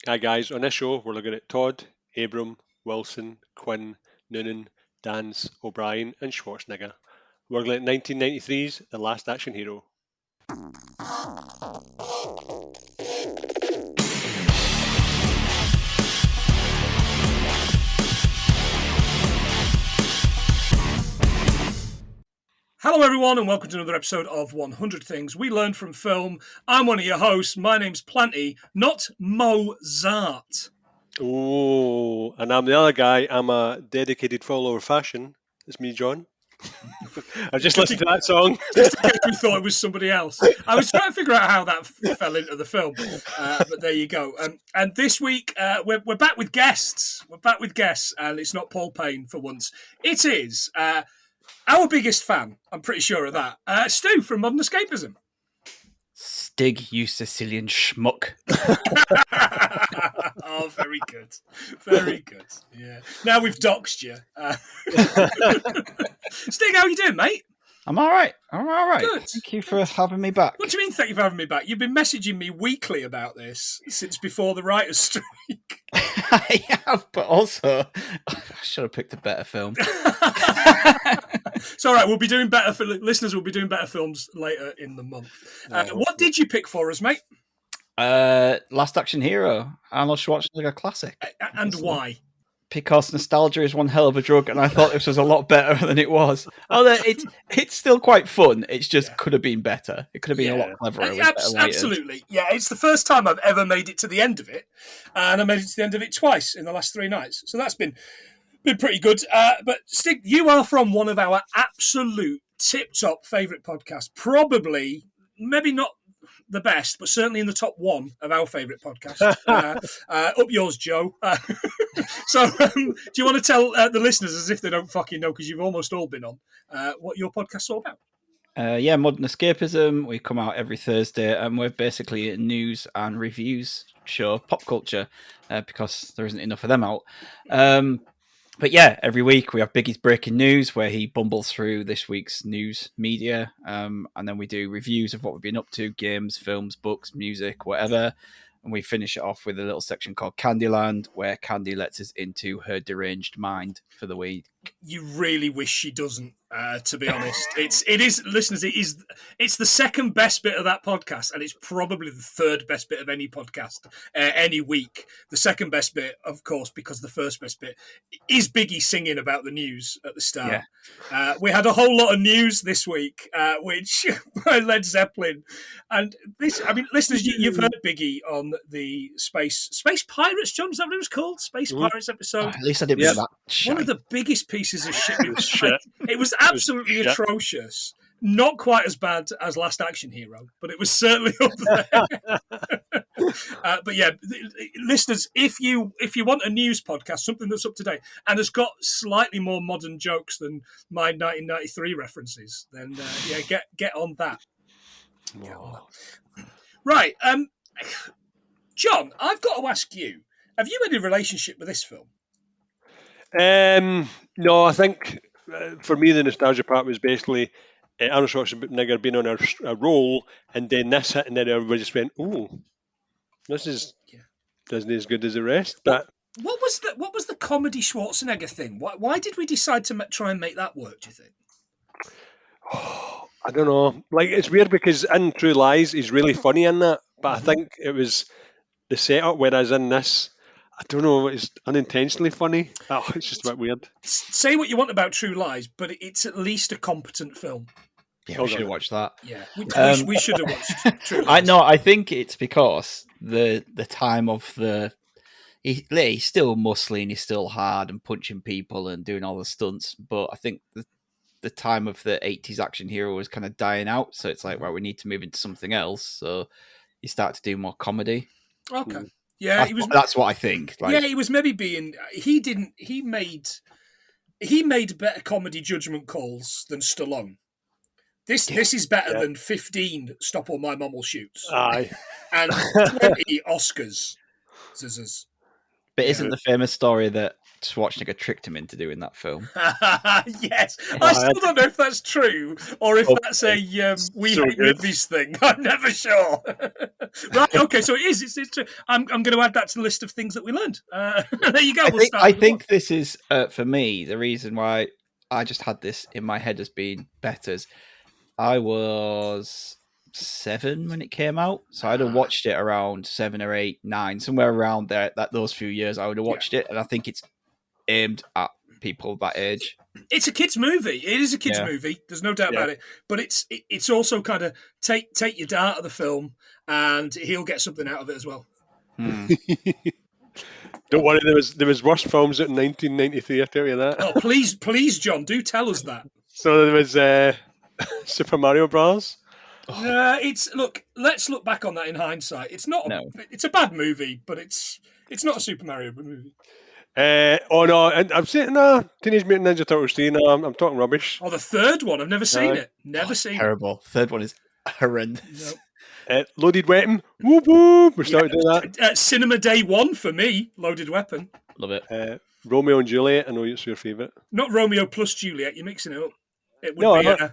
Hi guys, on this show we're looking at Todd, Abram, Wilson, Quinn, Noonan, Dans, O'Brien and Schwarzenegger. We're looking at 1993's The Last Action Hero. Hello everyone and welcome to another episode of 100 Things We Learned from Film. I'm one of your hosts. My name's Planty, not Mozart. Oh, and I'm the other guy. I'm a dedicated follower of fashion. It's me, John. I just listened to that song. Just in case we thought it was somebody else. I was trying to figure out how that fell into the film, but there you go. And this week we're back with guests. We're back with guests, and it's not Paul Payne for once. It is our biggest fan. I'm pretty sure of that. Stu from Modern Escapism. Stig, you Sicilian schmuck. Oh, very good. Very good. Yeah. Now we've doxed you. Stig, how you doing, mate? I'm all right. Good. Thank you for having me back. What do you mean, thank you for having me back? You've been messaging me weekly about this since before the writer's strike. I have, but also, I should have picked a better film. It's all right. We'll be doing better for listeners. We'll be doing better films later in the month. What did you pick for us, mate? Last Action Hero, Arnold Schwarzenegger classic. And why? Because nostalgia is one hell of a drug, and I thought this was a lot better than it was. Although it's still quite fun. It's just could have been better. It could have been a lot cleverer. Absolutely. Yeah, it's the first time I've ever made it to the end of it, and I made it to the end of it twice in the last 3 nights. So that's been pretty good. But Stig, you are from one of our absolute tip-top favourite podcasts. Probably, maybe not the best, but certainly in the top 1 of our favourite podcasts. Up yours, Joe. So do you want to tell the listeners, as if they don't fucking know, because you've almost all been on, what your podcast's all about? Modern Escapism. We come out every Thursday, and we're basically a news and reviews show, pop culture, because there isn't enough of them out. But yeah, every week we have Biggie's Breaking News, where he bumbles through this week's news media, and then we do reviews of what we've been up to, games, films, books, music, whatever. And we finish it off with a little section called Candyland, where Candy lets us into her deranged mind for the week. You really wish she doesn't, to be honest. It is, listeners, it's the second best bit of that podcast, and it's probably the third best bit of any podcast any week. The second best bit, of course, because the first best bit is Biggie singing about the news at the start. Yeah. We had a whole lot of news this week, which by Led Zeppelin, and this. I mean, listeners, you've heard Biggie on the Space Pirates, John. Is that what it was called? Space Pirates episode. At least I didn't know that. One of the biggest pieces of shit. It was absolutely atrocious. Not quite as bad as Last Action Hero, but it was certainly up there. But yeah, listeners, if you want a news podcast, something that's up to date and has got slightly more modern jokes than my 1993 references, then get on that. Right, John, I've got to ask you: have you any relationship with this film? No, I think for me the nostalgia part was basically Arnold Schwarzenegger being on a roll, and then this hit, and then everybody just went, "Oh, this isn't as good as the rest." But what was the comedy Schwarzenegger thing? Why did we decide to try and make that work? Do you think? Oh, I don't know. Like, it's weird because in True Lies he's really funny in that, but I think it was the setup. Whereas in this, I don't know, it's unintentionally funny. Oh, it's just a bit weird. Say what you want about True Lies, but it's at least a competent film. Yeah, we should have watched that. Yeah, we should have watched True Lies. I think it's because the time of the... He's still muscly and he's still hard and punching people and doing all the stunts, but I think the time of the 80s action hero was kind of dying out, so it's like, well, we need to move into something else, so you start to do more comedy. Okay. Yeah, that's what I think. Like, yeah, he was maybe being. He made better comedy judgment calls than Stallone. This is better than 15 Stop or My Mum Will Shoot. Aye. And 20 Oscars. But isn't the famous story that Schwarzenegger tricked him into doing that film? Yes, I still don't know if that's true or if that's a we so hate good. movies thing. I'm never sure. Right? Okay, so it is. It's true. I'm going to add that to the list of things that we learned. There you go. I think this is for me the reason why I just had this in my head as being betters. I was 7 when it came out, so I'd have watched it around 7 or 8, 9, somewhere around there. Those few years, I would have watched it, and I think it's aimed at people that age. It's a kids' movie. It is a kids' movie. There's no doubt about it. But it's also kind of take your dad out of the film, and he'll get something out of it as well. Don't worry, there was worse films out in 1993. I tell you that. Oh, please, John, do tell us that. So there was Super Mario Bros. Let's look back on that in hindsight. It's not. It's a bad movie, but it's not a Super Mario movie. I'm saying Teenage Mutant Ninja Turtles 3. No, I'm talking rubbish. Oh, the third one. I've never seen it. Never seen terrible. It. Third one is horrendous. Nope. Loaded Weapon. Whoop whoop. We started doing that. Cinema Day 1 for me. Loaded Weapon. Love it. Romeo and Juliet. I know it's your favourite. Not Romeo plus Juliet. You're mixing it up. It would be.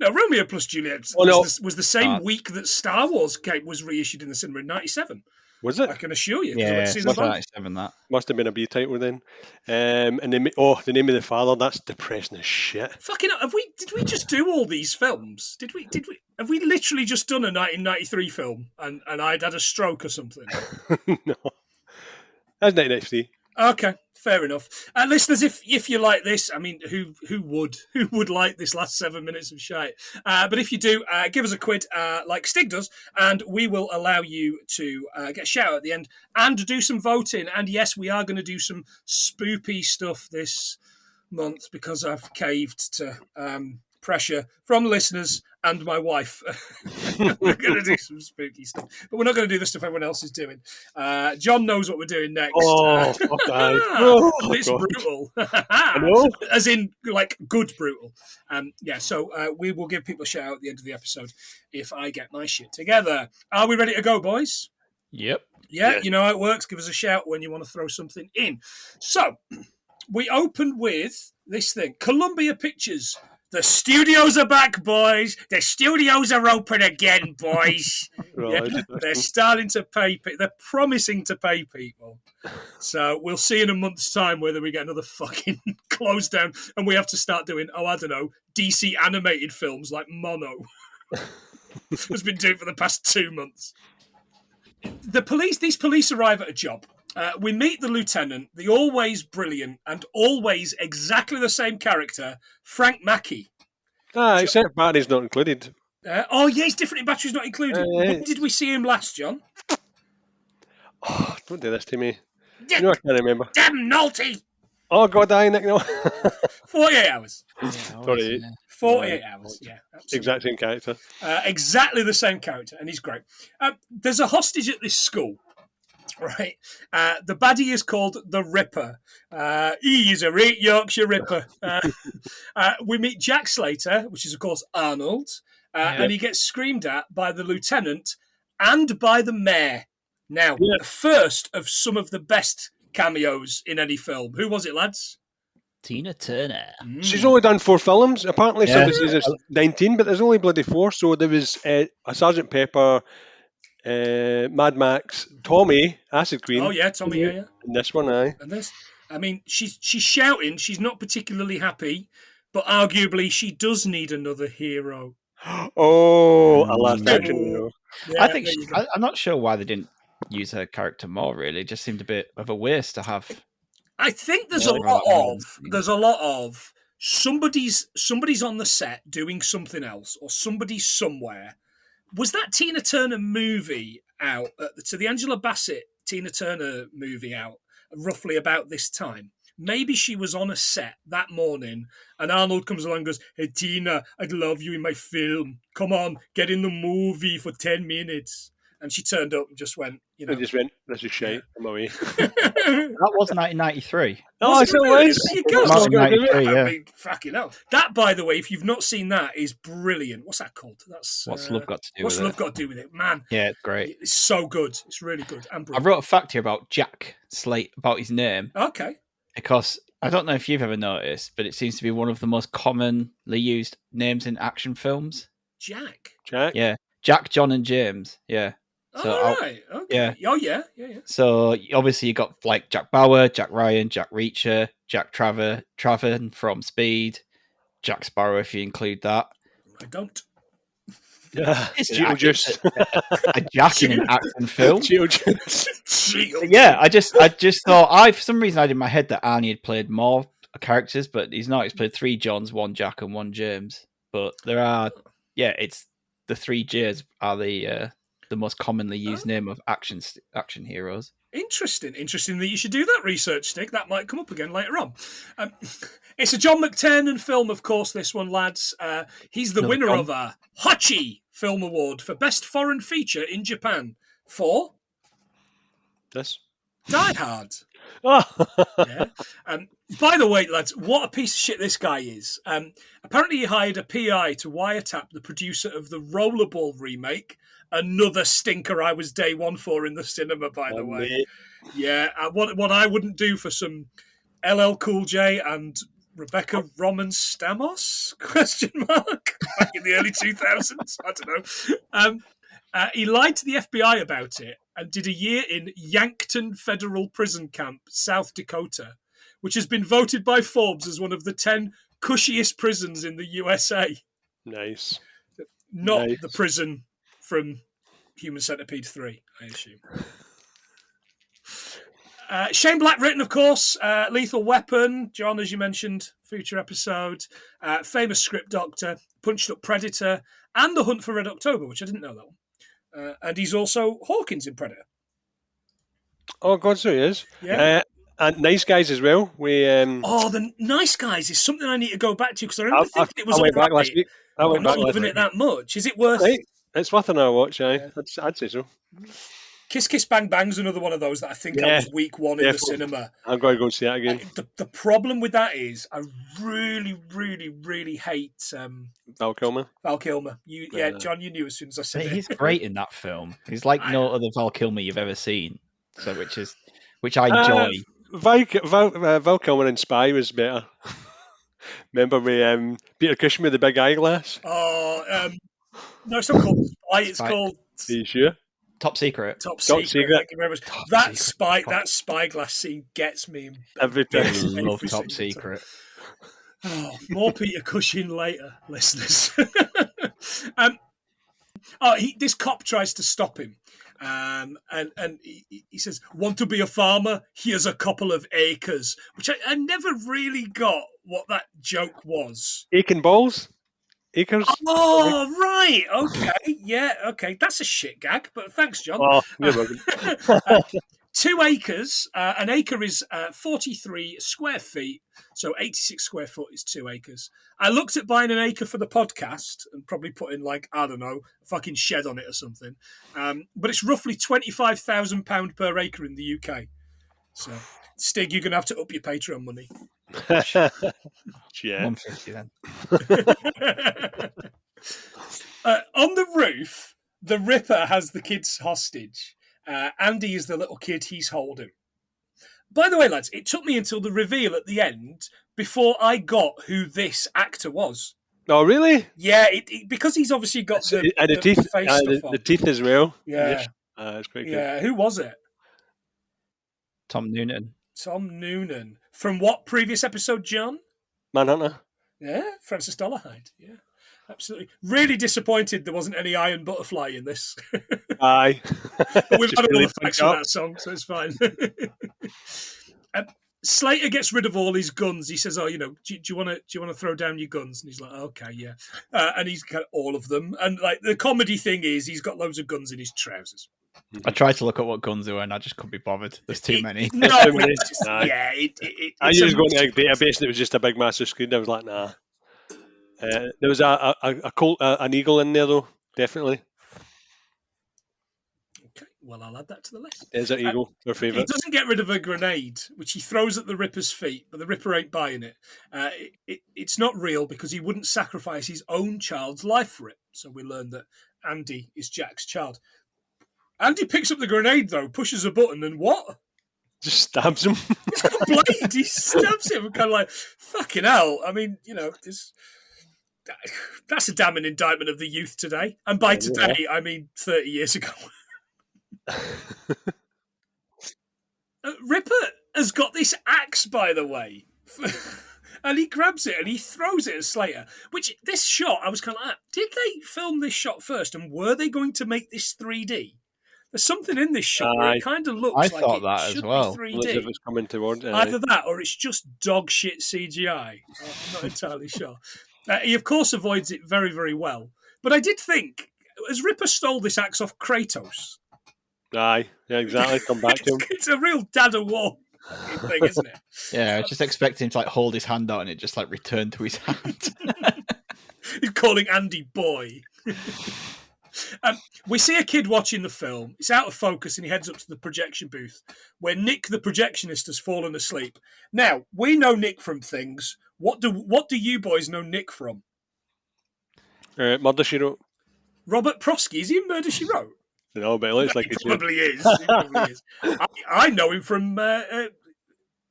No, Romeo plus Juliet was the same week that Star Wars was reissued in the cinema in '97. Was it? I can assure you. Yeah, it's 97. That must have been a B title then. And the Name of the Father. That's depressing as shit. Fucking hell, did we just do all these films? Did we? Have we literally just done a 1993 film and I'd had a stroke or something? No, that's 1993. Okay, fair enough. Listeners, if you like this, I mean, who would like this last 7 minutes of shite? But if you do, give us a quid like Stig does, and we will allow you to get a shout out at the end and do some voting. And yes, we are going to do some spoopy stuff this month because I've caved to pressure from listeners and my wife. We're going to do some spooky stuff, but we're not going to do the stuff everyone else is doing. John knows what we're doing next. Oh, okay. It's brutal. As in, like, good brutal. So we will give people a shout out at the end of the episode if I get my shit together. Are we ready to go, boys? Yep. Yeah, you know how it works. Give us a shout when you want to throw something in. So, we open with this thing. Columbia Pictures. The studios are back, boys. The studios are open again, boys. They're starting to pay people. They're promising to pay people. So we'll see in a month's time whether we get another fucking close down and we have to start doing, DC animated films like Mono. Has been doing for the past 2 months. These police arrive at a job. We meet the lieutenant, the always brilliant and always exactly the same character, Frank Mackey. Except Barry's not included. He's different in Battery's not included. When did we see him last, John? Oh, don't do this to me. I can't remember. Damn Nolte! Oh, God, Nick, no. 48 hours. 48. 48 hours, yeah. Absolutely. Exact same character. Exactly the same character, and he's great. There's a hostage at this school. Right, the baddie is called the Ripper. He is a great Yorkshire Ripper. We meet Jack Slater, which is of course Arnold, and he gets screamed at by the lieutenant and by the mayor. Now, the first of some of the best cameos in any film. Who was it, lads? Tina Turner. She's only done 4 films. Apparently, somebody says it's 19, but there's only bloody 4. So there was a Sergeant Pepper. Mad Max, Tommy, Acid Queen. Oh yeah, Tommy, yeah. And this one, aye. And this, I mean, she's shouting. She's not particularly happy, but arguably she does need another hero. Oh, a last action hero. Yeah, I think I'm not sure why they didn't use her character more. Really, it just seemed a bit of a waste to have. I think there's a lot of somebody's on the set doing something else, or somebody somewhere. Was that Tina Turner movie out? So the Angela Bassett Tina Turner movie out roughly about this time. Maybe she was on a set that morning and Arnold comes along and goes, "Hey, Tina, I'd love you in my film. Come on, get in the movie for 10 minutes. And she turned up and just went, I just went, this is shite, I'm away. That was 1993. Oh, it was. I mean, fucking hell. That, by the way, if you've not seen that, is brilliant. What's that called? That's What's Love Got to Do What's with Love It? Got to Do with It? Man. Yeah, it's great. It's so good. It's really good. And I wrote a fact here about Jack slate about his name Okay. because I don't know if you've ever noticed, but it seems to be one of the most commonly used names in action films. Jack. Jack. Yeah, Jack, John, and James. Yeah. So All right. Okay. yeah. Oh, yeah. So obviously you got like Jack Bauer, Jack Ryan, Jack Reacher, Jack Traven from Speed, Jack Sparrow if you include that. I don't. Yeah. It's Beetlejuice. a Jack in an action film. Beetlejuice. Yeah, I just thought for some reason I had in my head that Arnie had played more characters, but he's not. He's played 3 Johns, 1 Jack, and 1 James. But there are, it's the 3 J's are the most commonly used name of action heroes. Interesting that you should do that research, Stig. That might come up again later on. It's a John McTiernan film, of course, this one, lads. He's the winner of a Hachi Film Award for Best Foreign Feature in Japan for This. Die Hard. Oh. Yeah. By the way, lads, what a piece of shit this guy is. Apparently he hired a PI to wiretap the producer of the Rollerball remake. Another stinker I was day one for in the cinema, by the way. Mate. Yeah, what I wouldn't do for some LL Cool J and Rebecca Roman Stamos? Question mark. Back in the early 2000s. I don't know. He lied to the FBI about it and did a year in Yankton Federal Prison Camp, South Dakota, which has been voted by Forbes as one of the 10 cushiest prisons in the USA. Nice. Not Nice. the prison from Human Centipede 3, I assume. Shane Black written, of course, Lethal Weapon, John, as you mentioned, future episode, famous script doctor, Punched Up Predator, and The Hunt for Red October, which I didn't know that one. And he's also Hawkins in Predator. Oh, God, so he is. Yeah. And Nice Guys as well. The Nice Guys is something I need to go back to because I remember thinking it was I went back last right, week. I but went I'm back not last loving week. it that much. Is it worth... Right. It's worth another watch, aye. Yeah. I'd say so. Kiss Kiss Bang Bang's another one of those that I think I was week one in the cinema. I'm going to go and see that again. The problem with that is I really, really, really hate Val Kilmer. Val Kilmer. John, you knew as soon as I said it. He's great in that film. He's like no other Val Kilmer you've ever seen. So which I enjoy. Val Kilmer in Spy was better. Remember me, Peter Cushing with the big eyeglass? Oh, no, it's not called Spy. It's called... Are you sure? Top Secret. Top Secret. Thank you very much. That spyglass scene gets me. Every time. I love Top Secret. Oh, more Peter Cushing later, listeners. This cop tries to stop him. And he says, "Want to be a farmer? Here's a couple of acres," which I never really got what that joke was. Aching balls? Acres? Oh, right. Okay. Yeah. Okay. That's a shit gag, but thanks, John. Oh, you're welcome. 2 acres. An acre is 43 square feet. So 86 square foot is 2 acres. I looked at buying an acre for the podcast and probably putting a fucking shed on it or something. But it's roughly £25,000 per acre in the UK. So, Stig, you're going to have to up your Patreon money. Yeah. 150 then. On the roof, the Ripper has the kids hostage. Andy is the little kid he's holding. By the way, lads, it took me until the reveal at the end before I got who this actor was. Oh, really? Yeah, because he's obviously got the teeth, face stuff on. the teeth as well. Yeah. It's quite good. Yeah, who was it? Tom Noonan. Tom Noonan. From what previous episode, John? Manhunter. Yeah, Francis Dolarhyde. Yeah, absolutely. Really disappointed there wasn't any Iron Butterfly in this. Aye. But we've Just had all really the facts picked for up. that song, so it's fine. Slater gets rid of all his guns. He says, "Oh, do you want to throw down your guns?" And he's like, "Okay, yeah." And he's got all of them. And the comedy thing is, he's got loads of guns in his trousers. I tried to look at what guns there were, and I just couldn't be bothered. There's too many. No, Too many. it's just, Aye. yeah. I used going to a database and it was just a big massive screen. I was like, nah. There was a Colt, an eagle in there though, definitely. Okay, well, I'll add that to the list. There's an eagle, their He favourite. doesn't get rid of a grenade, which he throws at the Ripper's feet, but the Ripper ain't buying it. It's not real because he wouldn't sacrifice his own child's life for it. So we learn that Andy is Jack's child. Andy picks up the grenade, though, pushes a button, and what? Just stabs him. He's got a blade. He stabs him. Kind of like, fucking hell. I mean, that's a damning indictment of the youth today. And by today, I mean 30 years ago. Ripper has got this axe, by the way. And he grabs it and he throws it at Slater. Which, this shot, I was kind of like, did they film this shot first? And were they going to make this 3D? There's something in this shot where it kind of looks like thought it that should as well. be 3D. As if it's coming towards it. Either that or it's just dog shit CGI. I'm not entirely sure. He, of course, avoids it very, very well. But I did think, as Ripper stole this axe off Kratos. Aye, yeah, exactly. Come back to him. It's a real dad of war thing, isn't it? Yeah, I was just expecting him to like hold his hand out and it just like return to his hand. He's calling Andy boy. We see a kid watching the film. It's out of focus and he heads up to the projection booth where Nick, the projectionist, has fallen asleep. Now, we know Nick from things. What do you boys know Nick from? Murder, She Wrote. Robert Prosky. Is he in Murder, She Wrote? No, but it looks like He probably is. He probably is. I know him from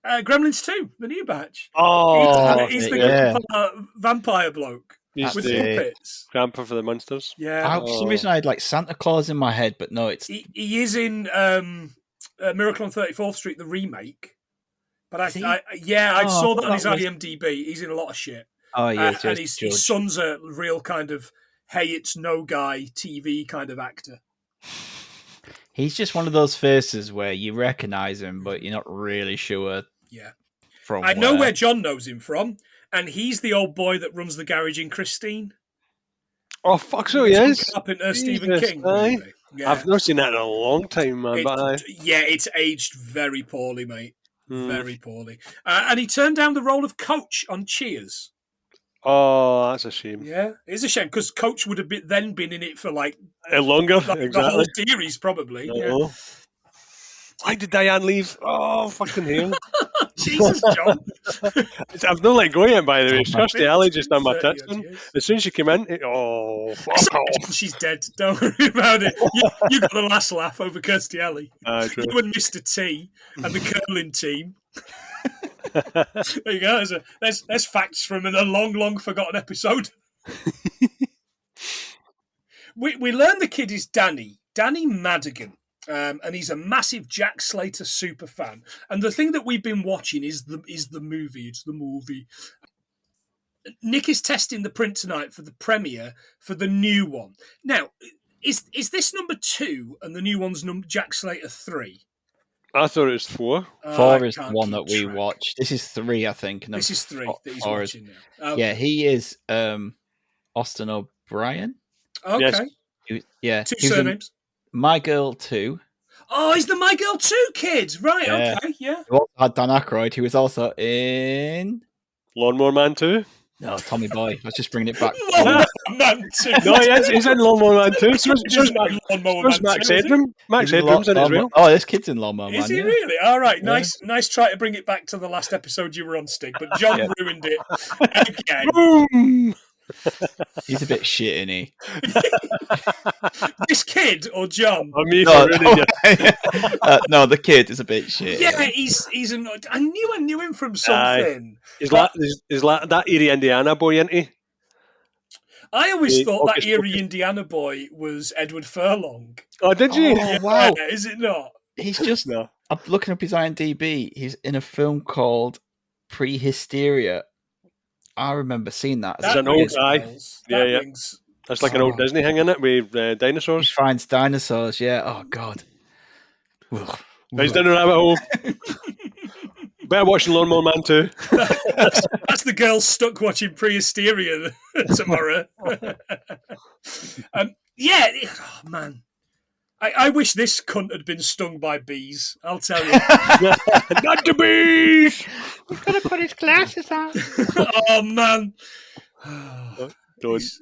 Gremlins 2, the new batch. Oh, he's the vampire bloke. He's with the Muppets. Grandpa for the Munsters. Yeah. For some reason, I had like Santa Claus in my head, but no, it's he is in Miracle on 34th Street, the remake. But I saw that on his IMDb. He's in a lot of shit. Oh yeah, and his son's a real kind of hey, it's no guy TV kind of actor. He's just one of those faces where you recognise him, but you're not really sure. Yeah. I know where John knows him from. And he's the old boy that runs the garage in Christine. Oh, fuck, so he is. Up in Stephen King. Yeah. I've not seen that in a long time, man. It's aged very poorly, mate. Very poorly. And he turned down the role of Coach on Cheers. Oh, that's a shame. Yeah, it's a shame because Coach would have then been in it for like longer, exactly. The whole series, probably. Yeah. Why did Diane leave? Oh, fucking hell. Jesus, John. I've not let go yet, by the way. Kirstie Alley just done my tits. As soon as she came in, fuck off. She's dead. Don't worry about it. You got the last laugh over Kirstie Alley. You and Mr. T and the curling team. There you go. There's facts from a long forgotten episode. We learn the kid is Danny Madigan. And he's a massive Jack Slater super fan. And the thing that we've been watching is the movie. It's the movie. Nick is testing the print tonight for the premiere for the new one. Now, is this number 2 and the new one's Jack Slater 3? I thought it was 4. 4 is the one that we watched. This is 3, I think. No, this is 3 that he's watching now. Okay. Yeah, he is Austin O'Brien. Okay. Yeah. 2 surnames. My Girl 2. Oh, he's the My Girl 2 kid. Right, yeah. Okay, yeah. We also had Dan Aykroyd, who was also in... Lawnmower Man 2? No, Tommy Boy. I was just bringing it back. Lawnmower Man 2. No, he's in Lawnmower Man 2. So Max Headroom. Max Headroom's in it as well. Oh, this kid's in Lawnmower Man. Is he really? All right, nice try to bring it back to the last episode you were on, Stig, but John ruined it again. Boom! He's a bit shit, isn't he? This kid or John? Me no, the kid is a bit shit. Yeah, he's I knew him from something. He's like that Erie, Indiana boy, isn't he? I always thought that Erie, Indiana boy was Edward Furlong. Oh, did you? Oh, wow. Is it not? He's just... No. I'm looking up his IMDb. He's in a film called Prehysteria. I remember seeing that. That's an old guy. Yeah. That's like an old Disney thing, isn't it? With dinosaurs. He finds dinosaurs, yeah. Oh, God. He's down a rabbit hole. Better watching Lawnmower Man 2. That's the girl stuck watching Prehysteria tomorrow. Oh, man. I wish this cunt had been stung by bees. I'll tell you. Not the bees! He's going to put his glasses on. Oh, man.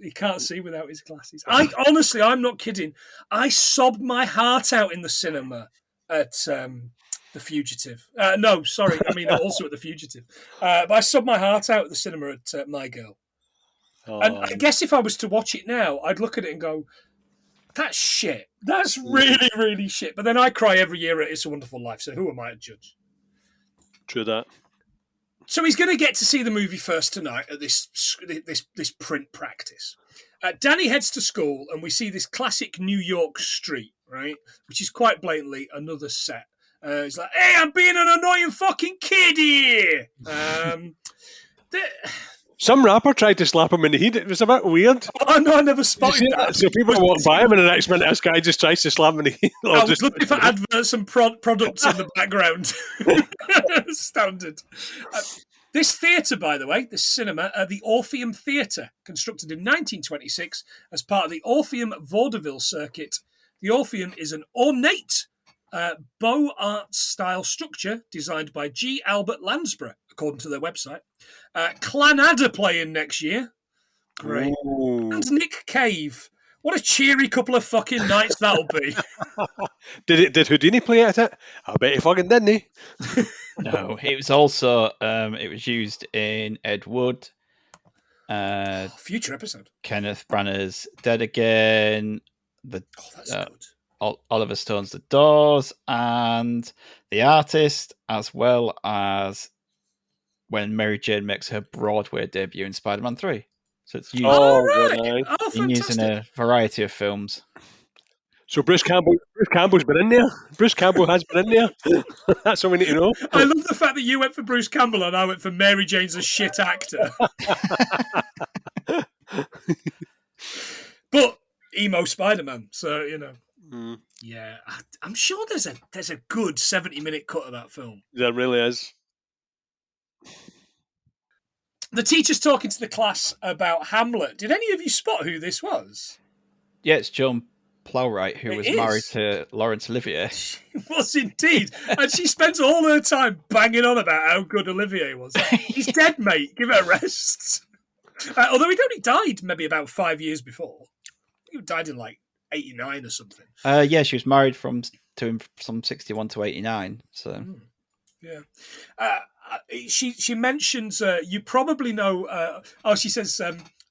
He can't see without his glasses. Honestly, I'm not kidding. I sobbed my heart out in the cinema at The Fugitive. No, sorry. I mean, also at The Fugitive. But I sobbed my heart out at the cinema at My Girl. And I guess if I was to watch it now, I'd look at it and go, that's shit. That's really, really shit. But then I cry every year at It's a Wonderful Life, so who am I to judge? True that. So he's going to get to see the movie first tonight at this print practice. Danny heads to school, and we see this classic New York street, right, which is quite blatantly another set. He's like, "Hey, I'm being an annoying fucking kid here." Some rapper tried to slap him in the head. It was a bit weird. Oh no, I never spotted that. So people are walking by him, and the next minute, this guy just tries to slam him in the head. I was looking for adverts and products in the background. Astounded. This theatre, by the way, this cinema, the Orpheum Theatre, constructed in 1926 as part of the Orpheum Vaudeville circuit. The Orpheum is an ornate Beaux Arts style structure designed by G. Albert Lansborough, according to their website. Clanada playing next year. Great. Ooh. And Nick Cave. What a cheery couple of fucking nights that'll be. Did Houdini play at it? I bet he fucking didn't, he? No, it was also it was used in Ed Wood, Future episode. Kenneth Branagh's Dead Again, That's good. Oliver Stone's The Doors, and The Artist, as well as when Mary Jane makes her Broadway debut in Spider-Man 3. So it's used, right. used in a variety of films. So Bruce Campbell's been in there. Bruce Campbell has been in there. That's all we need to know. I love the fact that you went for Bruce Campbell and I went for Mary Jane's a shit actor. But emo Spider-Man, so you know. Yeah, I'm sure there's a good 70-minute cut of that film. There really is. The teacher's talking to the class about Hamlet. Did any of you spot who this was? Yeah, it's Joan Plowright, who was is. married to Laurence Olivier. She was indeed. And she spends all her time banging on about how good Olivier was. Like, he's dead, mate. Give it a rest. Although he'd only died maybe about 5 years before. He died in like 89 or something. Yeah, she was married to him from 61 to 89. So yeah. She mentions you probably know. She says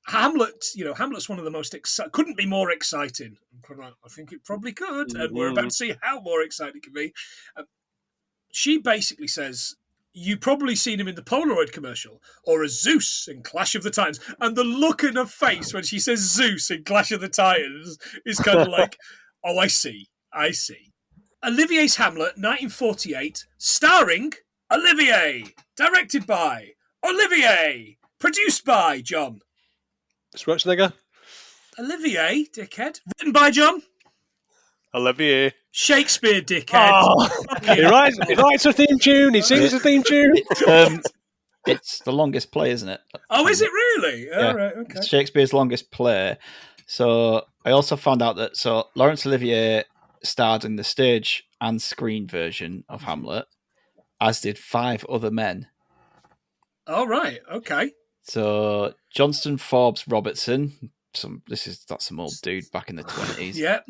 Hamlet. You know, Hamlet's one of the most couldn't be more exciting. I think it probably could, and we're about to see how more exciting it can be. She basically says you probably seen him in the Polaroid commercial or as Zeus in Clash of the Titans, and the look in her face when she says Zeus in Clash of the Titans is kind of like, oh, I see. Olivier's Hamlet, 1948, starring Olivier, directed by Olivier, produced by John Schwarzenegger. Olivier, dickhead. Written by John Olivier. Shakespeare, dickhead. Oh, he writes a theme tune. He sings a theme tune. It's the longest play, isn't it? Oh, is it really? Yeah. All right, okay. It's Shakespeare's longest play. So I also found out that Laurence Olivier starred in the stage and screen version of Hamlet, as did 5 other men. All right, okay. So Johnston Forbes Robertson, that's some old dude back in the 20s. Yeah.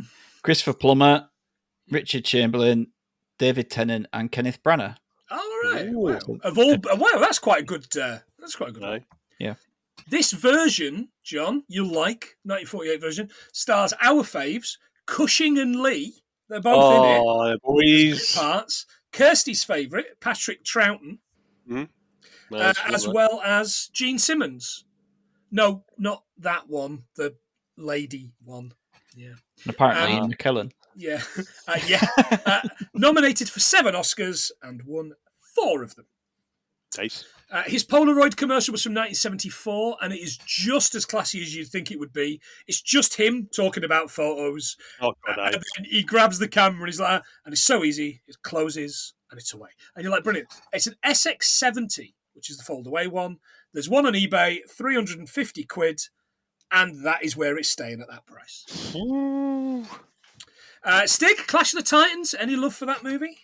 Christopher Plummer, Richard Chamberlain, David Tennant, and Kenneth Branagh. All right. Ooh. Wow. That's quite a good. That's quite a good one. Yeah. This version, John, you like 1948 version, stars our faves, Cushing and Lee. They're both in it. Oh, boys. Parts. Kirsty's favourite, Patrick Troughton, as well as Gene Simmons. No, not that one. The lady one. Yeah. And apparently Ian McKellen. Yeah. Nominated for 7 Oscars and won 4 of them. Nice. His Polaroid commercial was from 1974, and it is just as classy as you'd think it would be. It's just him talking about photos. Oh, God, And then he grabs the camera and he's like, and it's so easy. It closes and it's away. And you're like, brilliant. It's an SX70, which is the fold away one. There's one on eBay, 350 quid, and that is where it's staying at that price. Stig, Clash of the Titans, any love for that movie?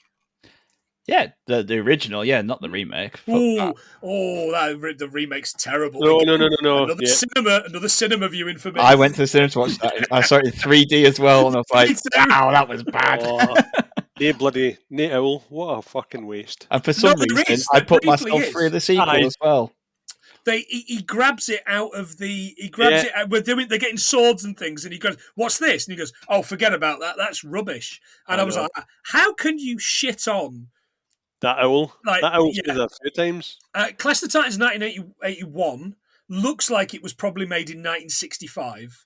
Yeah, the original, not the remake. The remake's terrible. No. Another cinema viewing for me. I went to the cinema to watch that. I saw it in 3D as well, and I was like, wow, that was bad. Nate Owl. What a fucking waste. And for some reason, I put myself through the sequel as well. He grabs it out of the. He grabs it out. They're getting swords and things, and he goes, "What's this?" And he goes, "Oh, forget about that. That's rubbish." And I was like, "How can you shit on That owl. Like, That owl yeah. says that a few times. Clash of the Titans 1981 looks like it was probably made in 1965.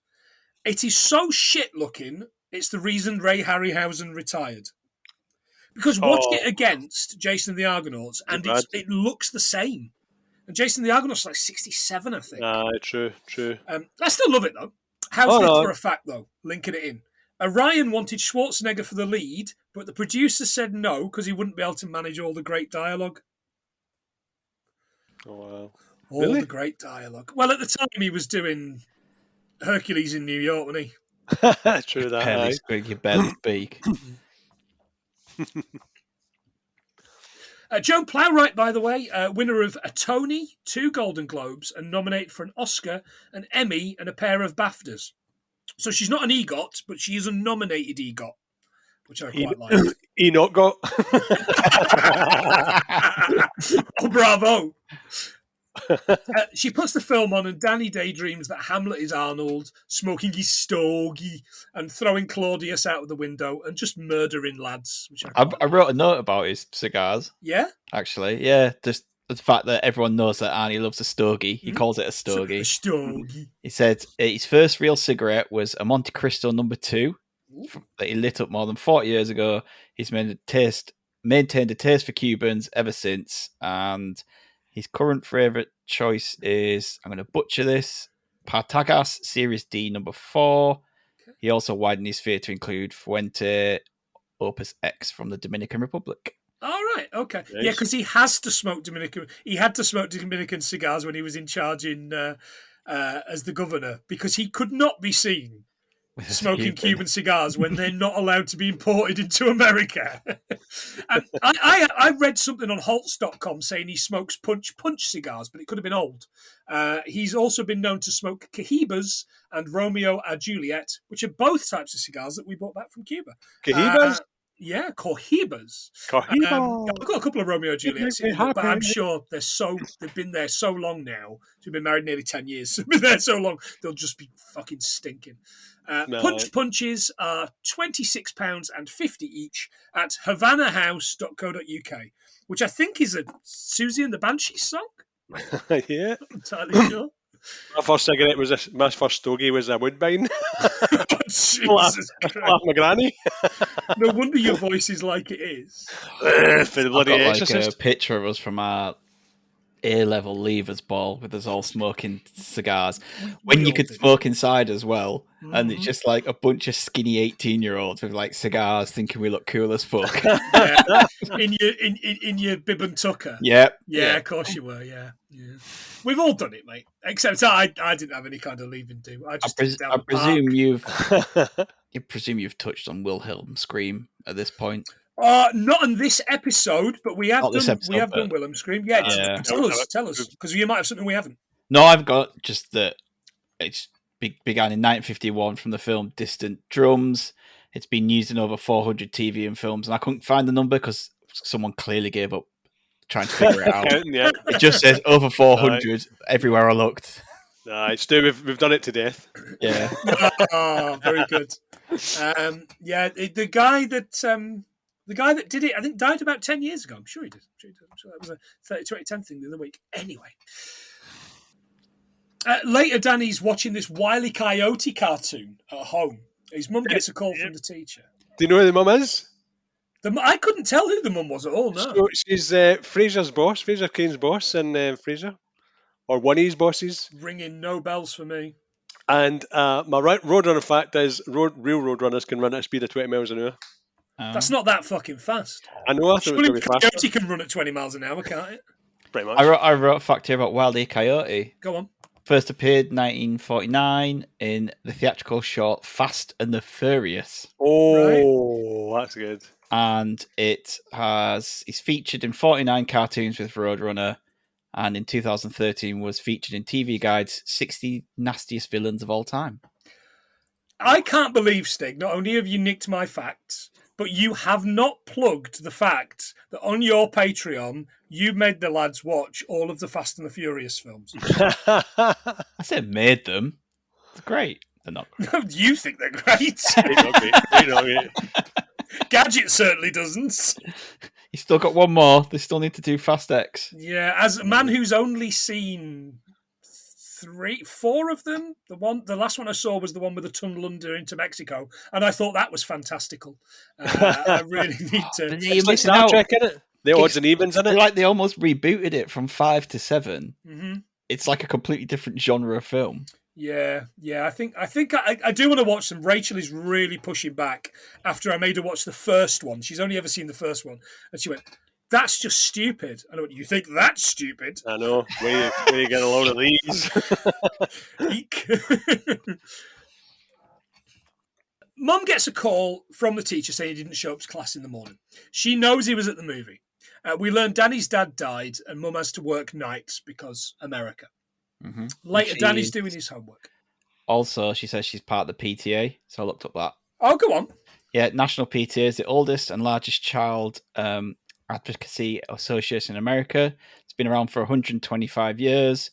It is so shit looking, it's the reason Ray Harryhausen retired. Because watch it against Jason and the Argonauts, and it looks the same. And Jason and the Argonauts is like 67, I think. True. I still love it, though. How's this for a fact, though? Linking it in. Orion wanted Schwarzenegger for the lead, but the producer said no because he wouldn't be able to manage all the great dialogue. Oh, wow. All the great dialogue. Well, at the time, he was doing Hercules in New York, wasn't he? True that. Barely speak, you barely speak. Joan Plowright, by the way, winner of a Tony, 2 Golden Globes, and nominated for an Oscar, an Emmy, and a pair of BAFTAs. So she's not an EGOT, but she is a nominated EGOT, which I quite like. Enoch got. Oh, bravo. She puts the film on, and Danny daydreams that Hamlet is Arnold, smoking his stogie, and throwing Claudius out of the window, and just murdering lads. Which I wrote a note about his cigars. Yeah? Actually, yeah. Just the fact that everyone knows that Arnie loves a stogie. He calls it a stogie. A stogie. He said his first real cigarette was a Monte Cristo No. 2 that he lit up more than 40 years ago. He's maintained a taste for Cubans ever since, and his current favourite choice is, I'm going to butcher this, Partagas Series D No. 4. Okay. He also widened his sphere to include Fuente Opus X from the Dominican Republic. All right, okay. Nice. Yeah, because he had to smoke Dominican cigars when he was in charge as the governor, because he could not be seen smoking Cuban cigars when they're not allowed to be imported into America. I read something on Holtz.com saying he smokes punch cigars, but it could have been old. He's also been known to smoke Cohibas and Romeo and Juliet, which are both types of cigars that we brought back from Cuba. Cohibas? Yeah, Cohibas. I've got a couple of Romeo and Juliets, but I'm sure they've been there so long now. We've been married nearly 10 years. So they've been there so long, they'll just be fucking stinking. Punches are £26.50 each at HavanaHouse.co.uk, which I think is a Susie and the Banshees song. Yeah. I'm entirely sure. My first cigarette my first stogie was a Woodbine. Jesus Christ. My granny. No wonder your voice is like it is. For the bloody Exorcist. Like a picture of us from our A-level leavers ball with us all smoking cigars. When you could smoke inside as well. Mm-hmm. And it's just like a bunch of skinny 18-year-olds with like cigars thinking we look cool as fuck. Yeah. In your bib and tucker. Yeah. Yeah, of course you were, yeah. We've all done it, mate. Except I didn't have any kind of leaving do. I presume you've touched on Wilhelm Scream at this point. Not on this episode, but we have done Wilhelm Scream. Yeah. Tell us, because you might have something we haven't. No, I've got just that it's began in 1951 from the film Distant Drums. It's been used in over 400 TV and films, and I couldn't find the number because someone clearly gave up trying to figure it out. Yeah. It just says over 400 everywhere I looked. It's Stu. We've done it to death. Yeah. Oh, very good. The guy that did it, I think, died about 10 years ago. I'm sure he did. I'm sure that was a 30-20-10 thing the other week. Anyway. Later, Danny's watching this Wile E. Coyote cartoon at home. His mum gets a call from the teacher. Do you know who the mum is? I couldn't tell who the mum was at all, no. So she's Fraser's boss, Fraser Cain's boss in Frasier. Or one of his bosses. Ringing no bells for me. And my roadrunner fact is real roadrunners can run at a speed of 20 miles an hour. That's not that fucking fast. I know. I thought it was going to be faster. Coyote can run at 20 miles an hour, can't it? Pretty much. I wrote a fact here about Wile E. Coyote. Go on. First appeared 1949 in the theatrical short Fast and the Furious. Oh, right. That's good. And he's featured in 49 cartoons with Roadrunner, and in 2013 was featured in TV Guide's 60 Nastiest Villains of All Time. I can't believe, Stig, not only have you nicked my facts, but you have not plugged the fact that on your Patreon, you made the lads watch all of the Fast and the Furious films. I said made them. It's great. They're not great. No, you think they're great. They're not great. Gadget certainly doesn't. He's still got one more. They still need to do Fast X. Yeah, as a man who's only seen 4 of them, the last one I saw was the one with the tunnel under into Mexico, and I thought that was fantastical. I really need to. But It's like Star Trek, isn't it? The odds and evens in it. Like they almost rebooted it from 5 to 7. Mm-hmm. It's like a completely different genre of film. Yeah. I think I do want to watch them. Rachel is really pushing back after I made her watch the first one. She's only ever seen the first one, and she went, "That's just stupid." I went, "You think that's stupid?" I know. Where you get a load of these? Eek. Mum gets a call from the teacher saying he didn't show up to class in the morning. She knows he was at the movie. We learn Danny's dad died and Mum has to work nights because America. Mm-hmm. Later, Danny's doing his homework. Also, she says she's part of the PTA, so I looked up that. Oh, go on. Yeah, National PTA is the oldest and largest child advocacy association in America. It's been around for 125 years,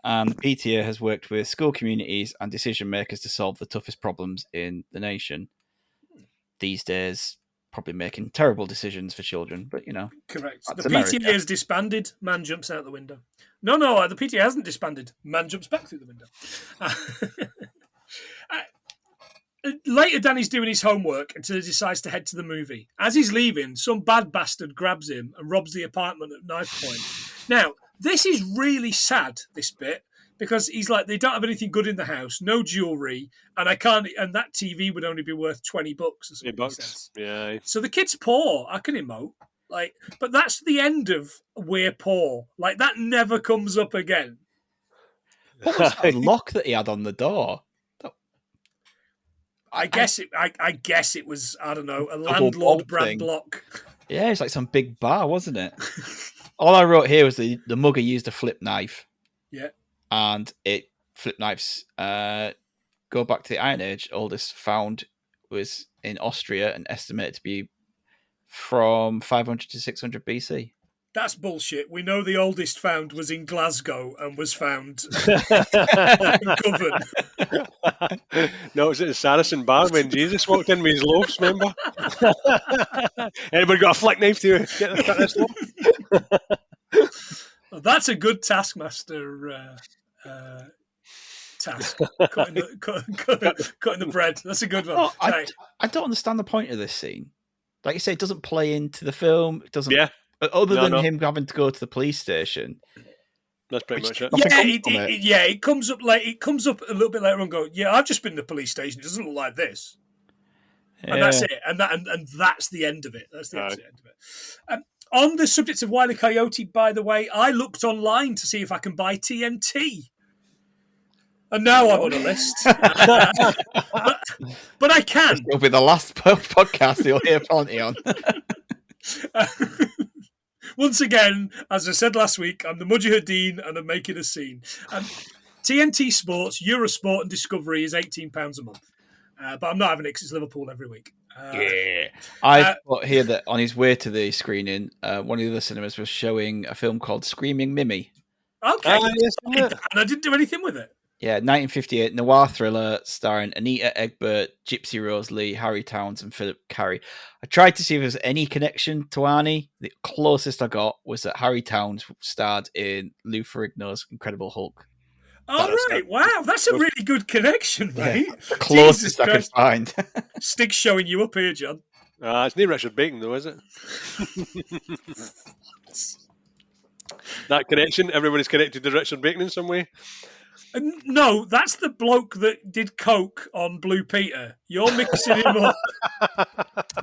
and the PTA has worked with school communities and decision makers to solve the toughest problems in the nation. These days, probably making terrible decisions for children, but Correct. That's The America. PTA is disbanded. Man jumps out the window. No, the PTA hasn't disbanded. Man jumps back through the window. Later, Danny's doing his homework until he decides to head to the movie. As he's leaving, some bad bastard grabs him and robs the apartment at knife point. Now, this is really sad, this bit, because he's like, they don't have anything good in the house, no jewellery, and and that TV would only be worth $20 or something. $20, yeah. So the kid's poor. I can emote. But that's the end of we're poor. That never comes up again. What was that lock that he had on the door? I guess it was, I don't know, a landlord brand lock. Yeah, it's like some big bar, wasn't it? All I wrote here was the mugger used a flip knife. Yeah. And flip knives go back to the Iron Age. Oldest found was in Austria and estimated to be from 500 to 600 BC. That's bullshit. We know the oldest found was in Glasgow and was found in Govan. No, it was at the Saracen bar when Jesus walked in with his loaves, remember? Anybody got a flick knife to cut this loaf? Well, that's a good Taskmaster task. Cutting the bread. That's a good one. Oh, I don't understand the point of this scene. Like you say, it doesn't play into the film. It doesn't. Yeah. Other than him having to go to the police station. That's pretty much it. It comes up it comes up a little bit later on. Go, yeah, I've just been to the police station. It doesn't look like this, and that's it. And that's the end of it. That's the end of it. On the subject of Wile E. Coyote, by the way, I looked online to see if I can buy TNT. And now I'm on a list. but I can. It'll be the last podcast you'll hear plenty on. Once again, as I said last week, I'm the Mujahideen and I'm making a scene. TNT Sports, Eurosport and Discovery is £18 a month. But I'm not having it because it's Liverpool every week. I thought here that on his way to the screening, one of the other cinemas was showing a film called Screaming Mimi. Okay. And I didn't do anything with it. Yeah, 1958 noir thriller starring Anita Egbert, Gypsy Rose Lee, Harry Towns, and Philip Carey. I tried to see if there was any connection to Arnie. The closest I got was that Harry Towns starred in Lou Ferrigno's Incredible Hulk. All right, wow, that's a really good connection, mate. Yeah, the closest I could find. Sticks showing you up here, John. It's near Richard Bacon, though, is it? That connection, everybody's connected to Richard Bacon in some way. No, that's the bloke that did coke on Blue Peter. You're mixing him up.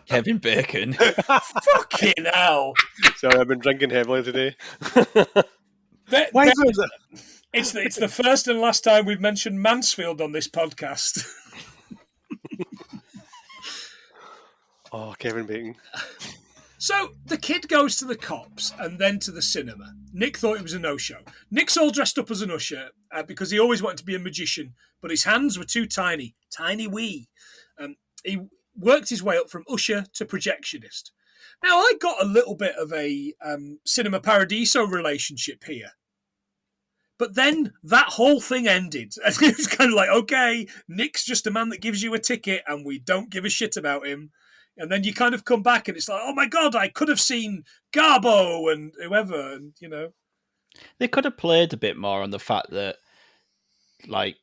Kevin Bacon. Fucking hell. Sorry, I've been drinking heavily today. Why is it? It's the first and last time we've mentioned Mansfield on this podcast. Oh, Kevin Bacon. So the kid goes to the cops and then to the cinema. Nick thought it was a no-show. Nick's all dressed up as an usher because he always wanted to be a magician, but his hands were too tiny wee. He worked his way up from usher to projectionist. Now, I got a little bit of a Cinema Paradiso relationship here. But then that whole thing ended. It was kind of like, okay, Nick's just a man that gives you a ticket and we don't give a shit about him. And then you kind of come back and it's like, oh my God, I could have seen Garbo and whoever, and you know. They could have played a bit more on the fact that, like,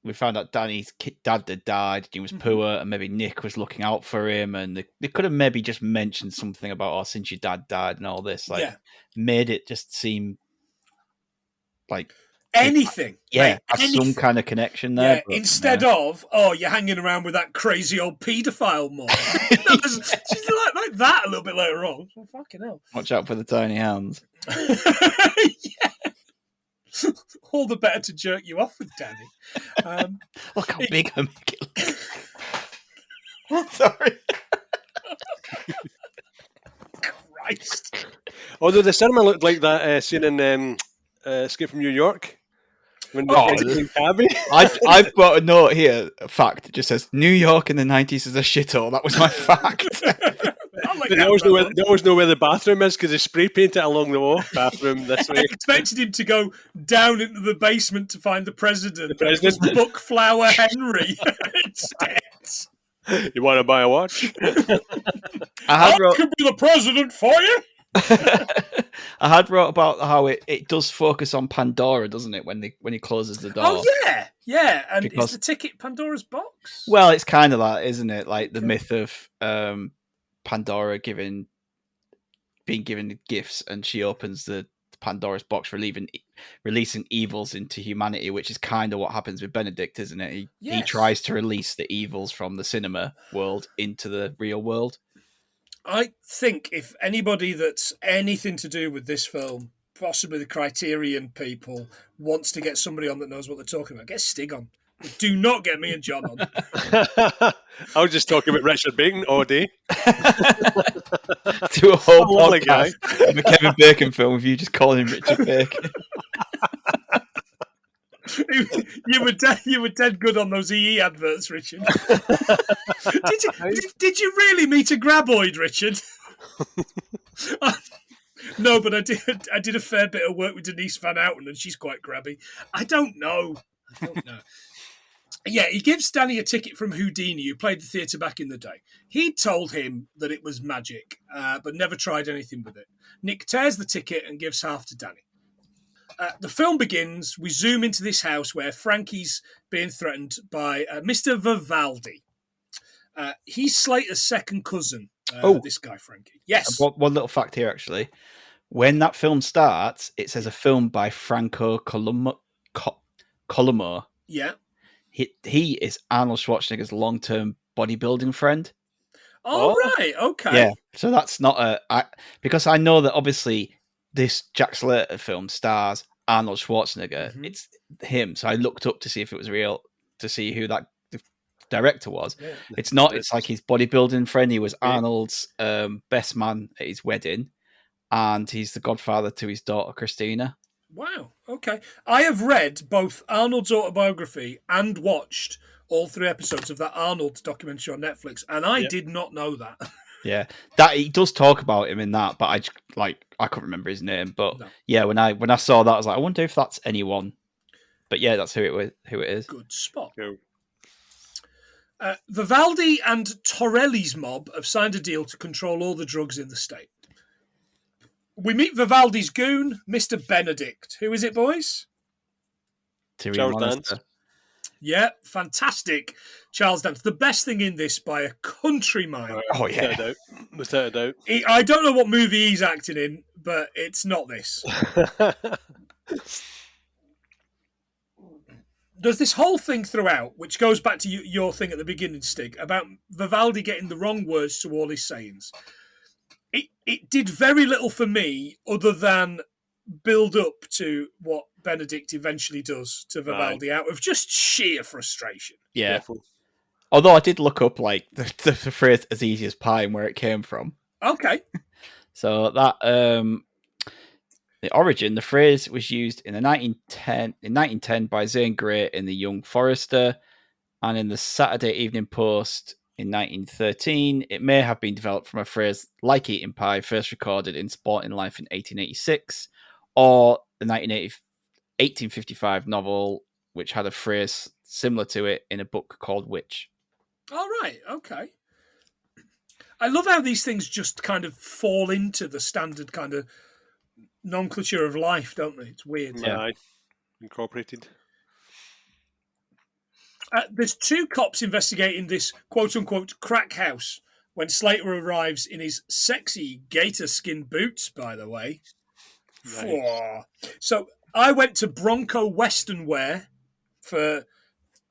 we found out Danny's dad had died, he was poor, and maybe Nick was looking out for him, and they could have maybe just mentioned something about, oh, since your dad died and all this, like, made it just seem like anything. Yeah, anything. some kind of connection there. Yeah, but, instead of, oh, you're hanging around with that crazy old paedophile mom. She's like that a little bit later on. Oh, fucking hell. Watch out for the tiny hands. Yeah. All the better to jerk you off with, Danny. Look how big I make it. Sorry. Christ. Although the cinema looked like that scene in Escape from New York. When I've got a note here, a fact. It just says, New York in the 90s is a shithole. That was my fact. They always know where the bathroom is because they spray paint it along the wall. Bathroom this way. I expected him to go down into the basement to find the president. It was Bookflower Henry instead. You want to buy a watch? I could be the president for you. I had wrote about how it does focus on Pandora, doesn't it? When he closes the door. Oh yeah. And is the ticket Pandora's box? Well, it's kind of that, isn't it? Like the myth of Pandora being given gifts, and she opens the Pandora's box, releasing evils into humanity, which is kind of what happens with Benedict, isn't it? He tries to release the evils from the cinema world into the real world. I think if anybody that's anything to do with this film, possibly the Criterion people, wants to get somebody on that knows what they're talking about, get Stig on. But do not get me and John on. I was just talking about Richard Bacon all day. Do a whole podcast of a Kevin Bacon film with you just calling him Richard Bacon. You were dead good on those EE adverts, Richard. Did you really meet a graboid, Richard? No, but I did a fair bit of work with Denise Van Outen, and she's quite grabby. I don't know. Yeah, he gives Danny a ticket from Houdini, who played the theatre back in the day. He told him that it was magic, but never tried anything with it. Nick tears the ticket and gives half to Danny. The film begins. We zoom into this house where Frankie's being threatened by Mr. Vivaldi. He's Slater's second cousin, this guy, Frankie. Yes. One little fact here, actually. When that film starts, it says a film by Franco Colombo. Yeah. He is Arnold Schwarzenegger's long-term bodybuilding friend. Oh, right. Okay. Yeah. So that's not because I know that obviously this Jack Slater film stars Arnold Schwarzenegger. Mm-hmm. It's him. So I looked up to see if it was real, to see who that director was. Yeah. It's not. It's like his bodybuilding friend. He was Arnold's best man at his wedding, and he's the godfather to his daughter Christina. Wow. Okay. I have read both Arnold's autobiography and watched all 3 episodes of that Arnold documentary on Netflix, and I did not know that. Yeah, that he does talk about him in that, but I couldn't remember his name. But yeah, when I saw that, I was like, I wonder if that's anyone. But yeah, that's who it is. Good spot. Vivaldi and Torelli's mob have signed a deal to control all the drugs in the state. We meet Vivaldi's goon, Mr. Benedict. Who is it, boys? Charles Dance. Yeah, fantastic. Charles Dance. The best thing in this by a country mile. Oh, yeah. Without a doubt. I don't know what movie he's acting in, but it's not this. There's this whole thing throughout, which goes back to your thing at the beginning, Stig, about Vivaldi getting the wrong words to all his sayings. It did very little for me other than build up to what Benedict eventually does to Vivaldi out of just sheer frustration. Yeah. Although I did look up like the phrase "as easy as pie" and where it came from. Okay. So that the origin, the phrase was used in 1910 by Zane Grey in The Young Forester, and in the Saturday Evening Post in 1913. It may have been developed from a phrase like eating pie, first recorded in Sporting Life in 1886, or the 1855 novel, which had a phrase similar to it in a book called Witch. All right, okay. I love how these things just kind of fall into the standard kind of nomenclature of life, don't they? It's weird. Yeah. Aye. Incorporated. There's two cops investigating this quote-unquote crack house when Slater arrives in his sexy gator skin boots, by the way. Nice. So I went to Bronco Western Wear for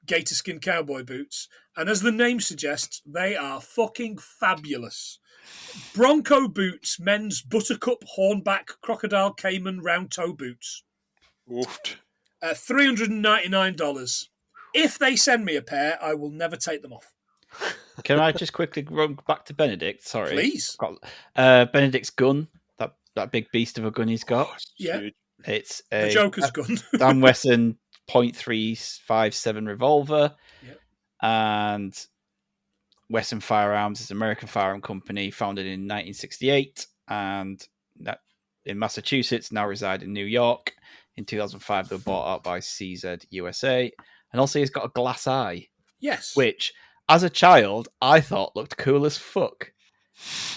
gator skin cowboy boots, and as the name suggests, they are fucking fabulous. Bronco boots, men's buttercup, hornback, crocodile, cayman, round toe boots. Oofed. $399. If they send me a pair, I will never take them off. Can I just quickly run back to Benedict? Sorry. Please. Benedict's gun, that big beast of a gun he's got. Oh, it's Yeah. huge. It's The a Joker's gun. Dan Wesson .357 revolver. Yep. And Wesson Firearms is an American firearm company founded in 1968 and in Massachusetts, now reside in New York. In 2005, they were bought out by CZ USA. And also he's got a glass eye, Yes. which, as a child, I thought looked cool as fuck.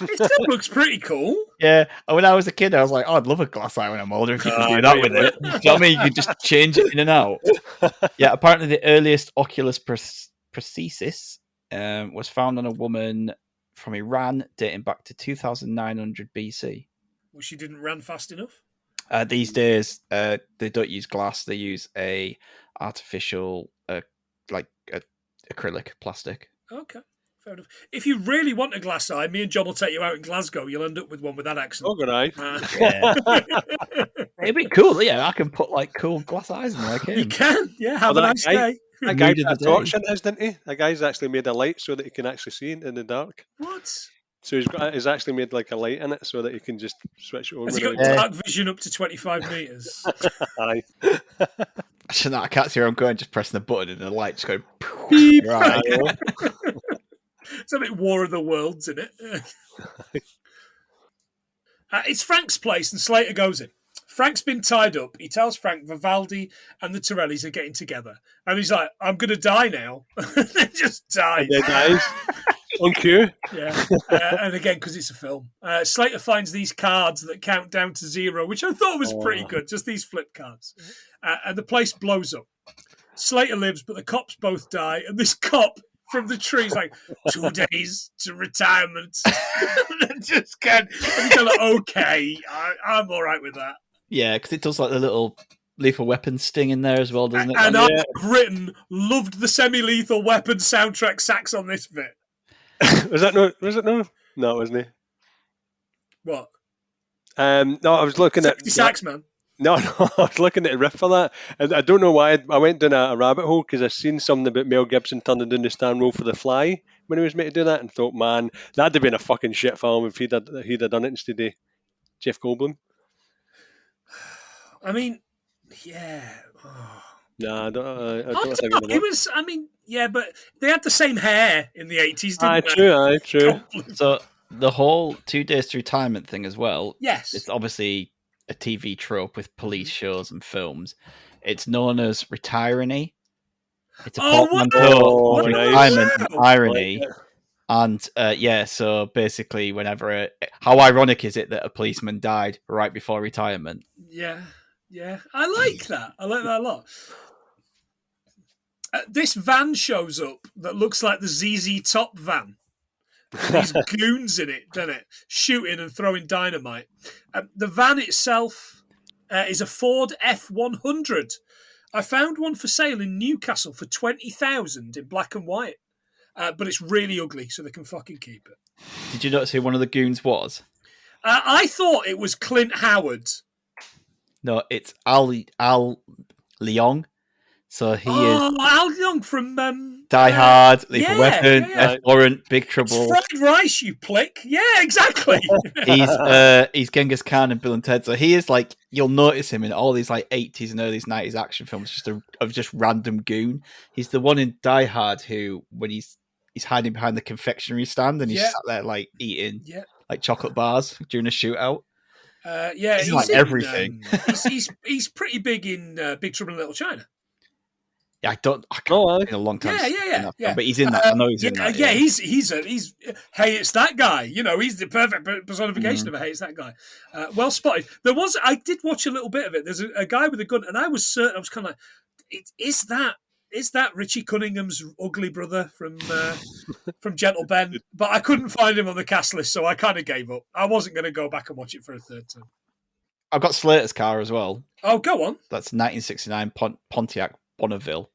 It still looks pretty cool. Yeah, and when I was a kid, I was like, "Oh, I'd love a glass eye when I'm older. If you can Oh, do that I with know you it, do you know what I mean? You can just change it in and out." Yeah, apparently the earliest Oculus prosthesis was found on a woman from Iran, dating back to 2900 BC. Well, she didn't run fast enough. These days, they don't use glass; they use a artificial, acrylic plastic. Okay, fair enough. If you really want a glass eye, me and John will take you out in Glasgow. You'll end up with one with that accent. Oh, good eye. Yeah. It'd be cool. Yeah, I can put like cool glass eyes in like him. You can, yeah. Have Well, a that nice guy- day. That guy Mood of put a the torch day. in his, didn't he? That guy's actually made a light so that he can actually see in the dark. What? So he's actually made like a light in it so that he can just switch it over. Has he got and- dark vision up to 25 metres? Aye. Actually, no, I can't see where I'm going. Just pressing the button and the light just going. Beep. Right. It's a bit War of the Worlds, isn't it? It's Frank's place, and Slater goes in. Frank's been tied up. He tells Frank Vivaldi and the Torellis are getting together. And he's like, I'm going to die now. They just die. And then guys, on cue. Yeah. And again, because it's a film. Slater finds these cards that count down to 0, which I thought was pretty good. Just these flip cards. And the place blows up. Slater lives, but the cops both die. And this cop from the tree's like, 2 days to retirement. Just can't. And you're like, okay, I'm all right with that. Yeah, because it does like the little Lethal Weapon sting in there as well, doesn't it? And Yeah. I've written, loved the Semi-Lethal Weapon soundtrack sax on this bit. Was it no? No, it wasn't. What? No, I was looking at. Sexy sax, man. No, I was looking at the riff for that. And I don't know why I went down a rabbit hole because I seen something about Mel Gibson turning down the stand roll for The Fly when he was made to do that, and thought, man, that'd have been a fucking shit film if he'd have done it instead of Jeff Goldblum. I mean, yeah. Oh. Nah, I don't I think don't it know. would It was, I mean, yeah, but they had the same hair in the 80s, Aye, didn't they? true. So the whole 2 days to retirement thing as well. Yes. It's obviously a TV trope with police shows and films. It's known as retirony. It's a Oh, portmanteau wow. of Oh, nice. retirement and Wow. irony. Like it. And so basically, whenever how ironic is it that a policeman died right before retirement? Yeah, yeah. I like that. I like that a lot. This van shows up that looks like the ZZ Top van. These goons in it, doesn't it? Shooting and throwing dynamite. The van itself is a Ford F100. I found one for sale in Newcastle for $20,000 in black and white. But it's really ugly, so they can fucking keep it. Did you notice who one of the goons was? I thought it was Clint Howard. No, it's Al Leong. So he is Al Young from Die Hard, Lethal yeah, Weapon, yeah. F. Warrant, Big It's Trouble. fried rice, you plick. Yeah, exactly. He's Genghis Khan in Bill and Ted. So he is like, you'll notice him in all these like 80s and early 90s action films, just random goon. He's the one in Die Hard who, when he's hiding behind the confectionery stand and he's Yeah. sat there like eating Yeah. like chocolate bars during a shootout. Yeah, He's like in, everything. he's pretty big in Big Trouble in Little China. Yeah, I can't. Oh, It's been a long time. Yeah, since I've seen that film, yeah. But he's in that. I know he's in that. Yeah, he's hey, it's that guy. You know, he's the perfect personification Mm. of a hey, it's that guy. Well spotted. I did watch a little bit of it. There's a guy with a gun, and I was certain. I was kind of like, is that Richie Cunningham's ugly brother from Gentle Ben? But I couldn't find him on the cast list, so I kind of gave up. I wasn't going to go back and watch it for a third time. I've got Slater's car as well. Oh, go on. That's 1969 Pontiac Bonneville.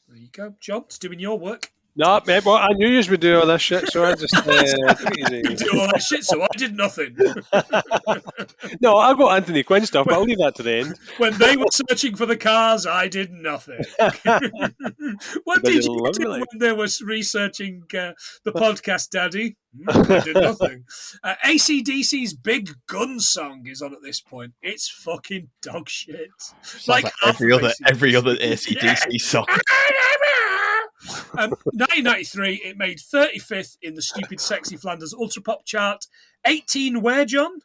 There you go, John. It's doing your work. no, mate, well, I knew you would do all this shit, so I just took it You easy. do all that shit, so I did nothing. No, I've got Anthony Quinn stuff, but I'll leave that to the end. When they were searching for the cars, I did nothing. What did you do Lovely. when they were researching the podcast, Daddy? I did nothing. AC/DC's Big Gun song is on at this point. It's fucking dog shit. Like half every of other AC/DC. AC/DC song. 1993, it made 35th in the Stupid Sexy Flanders Ultra Pop chart. 18 where, John?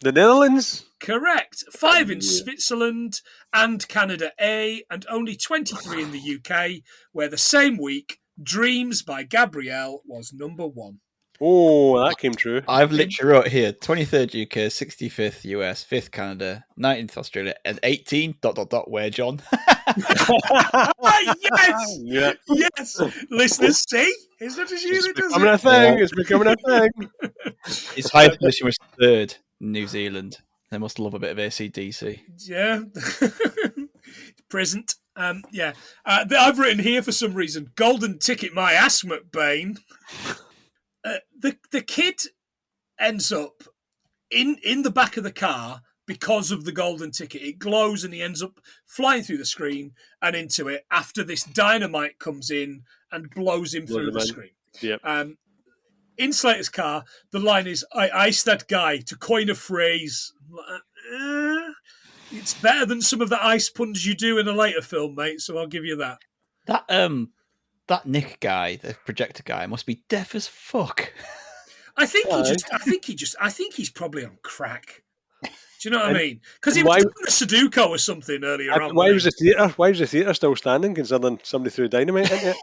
The Netherlands? Correct. 5 in Switzerland and Canada A, and only 23 in the UK, where the same week, Dreams by Gabrielle was number 1. Oh, that came true. I've literally wrote here 23rd UK, 65th US, 5th Canada, 19th Australia, and 18. ... Where, John? Yes! Yeah. Yes! Listeners, see? It's not as you It's that does becoming a it. thing. It's becoming a thing. His highest position was 3rd in New Zealand. They must love a bit of AC/DC. Yeah. Present. Yeah. I've written here for some reason, golden ticket my ass, McBain. The kid ends up in the back of the car because of the golden ticket. It glows and he ends up flying through the screen and into it after this dynamite comes in and blows him through the screen. Yep. In Slater's car, the line is, I iced that guy, to coin a phrase. It's better than some of the ice puns you do in a later film, mate, so I'll give you that. That Nick guy, the projector guy, must be deaf as fuck. I think he's probably on crack. Do you know what I mean? Because he was doing a Sudoku or something earlier on. Why was the theatre still standing, considering somebody threw dynamite in it?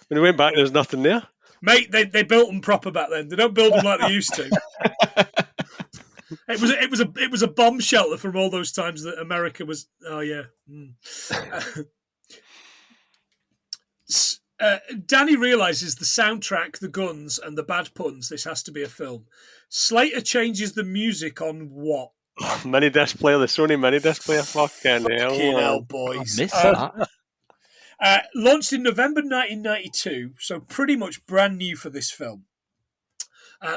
When he went back, there's nothing there. Mate, they built them proper back then. They don't build them like they used to. It was a bomb shelter from all those times that America was. Oh yeah. Danny realizes the soundtrack, the guns, and the bad puns. This has to be a film. Slater changes the music on what? Mini disc player, the Sony mini disc player. Fucking hell, boys! I missed that. Launched in November 1992, so pretty much brand new for this film.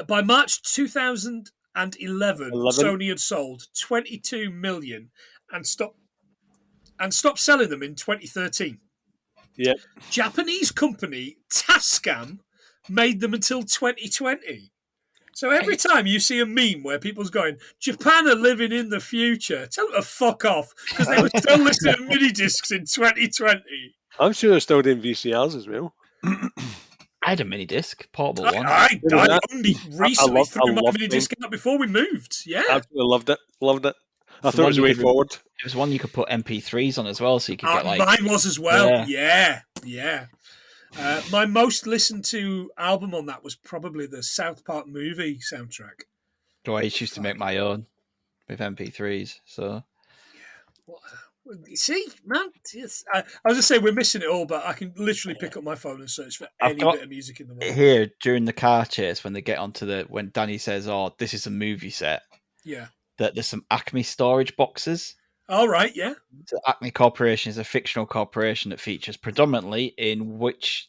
By March 2011, Sony had sold 22 million and stopped selling them in 2013. Yep. Japanese company Tascam made them until 2020. So every time you see a meme where people's going, Japan are living in the future, tell them to fuck off, because they were still listening to mini discs in 2020. I'm sure they're still doing VCRs as well. I had a mini disc, portable one. I only recently threw my mini disc out before we moved. Yeah. Absolutely loved it. I thought it was the way forward. It was one you could put MP3s on as well, so you could get like... Mine was as well. Yeah. My most listened to album on that was probably the South Park movie soundtrack. I used to make my own with MP3s, so... See, man, I was going to say we're missing it all, but I can literally pick up my phone and search for any bit of music in the world. Here, during the car chase, when they get onto when Danny says, oh, this is a movie set, yeah, that there's some Acme storage boxes. All right, yeah. So Acme Corporation is a fictional corporation that features predominantly in which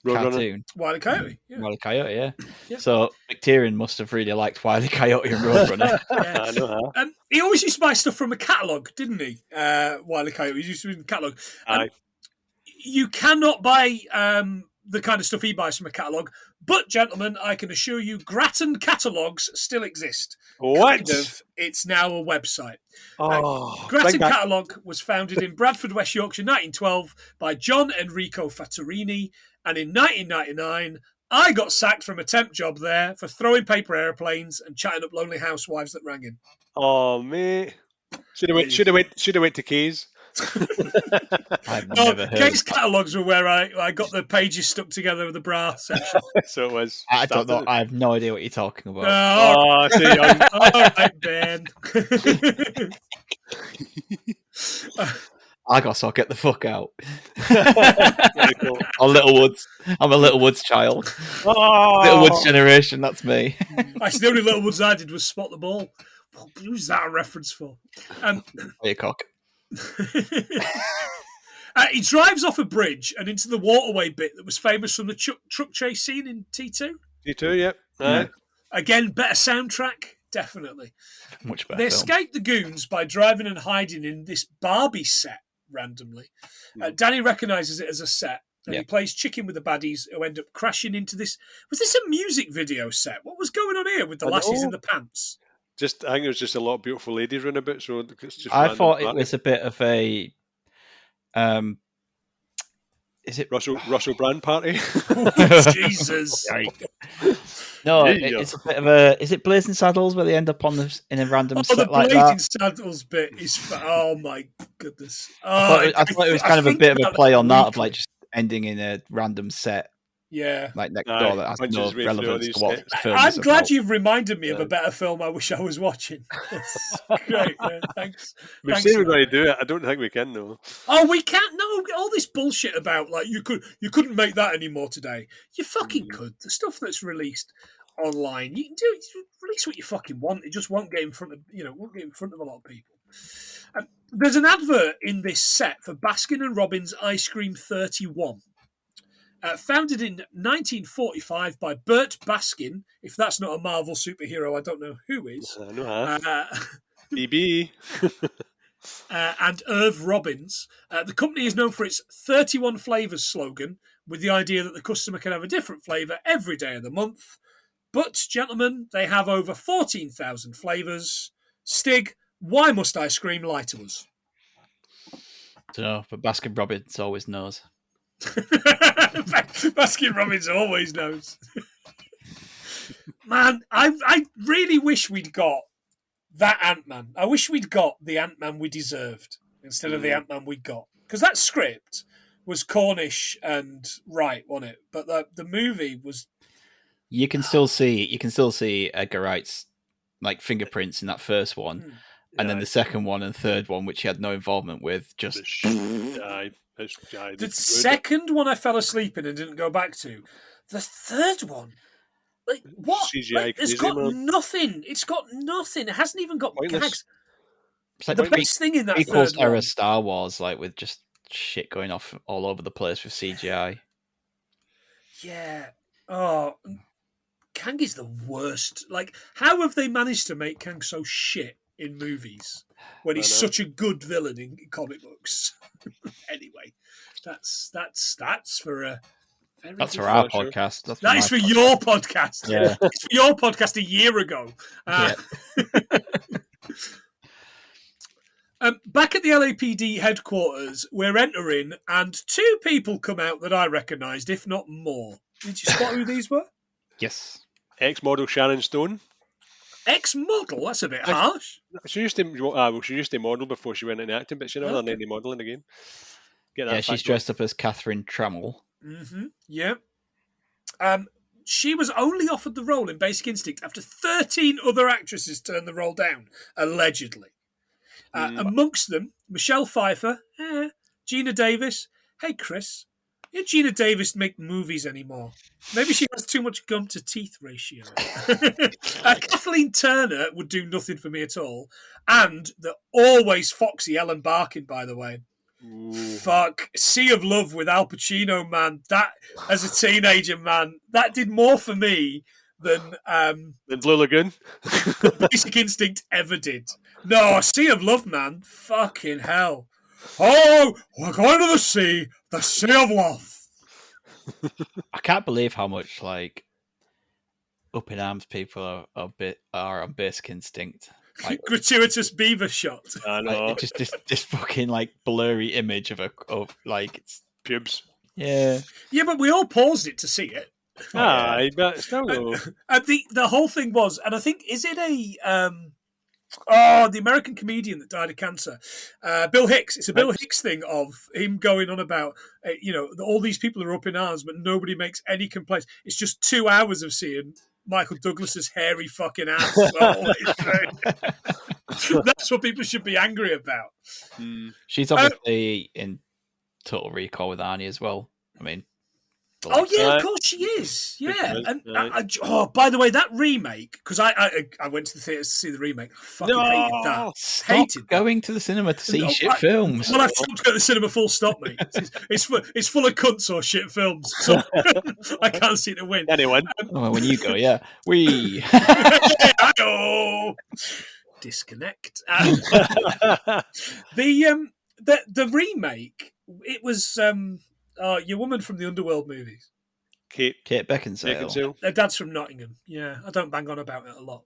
cartoon? Wile E. Coyote. Yeah. Wile E. Coyote, yeah. So McTiernan must have really liked Wile E. Coyote and Roadrunner. Yeah. I know how. He always used to buy stuff from a catalogue, didn't he? Wile E. Coyote. He used to be in the catalogue. You cannot buy the kind of stuff he buys from a catalogue, but, gentlemen, I can assure you Grattan catalogues still exist. What? Kind of. It's now a website. Oh, Grattan Catalogue was founded in Bradford, West Yorkshire, 1912 by John Enrico Fattorini, and in 1999, I got sacked from a temp job there for throwing paper airplanes and chatting up lonely housewives that rang in. Oh, mate. Should have went to Keys. I've No, never heard. case catalogues were where I got the pages stuck together with the bra section. So it was. I don't know. started- I have no idea what you're talking about. Oh, Oh, too young. all right, Ben. I got so get the fuck out. Very cool. Or Little Woods. I'm a Little Woods child. Oh, Little Woods generation. That's me. Actually, the only little ones I did was spot the ball. Who's that a reference for? Hey, cock. He drives off a bridge and into the waterway bit that was famous from the truck chase scene in T2. T2, yep. Yeah. Again, better soundtrack, definitely. Much better. They film. escape the goons by driving and hiding in this Barbie set randomly. Danny recognises it as a set, and he plays chicken with the baddies who end up crashing into this. Was this a music video set? What was going on here with the lassies in the pants? I think it was just a lot of beautiful ladies running about. So it's just I random thought it party. was a bit of a. Is it Russell Brand party. Jesus. No, Yeah. it's a bit of a. Is it Blazing Saddles where they end up in a random Oh, set the like Blazing that? Saddles bit is. Oh my goodness! I thought it was kind of a bit of a play on that, of weekly. like just ending in a random set yeah. like next Aye, door that has punches no his way through all relevance these to what sets. the film I'm is glad about. you've reminded me of Yeah. a better film I wish I was watching. That's great. Yeah, thanks. We Thanks say for we're going that. to do it. I don't think we can though. Oh, we can't. No, all this bullshit about like you couldn't make that anymore today. You fucking could. The stuff that's released online, you can do it. You release what you fucking want. It just won't get in front of won't get in front of a lot of people. There's an advert in this set for Baskin and Robbins Ice Cream 31. Founded in 1945 by Burt Baskin. If that's not a Marvel superhero, I don't know who is. I know, huh? BB. And Irv Robbins. The company is known for its 31 flavours slogan, with the idea that the customer can have a different flavour every day of the month. But, gentlemen, they have over 14,000 flavours. Stig, why must ice cream lie to us? don't know, but Baskin Robbins always knows. Baskin Robbins always knows. Man, I really wish we'd got that Ant-Man. I wish we'd got the Ant-Man we deserved instead of the Ant-Man we got. Because that script was Cornish and right, wasn't it? But the movie was... You can still see Edgar Wright's like fingerprints in that first one, and then the second one and third one, which he had no involvement with, just The second one I fell asleep in and didn't go back to. The third one, like what? CGI Like, it's crazy, got man. nothing. It's got nothing. It hasn't even got Pointless. gags. it's like The best thing in that equals third one, era Star Wars, like with just shit going off all over the place with CGI. yeah. Oh, Kang is the worst. Like, how have they managed to make Kang so shit in movies when he's I know. such a good villain in comic books? Anyway, that's for a. Very That's for different- our Sure. podcast. That's That my is for podcast. your podcast. Yeah. It's for your podcast a year ago. Back at the LAPD headquarters, we're entering, and two people come out that I recognised, if not more. Did you spot who these were? Yes. Ex-model Sharon Stone. Ex-model? That's a bit harsh. She used to model before she went into acting, but she never done any modelling again. Get that Yeah, she's fact dressed up as Catherine Trammell. Mm-hmm. Yeah. She was only offered the role in Basic Instinct after 13 other actresses turned the role down, allegedly. Amongst them, Michelle Pfeiffer, Gina Davis. Hey, Chris, Gina Davis make movies anymore. Maybe she has too much gum to teeth ratio. Kathleen Turner would do nothing for me at all. And the always foxy Ellen Barkin, by the way. Fuck. Sea of Love with Al Pacino, man. That, as a teenager, man, that did more for me than The Blue Lagoon. Basic Instinct ever did. No, Sea of Love, man. Fucking hell. Oh, we're going to the Sea of Love. I can't believe how much like up in arms people are on Basic Instinct. Like, Gratuitous beaver shot. I know. like, just this fucking like blurry image of like it's, Pubes. yeah. Yeah, but we all paused it to see it. Aye, but still though. And the whole thing was, and I think, is it a the American comedian that died of cancer, Bill Hicks. It's a Bill Hicks thing of him going on about, all these people are up in arms, but nobody makes any complaints. It's just 2 hours of seeing Michael Douglas's hairy fucking ass the whole way through. That's what people should be angry about. She's obviously in Total Recall with Arnie as well. I mean, oh yeah, of course she is. Yeah, and by the way, that remake, because I went to the theaters to see the remake. I fucking hated that. Stop going to the cinema to see shit films. Well, I've stopped going to the cinema. Full stop, mate. It's full of cunts or shit films. So I can't see to win. Anyone? When you go, yeah, we. Disconnect. The remake. It was your woman from the Underworld movies. Kate Beckinsale. Her dad's from Nottingham. Yeah, I don't bang on about it a lot.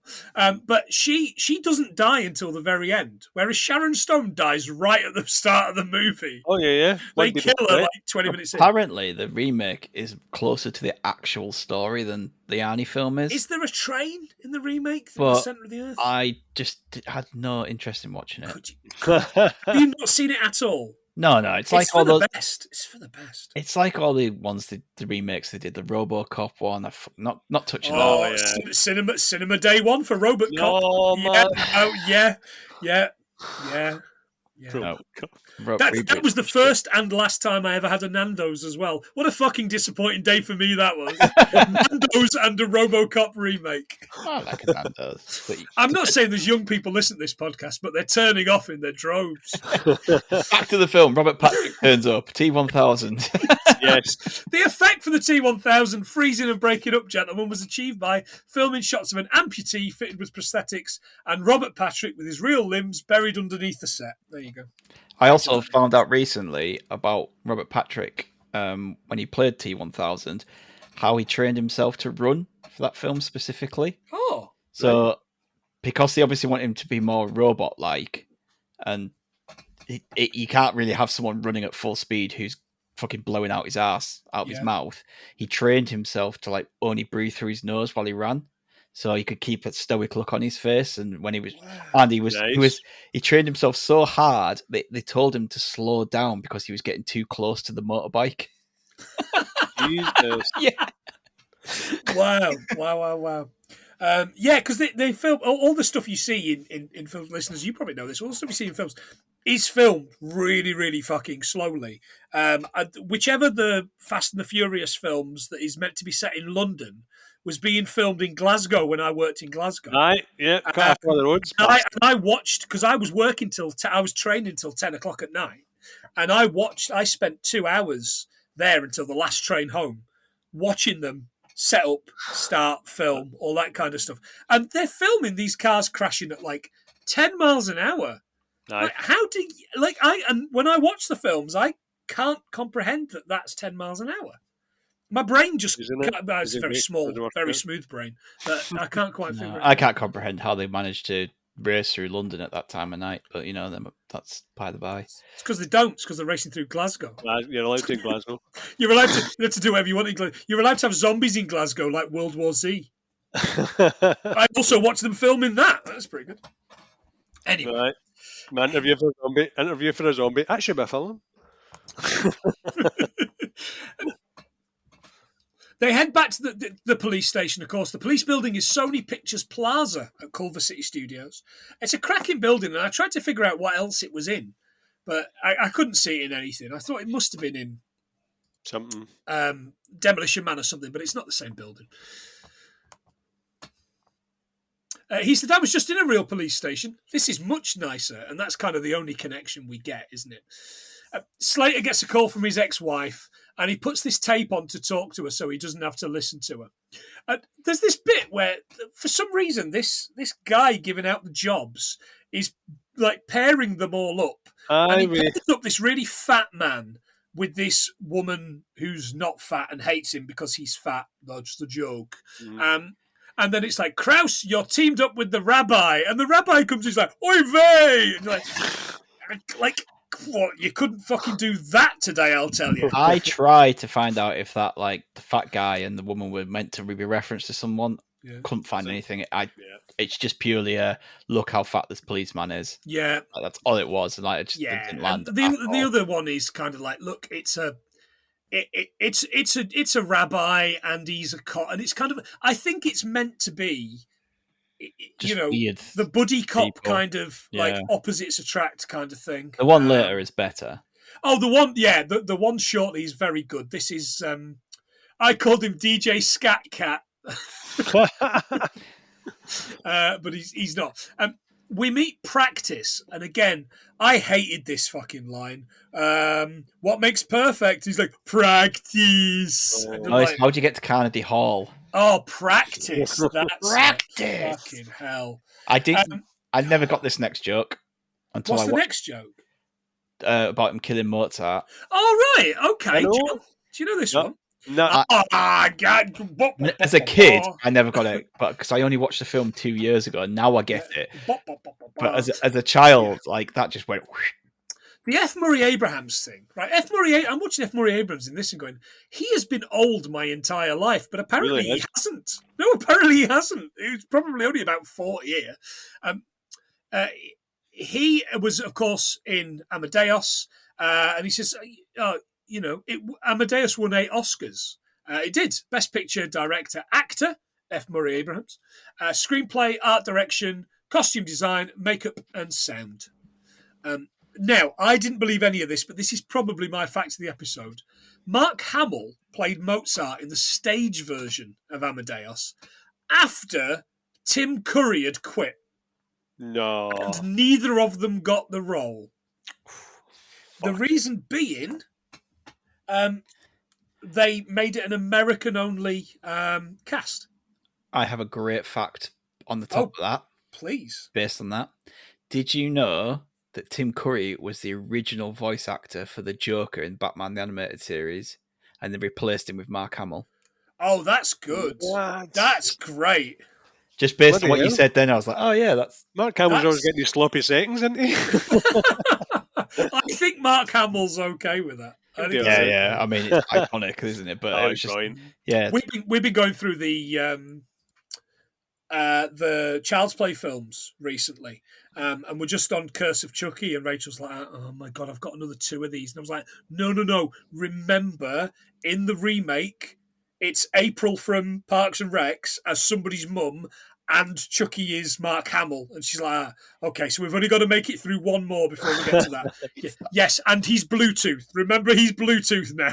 But she doesn't die until the very end, whereas Sharon Stone dies right at the start of the movie. Oh, yeah. They kill her like 20 minutes in. Apparently, the remake is closer to the actual story than the Arnie film is. Is there a train in the remake in the centre of the earth? I just had no interest in watching it. Have you not seen it at all? No, it's like for all the those. Best. It's for the best. It's like all the ones, the remakes they did. The RoboCop one, not touching that. Oh, yeah. Cinema Day one for RoboCop. Oh, man. Yeah. No. That was the first and last time I ever had a Nando's as well. What a fucking disappointing day for me that was. Nando's and a RoboCop remake. I like a Nando's. I'm not saying there's young people listening to this podcast, but they're turning off in their droves. Back to the film. Robert Patrick turns up. T-1000. Yes. The effect for the T-1000 freezing and breaking up, gentlemen, was achieved by filming shots of an amputee fitted with prosthetics and Robert Patrick with his real limbs buried underneath the set. There you go. I also found out recently about Robert Patrick, when he played T-1000, how he trained himself to run for that film specifically. Oh. So, because they obviously want him to be more robot-like, and you can't really have someone running at full speed who's fucking blowing out his ass out of his mouth, he trained himself to like only breathe through his nose while he ran. So he could keep a stoic look on his face, and when he trained himself so hard that they told him to slow down because he was getting too close to the motorbike. Jesus. Yeah. Wow. Because they film all the stuff you see in films. Listeners, you probably know this. All the stuff you see in films is filmed really, really fucking slowly. Whichever the Fast and the Furious films that is meant to be set in London was being filmed in Glasgow when I worked in Glasgow. Right, yeah, cut off one of the roads. I watched, because I was working I was training till 10 o'clock at night, and I spent 2 hours there until the last train home, watching them set up, start, film, all that kind of stuff. And they're filming these cars crashing at like 10 miles an hour. Right. Like, how do you, and when I watch the films, I can't comprehend that that's 10 miles an hour. My brain just, it's a very small, very smooth brain, but I can't quite figure it out. I can't comprehend how they managed to race through London at that time of night, but that's by the by. It's because they don't. It's because they're racing through Glasgow. You're allowed to in Glasgow. You're allowed to do whatever you want in Glasgow. You're allowed to have zombies in Glasgow like World War Z. I also watched them filming that. That's pretty good. Anyway. Right. My interview for a zombie. That should be a film. They head back to the police station, of course. The police building is Sony Pictures Plaza at Culver City Studios. It's a cracking building, and I tried to figure out what else it was in, but I couldn't see it in anything. I thought it must have been in something. Demolition Man or something, but it's not the same building. He said, I was just in a real police station. This is much nicer, and that's kind of the only connection we get, isn't it? Slater gets a call from his ex-wife, and he puts this tape on to talk to her so he doesn't have to listen to her. There's this bit where, for some reason, this guy giving out the jobs is like pairing them all up. And he pairs up this really fat man with this woman who's not fat and hates him because he's fat. That's the joke. Mm. And then it's like, Krause, you're teamed up with the rabbi. And the rabbi comes, he's like, oy vey! And like, what? You couldn't fucking do that today, I'll tell you. I tried to find out if that, like, the fat guy and the woman were meant to be referenced to someone. Yeah. Couldn't find anything. Yeah. It's just purely a look how fat this policeman is. Yeah. Like, that's all it was, and like, it just Yeah. didn't And land. the other one is kind of like, look, it's a rabbi and he's a cop, and it's kind of, I think it's meant to be, Just weird the buddy cop people. kind of like Yeah. opposites attract kind of thing. The one later is better. Oh, the one shortly is very good. This is I called him DJ Scat Cat, but he's not. We meet Practice, and again, I hated this fucking line. What makes perfect? He's like, practice. And I'm like, How'd you get to Carnegie Hall? oh, practice. That's Practice. fucking hell. I never got this next joke until What's I the watched next joke? about him killing Mozart. Oh, right. Okay. Hello? Do you know this No. one? No, God. As a kid, I never got it, but because I only watched the film 2 years ago, and now I get it. But as a child, like that just went. Whoosh. The F. Murray Abrahams thing, right? I'm watching F. Murray Abrahams in this and going, he has been old my entire life, but apparently Really he is. hasn't. No, apparently he hasn't. He was probably only about 40 here. He was, of course, in Amadeus, and he says, Amadeus won 8 Oscars. It did. Best Picture, Director, Actor, F. Murray Abrahams, Screenplay, Art Direction, Costume Design, Makeup, and Sound. Now, I didn't believe any of this, but this is probably my fact of the episode. Mark Hamill played Mozart in the stage version of Amadeus after Tim Curry had quit, no. and neither of them got the role. The reason being, they made it an American-only cast. I have a great fact on the top of that. Please. Based on that, did you know that Tim Curry was the original voice actor for the Joker in Batman the Animated Series, and they replaced him with Mark Hamill? Oh, that's good. What? That's great. Just based Bloody on what you hell. said then, I was like, oh yeah, that's... Mark Hamill's always That's- getting these sloppy seconds, isn't he? I think Mark Hamill's okay with that. I think Yeah. Yeah. I mean, it's iconic, isn't it? But it was it's just... fine. Yeah. we've been going through the Child's Play films recently, and we're just on Curse of Chucky, and Rachel's like, oh my god, I've got another 2 of these, and I was like, no, remember in the remake it's April from Parks and Recs as somebody's mum, and Chucky is Mark Hamill, and she's like, okay, so we've only got to make it through one more before we get to that. Yes, and he's Bluetooth, remember he's Bluetooth now.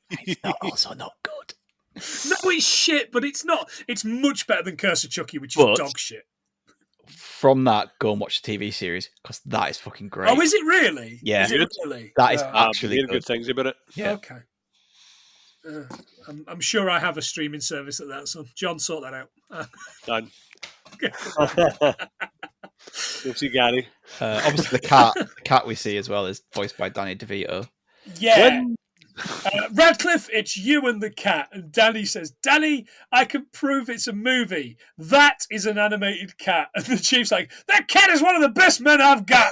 It's also not good. No, it's shit, but it's not. It's much better than Curse of Chucky, which is But- dog shit. From that, go and watch the TV series, because that is fucking great. Oh, is it really? Yeah. Is it Good. really? That is Oh, actually hear good good. things about it. Yeah. Okay. I'm sure I have a streaming service at that, so John, sort that out. Done. We'll see Gary. Obviously, the cat we see as well is voiced by Danny DeVito. Yeah. Radcliffe, it's you and the cat. And Danny says, Danny, I can prove it's a movie. That is an animated cat. And the chief's like, that cat is one of the best men I've got.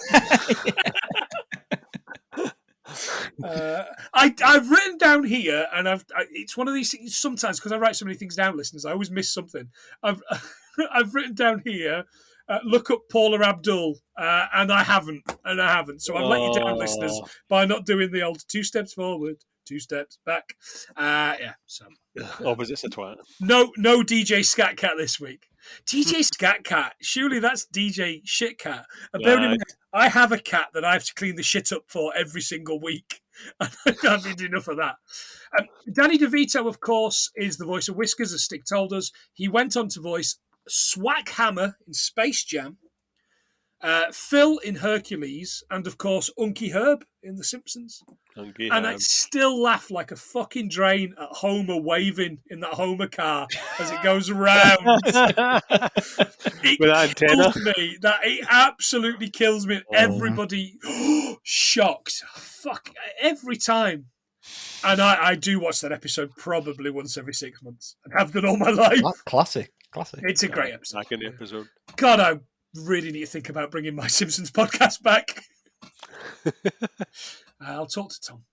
I've written down here, and it's one of these things sometimes, because I write so many things down, listeners, I always miss something. I've written down here, look up Paula Abdul, and I haven't. So I've let you down, listeners, by not doing the old 2 steps forward, 2 steps back. So Opposites a twat. no DJ Scat Cat this week. DJ Scat Cat, surely that's DJ Shit Cat. And bearing in mind, I have a cat that I have to clean the shit up for every single week. I've had enough of that. Danny DeVito, of course, is the voice of Whiskers, as Stick told us. He went on to voice Swack Hammer in Space Jam, Phil in Hercules, and of course Unky Herb in The Simpsons. Hungry, And I still laugh like a fucking drain at Homer waving in that Homer car as it goes around. It With that antenna. kills me. It absolutely kills me. Everybody shocked. Fuck, every time. And I do watch that episode probably once every 6 months. And have done all my life. Classic. It's a great episode. Back in the episode. God, I really need to think about bringing my Simpsons podcast back. I'll talk to Tom.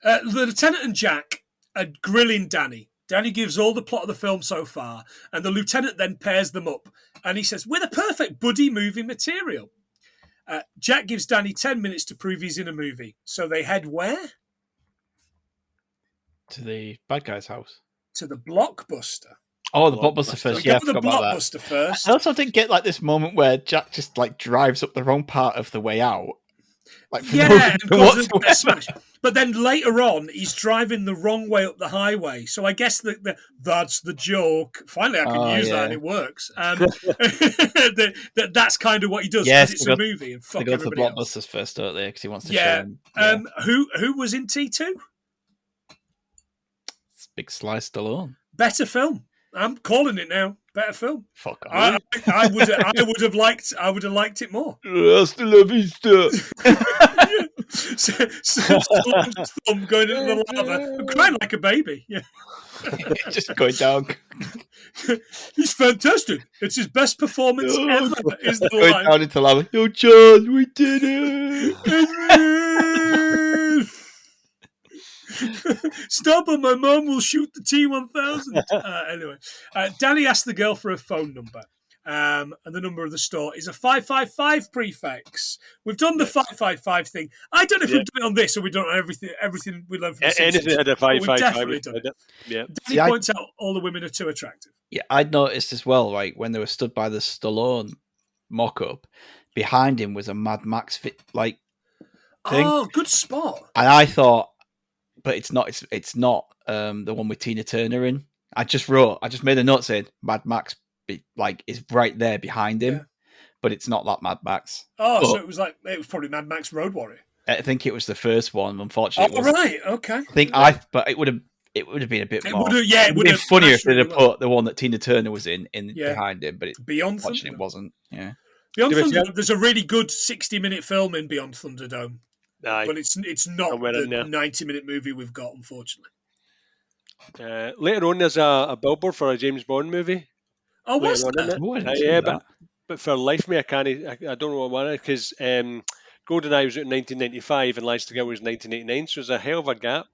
The Lieutenant and Jack are grilling Danny, Danny gives all the plot of the film so far, and the lieutenant then pairs them up. And he says, we're the perfect buddy movie material. Jack gives Danny 10 minutes to prove he's in a movie. So they head where? To the bad guy's house. To the Blockbuster. Oh, the Blockbuster first. We Yeah, go to the Blockbuster first. I also didn't get like this moment where Jack just like drives up the wrong part of the way out. Like, and causes a smash. But then later on, he's driving the wrong way up the highway. So I guess that's the joke. Finally, I can use that and it works. That's kind of what he does because it's a movie and fuck everybody else. They go to the Blockbusters first, don't they? Because he wants to show them. Who was in T2? It's Big Sly Stallone. Better film. I'm calling it now. Better film. Fuck off. I would have liked it more. Hasta la vista. Stallone's thumb going into the lava. I'm crying like a baby. Yeah. Just going down. He's fantastic. It's his best performance ever. Is the going line. Down into lava. Yo, John, we did it. Stop or my mum will shoot the T-1000. Anyway, Danny asked the girl for a phone number. And the number of the store is a 555 prefix. We've done the 555 thing. I don't know if we've done it on this or we don't know everything we learned from anything had a 555. We've definitely done it. Yeah. Danny points out all the women are too attractive. Yeah, I'd noticed as well, like when they were stood by the Stallone mock-up, behind him was a Mad Max thing. Oh, good spot. And I thought, but it's not the one with Tina Turner in. I just made a note saying Mad Max is right there behind him, but it's not that Mad Max. Oh, so it was probably Mad Max Road Warrior. I think it was the first one. Unfortunately, right, okay. But it would have been a bit more. It would have been funnier if they'd have put the one that Tina Turner was in behind him, but Beyond Thunder. It wasn't. Yeah, Beyond Thunder. There's a really good 60-minute film in Beyond Thunderdome. Aye. But it's not the 90-minute movie we've got, unfortunately. Later on, there's a billboard for a James Bond movie. Oh, what's that? Yeah, but for life me, I don't know what one because GoldenEye was out in 1995 and Lies to Kill was 1989, so there's a hell of a gap.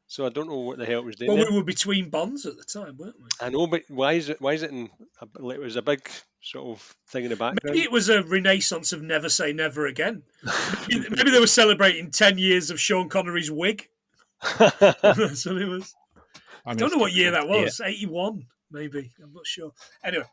So I don't know what the hell it was doing. Well, we were between Bonds at the time, weren't we? I know, but why is it in? It was a big sort of thing in the background. Maybe it was a renaissance of Never Say Never Again. Maybe they were celebrating 10 years of Sean Connery's wig. That's what it was. I don't know what year that was. 81, maybe. I'm not sure. Anyway.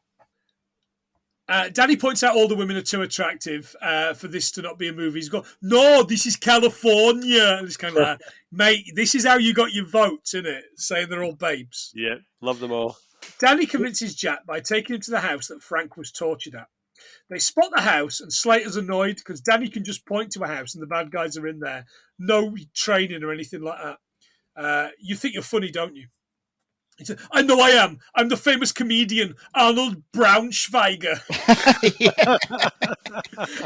Danny points out all the women are too attractive for this to not be a movie. He's got, no, this is California. And it's kind of like, mate, this is how you got your votes, isn't it? Saying they're all babes. Yeah, love them all. Danny convinces Jack by taking him to the house that Frank was tortured at. They spot the house and Slater's annoyed because Danny can just point to a house and the bad guys are in there. No training or anything like that. You think you're funny, don't you? He said, I know I am. I'm the famous comedian Arnold Braunschweiger.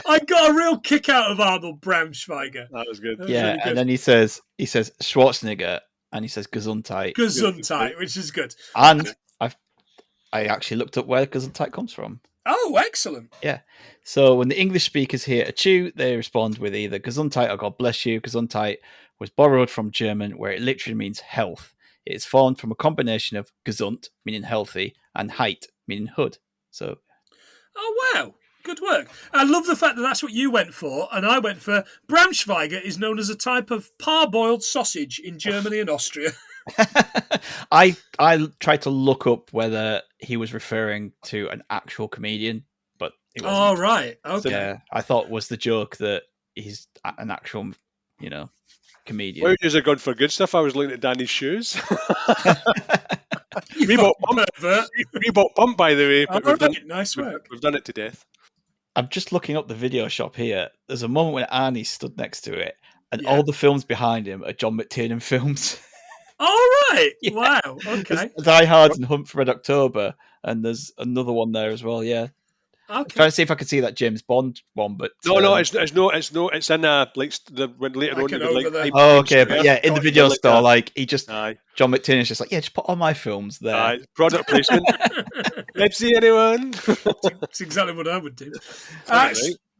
I got a real kick out of Arnold Braunschweiger. That was good. Yeah, really good. And then he says Schwarzenegger and he says Gesundheit. Gesundheit, which is good. And I actually looked up where Gesundheit comes from. Oh, excellent. Yeah. So when the English speakers hear a chew, they respond with either Gesundheit or God bless you. Gesundheit was borrowed from German, where it literally means health. It is formed from a combination of gesund, meaning healthy, and Heit, meaning hood. So, oh wow, good work! I love the fact that that's what you went for, and I went for Braunschweiger is known as a type of parboiled sausage in Germany and Austria. I tried to look up whether he was referring to an actual comedian, but it wasn't. Oh right, okay. So, yeah, I thought was the joke that he's an actual, comedian. Well, you're good for good stuff. I was looking at Danny's shoes. Reebok pump, by the way. But nice work. We've done it to death. I'm just looking up the video shop here. There's a moment when Arnie stood next to it, and all the films behind him are John McTiernan films. Oh, right. Yeah. Wow. Okay. There's Die Hard and Hunt for Red October, and there's another one there as well. Yeah. Okay. I'm trying to see if I can see that James Bond one, but it's in when later on. Oh, okay, but yeah, in the video store, like he just John McTiernan's just like, just put all my films there. Product placement. Let's see anyone. That's exactly what I would do.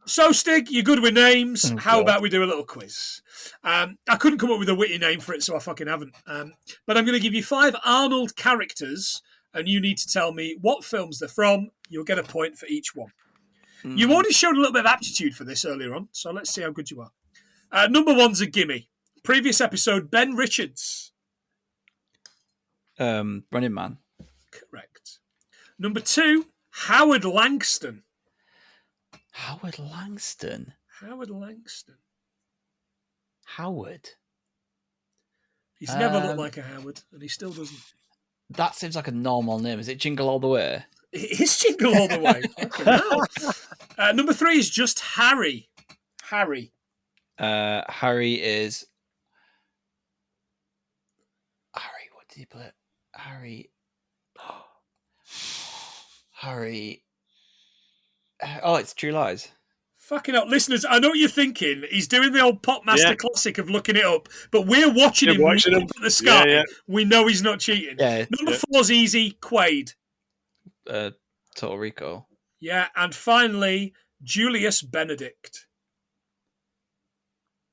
So, Stig, you're good with names. Oh, How God. about we do a little quiz? I couldn't come up with a witty name for it, so I fucking haven't. But I'm going to give you 5 Arnold characters, and you need to tell me what films they're from. You'll get a point for each one. You already showed a little bit of aptitude for this earlier on, so let's see how good you are. Number 1's a gimme. Previous episode, Ben Richards. Running Man. Correct. Number 2, Howard Langston. Howard Langston. Howard Langston. Howard. He's never looked like a Howard, and he still doesn't. That seems like a normal name. Is it Jingle All the Way? It is Jingle All the Way. Fucking hell. Number 3 is just Harry. Harry. Harry is. Harry, what did he play? Harry. Oh, it's True Lies. Fucking hell. Listeners, I know what you're thinking. He's doing the old Popmaster classic of looking it up, but we're watching him look up at the sky. Yeah. We know he's not cheating. Yeah. Number 4's easy, Quaid. Total Recall. Yeah, and finally, Julius Benedict.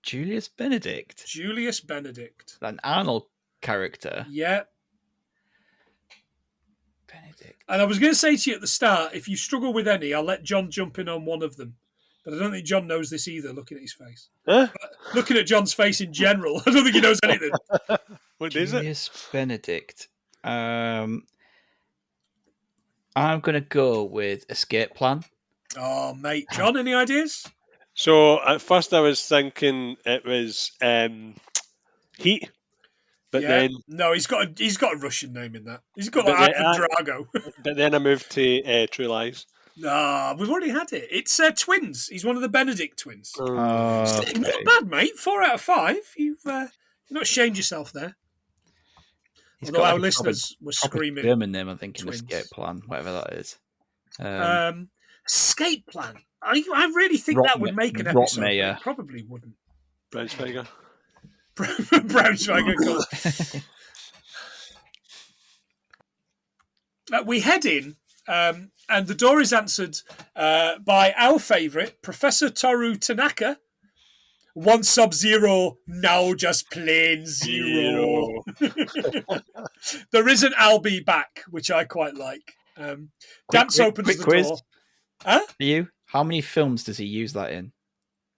Julius Benedict. Julius Benedict. An Arnold character. Yeah. Benedict. And I was going to say to you at the start, if you struggle with any, I'll let John jump in on one of them. But I don't think John knows this either, looking at his face. Huh? Looking at John's face in general, I don't think he knows anything. What is it? Julius Benedict. I'm going to go with Escape Plan. Oh, mate. John, any ideas? So at first I was thinking it was Heat, but then No, he's got a Russian name in that. He's got But like then- Ivan Drago. but then I moved to True Lies. Nah, we've already had it. It's twins. He's one of the Benedict twins. Okay. Not bad, mate. 4 out of 5. You've not shamed yourself there. He's Although got our like a listeners were proper screaming. German name, I think, in twins. Escape Plan, whatever that is. Escape Plan. I really think that would make an episode. but Rotmeyer. it probably wouldn't. Braunschweiger. Braunschweiger. Cool. We head in, and the door is answered by our favourite, Professor Toru Tanaka. 1 Sub-Zero, now just plain zero. There is an I'll be back, which I quite like. Dance opens quick the quiz. door. Huh? For you, how many films does he use that in?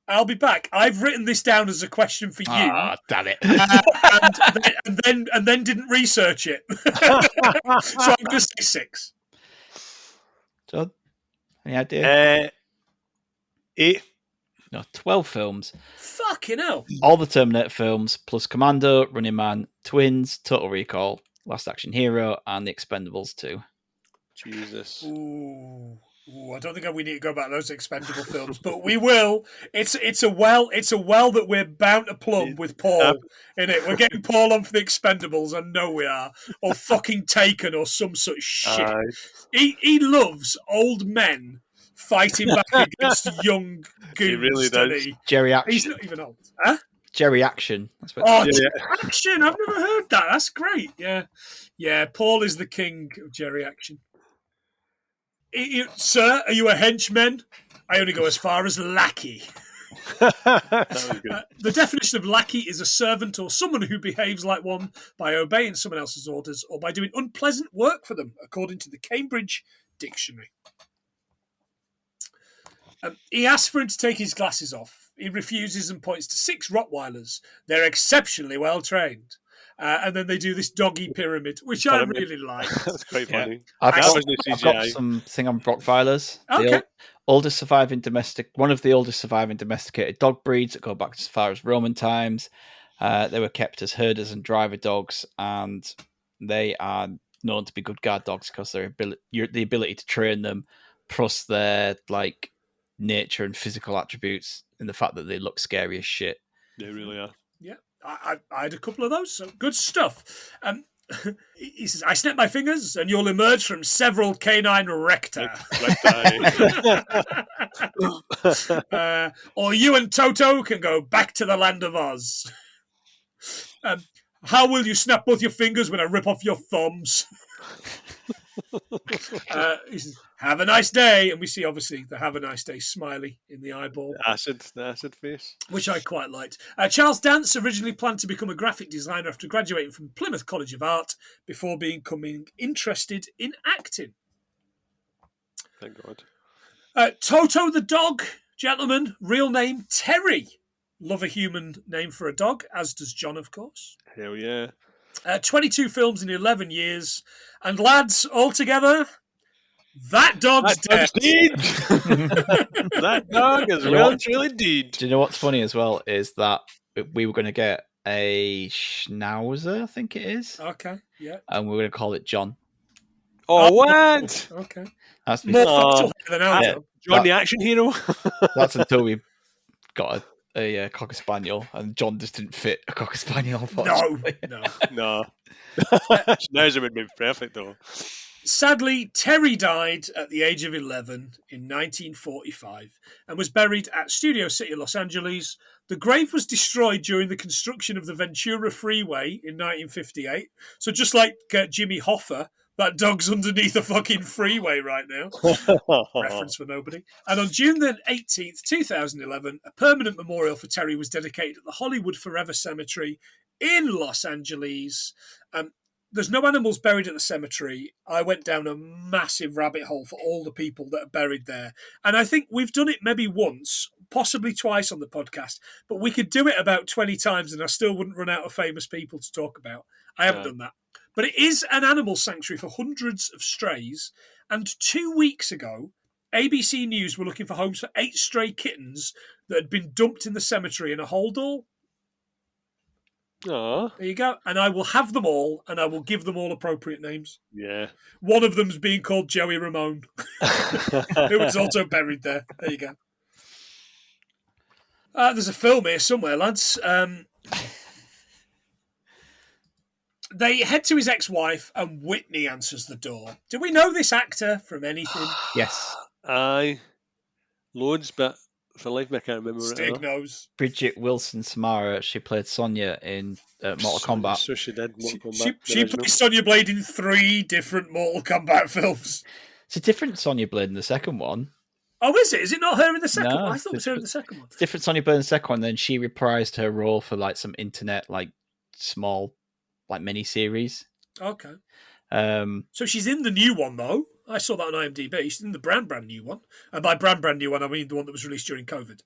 I'll be back. I've written this down as a question for you. Ah, damn it. and then didn't research it. So I'm going to say 6. John, any idea? 8. No, 12 films. Fucking hell. All the Terminator films, plus Commando, Running Man, Twins, Total Recall, Last Action Hero, and The Expendables 2. Jesus. Ooh, I don't think we need to go back to those expendable films, but we will. It's a well that we're bound to plumb with Paul in it. We're getting Paul on for the Expendables, I know we are, or fucking Taken, or some such shit. He loves old men fighting back against young goons. He really does. Jerry He's Action. not even old. Huh? Jerry Action. That's what Oh, Yeah. Action! I've never heard that. That's great. Yeah. Paul is the king of Jerry Action. Sir, are you a henchman? I only go as far as lackey. That was good. The definition of lackey is a servant or someone who behaves like one by obeying someone else's orders or by doing unpleasant work for them, according to the Cambridge Dictionary. He asks for him to take his glasses off. He refuses and points to 6 Rottweilers. They're exceptionally well trained. And then they do this doggy pyramid, which I really like. That's quite funny. I've That got, was the I've got CGI. something on Rottweilers. Okay. One of the oldest surviving domesticated dog breeds that go back as far as Roman times. They were kept as herders and driver dogs, and they are known to be good guard dogs because the ability to train them, plus their like nature and physical attributes, and the fact that they look scary as shit. They really are. Yeah, I had a couple of those. So good stuff. He says, I snap my fingers and you'll emerge from several canine recta. Or you and Toto can go back to the land of Oz. How will you snap both your fingers when I rip off your thumbs? He says, "Have a nice day," and we see obviously the "Have a nice day" smiley in the eyeball, the acid face. which I quite liked. Charles Dance originally planned to become a graphic designer after graduating from Plymouth College of Art before becoming interested in acting. Thank God. Toto the dog, gentlemen, real name Terry. Love a human name for a dog, as does John, of course. Hell yeah. 22 films in 11 years. And lads, altogether, that dog's dead. Dead. That dog is You know well what? and truly dead. Do you know what's funny as well is that we were going to get a Schnauzer, I think it is, Okay, yeah. and we were going to call it John. Oh, what? Okay. That's, More Oh, facial hair than Aljo. yeah. John the action hero? that's until we got a Cocker Spaniel, and John just didn't fit a Cocker Spaniel, No, unfortunately. no. No. Schnauzer would be perfect, though. Sadly, Terry died at the age of 11 in 1945 and was buried at Studio City, Los Angeles. The grave was destroyed during the construction of the Ventura Freeway in 1958. So just like Jimmy Hoffa, that dog's underneath a fucking freeway right now. Reference for nobody. And on June the 18th, 2011, a permanent memorial for Terry was dedicated at the Hollywood Forever Cemetery in Los Angeles. There's no animals buried at the cemetery. I went down a massive rabbit hole for all the people that are buried there. And I think we've done it maybe once, possibly twice on the podcast, but we could do it about 20 times and I still wouldn't run out of famous people to talk about. I haven't done that. But it is an animal sanctuary for hundreds of strays. And 2 weeks ago, ABC News were looking for homes for 8 stray kittens that had been dumped in the cemetery in a holdall. Aw. There you go. And I will have them all, and I will give them all appropriate names. Yeah. One of them's being called Joey Ramone, who was also buried there. There you go. There's a film here somewhere, lads. They head to his ex-wife, and Whitney answers the door. Do we know this actor from anything? Yes. Aye. Loads, but for life, I can't remember Stig it. knows. Bridget Wilson Samara, she played Sonya in Mortal Kombat. So she did. Mortal She Kombat. the original. plays Sonya Blade in 3 different Mortal Kombat films. It's a different Sonya Blade in the second one. Oh, is it? Is it not her in the second No, one? I it's thought it was her in the second one. It's different Sonya Blade in the second one. Then she reprised her role for like some internet, like small, like mini series. Okay. Um, So she's in the new one, though. I saw that on IMDb. She's in the brand new one. And by brand new one, I mean the one that was released during COVID.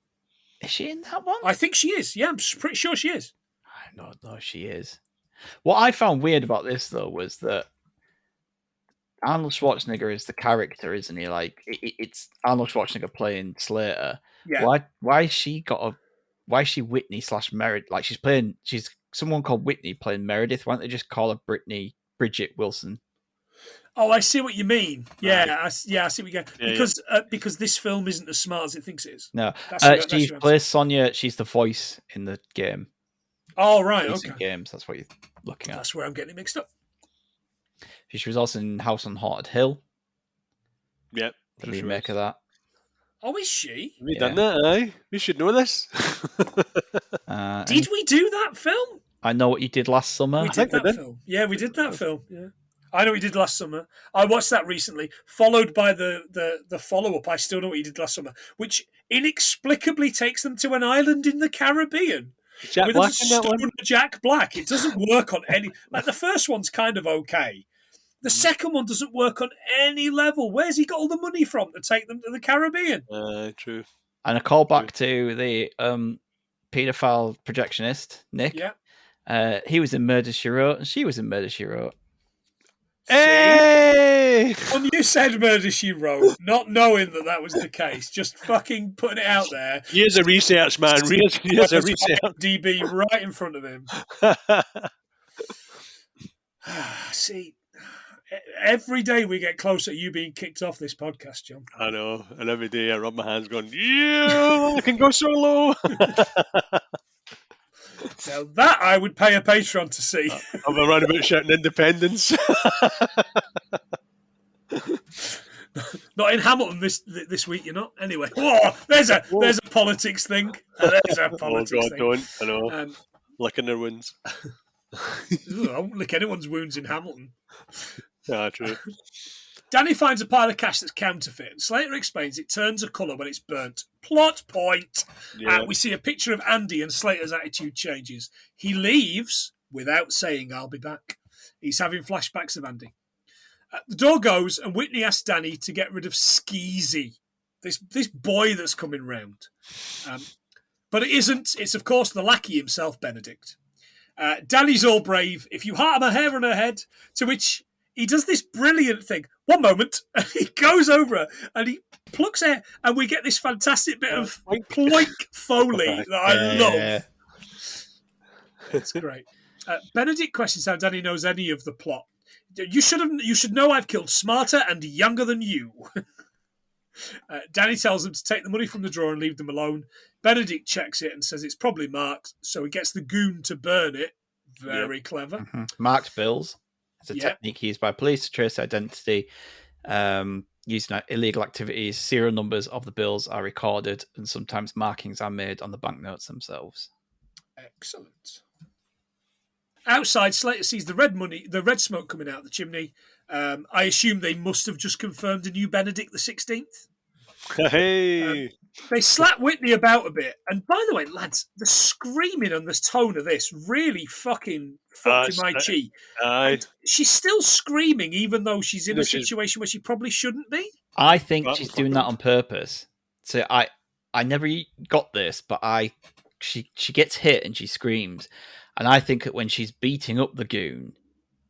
is she in that one? I think she is. Yeah, I'm pretty sure she is. I don't know if she is. What I found weird about this though was that Arnold Schwarzenegger is the character, isn't he? Like it's Arnold Schwarzenegger playing Slater. Yeah. Why is she Whitney / Meredith? Like she's someone called Whitney playing Meredith. Why don't they just call her Bridget Wilson? Oh, I see what you mean. Yeah, I see what you get. Yeah, Because this film isn't as smart as it thinks it is. No, That's she your plays Sonya. She's the voice in the game. Oh, right, Recent okay. games. That's what you're looking at. That's where I'm getting it mixed up. She was also in House on Haunted Hill. Yep. The remake of that. Oh, is she? Have we done that? Aye. We should know this. Did we do that film? I Know What You Did Last Summer. We did that film. Yeah, we did that film. Yeah. I Know What You Did Last Summer. I watched that recently, followed by the follow-up, I Still Know What You Did Last Summer, which inexplicably takes them to an island in the Caribbean. Jack with Black a in that one? stone Jack Black. It doesn't work on any... Like, the first one's kind of okay. The second one doesn't work on any level. Where's he got all the money from to take them to the Caribbean? True. And a call back to the paedophile projectionist, Nick. Yeah. He was in Murder, She Wrote, and she was in Murder, She Wrote. Hey! When you said Murder, She Wrote, not knowing that was the case, just fucking putting it out there. Here's a research, man. Here's a research. DB right in front of him. See, every day we get closer to you being kicked off this podcast, John. I know. And every day I rub my hands going, yeah, I can go solo. Now that I would pay a patron to see. I'm around about shouting independence. Not in Hamilton this week, you're not. Anyway, whoa, there's a politics thing. There's a politics Oh God, thing. don't. I know. Licking their wounds. I won't lick anyone's wounds in Hamilton. Yeah, true. Danny finds a pile of cash that's counterfeit. Slater explains it turns a colour when it's burnt. Plot point. Yeah. We see a picture of Andy and Slater's attitude changes. He leaves without saying, "I'll be back." He's having flashbacks of Andy. The door goes and Whitney asks Danny to get rid of Skeezy, this boy that's coming round. But it isn't. It's, of course, the lackey himself, Benedict. Danny's all brave. "If you harm a hair on her head," to which he does this brilliant thing. "One moment," and he goes over her and he plucks hair, and we get this fantastic bit of ploink Foley that I love. It's great. Benedict questions how Danny knows any of the plot. You should know I've killed smarter and younger than you." Danny tells them to take the money from the drawer and leave them alone. Benedict checks it and says it's probably marked, so he gets the goon to burn it. Very clever. Mm-hmm. Marked bills. It's a technique used by police to trace identity. Using illegal activities, serial numbers of the bills are recorded, and sometimes markings are made on the banknotes themselves. Excellent. Outside, Slater sees the red smoke coming out of the chimney. I assume they must have just confirmed a new Benedict the 16th. Hey. They slap Whitney about a bit. And by the way, lads, the screaming and the tone of this really fucking fucked my cheek. She's still screaming even though she's in a situation where she probably shouldn't be. I think she's doing that on purpose. So I never got this, but she gets hit and she screams. And I think that when she's beating up the goon,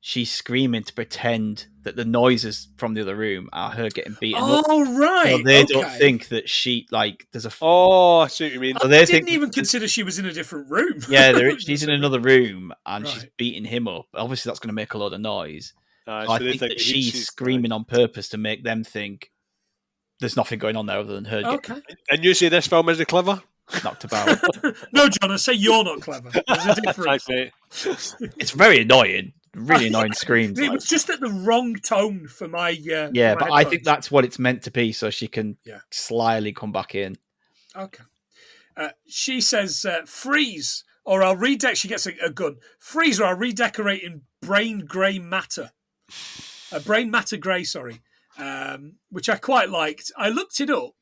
she's screaming to pretend that the noises from the other room are her getting beaten up. Oh, right. So they don't think that she, there's a... Oh, I see what you mean. So I didn't even consider she was in a different room. Yeah, she's in another room and she's beating him up. Obviously, that's going to make a lot of noise. I think that she's screaming on purpose to make them think there's nothing going on there other than her. Okay. And you say this film isn't clever? Knocked about. No, John, I say you're not clever. There's a difference. It's very annoying. Really annoying screams. It was just at the wrong tone for my but headphones. I think that's what it's meant to be, so she can slyly come back in. Okay. She says, "Freeze, or I'll redecorate." She gets a gun. "Freeze, or I'll redecorate in brain matter grey. Sorry, which I quite liked. I looked it up,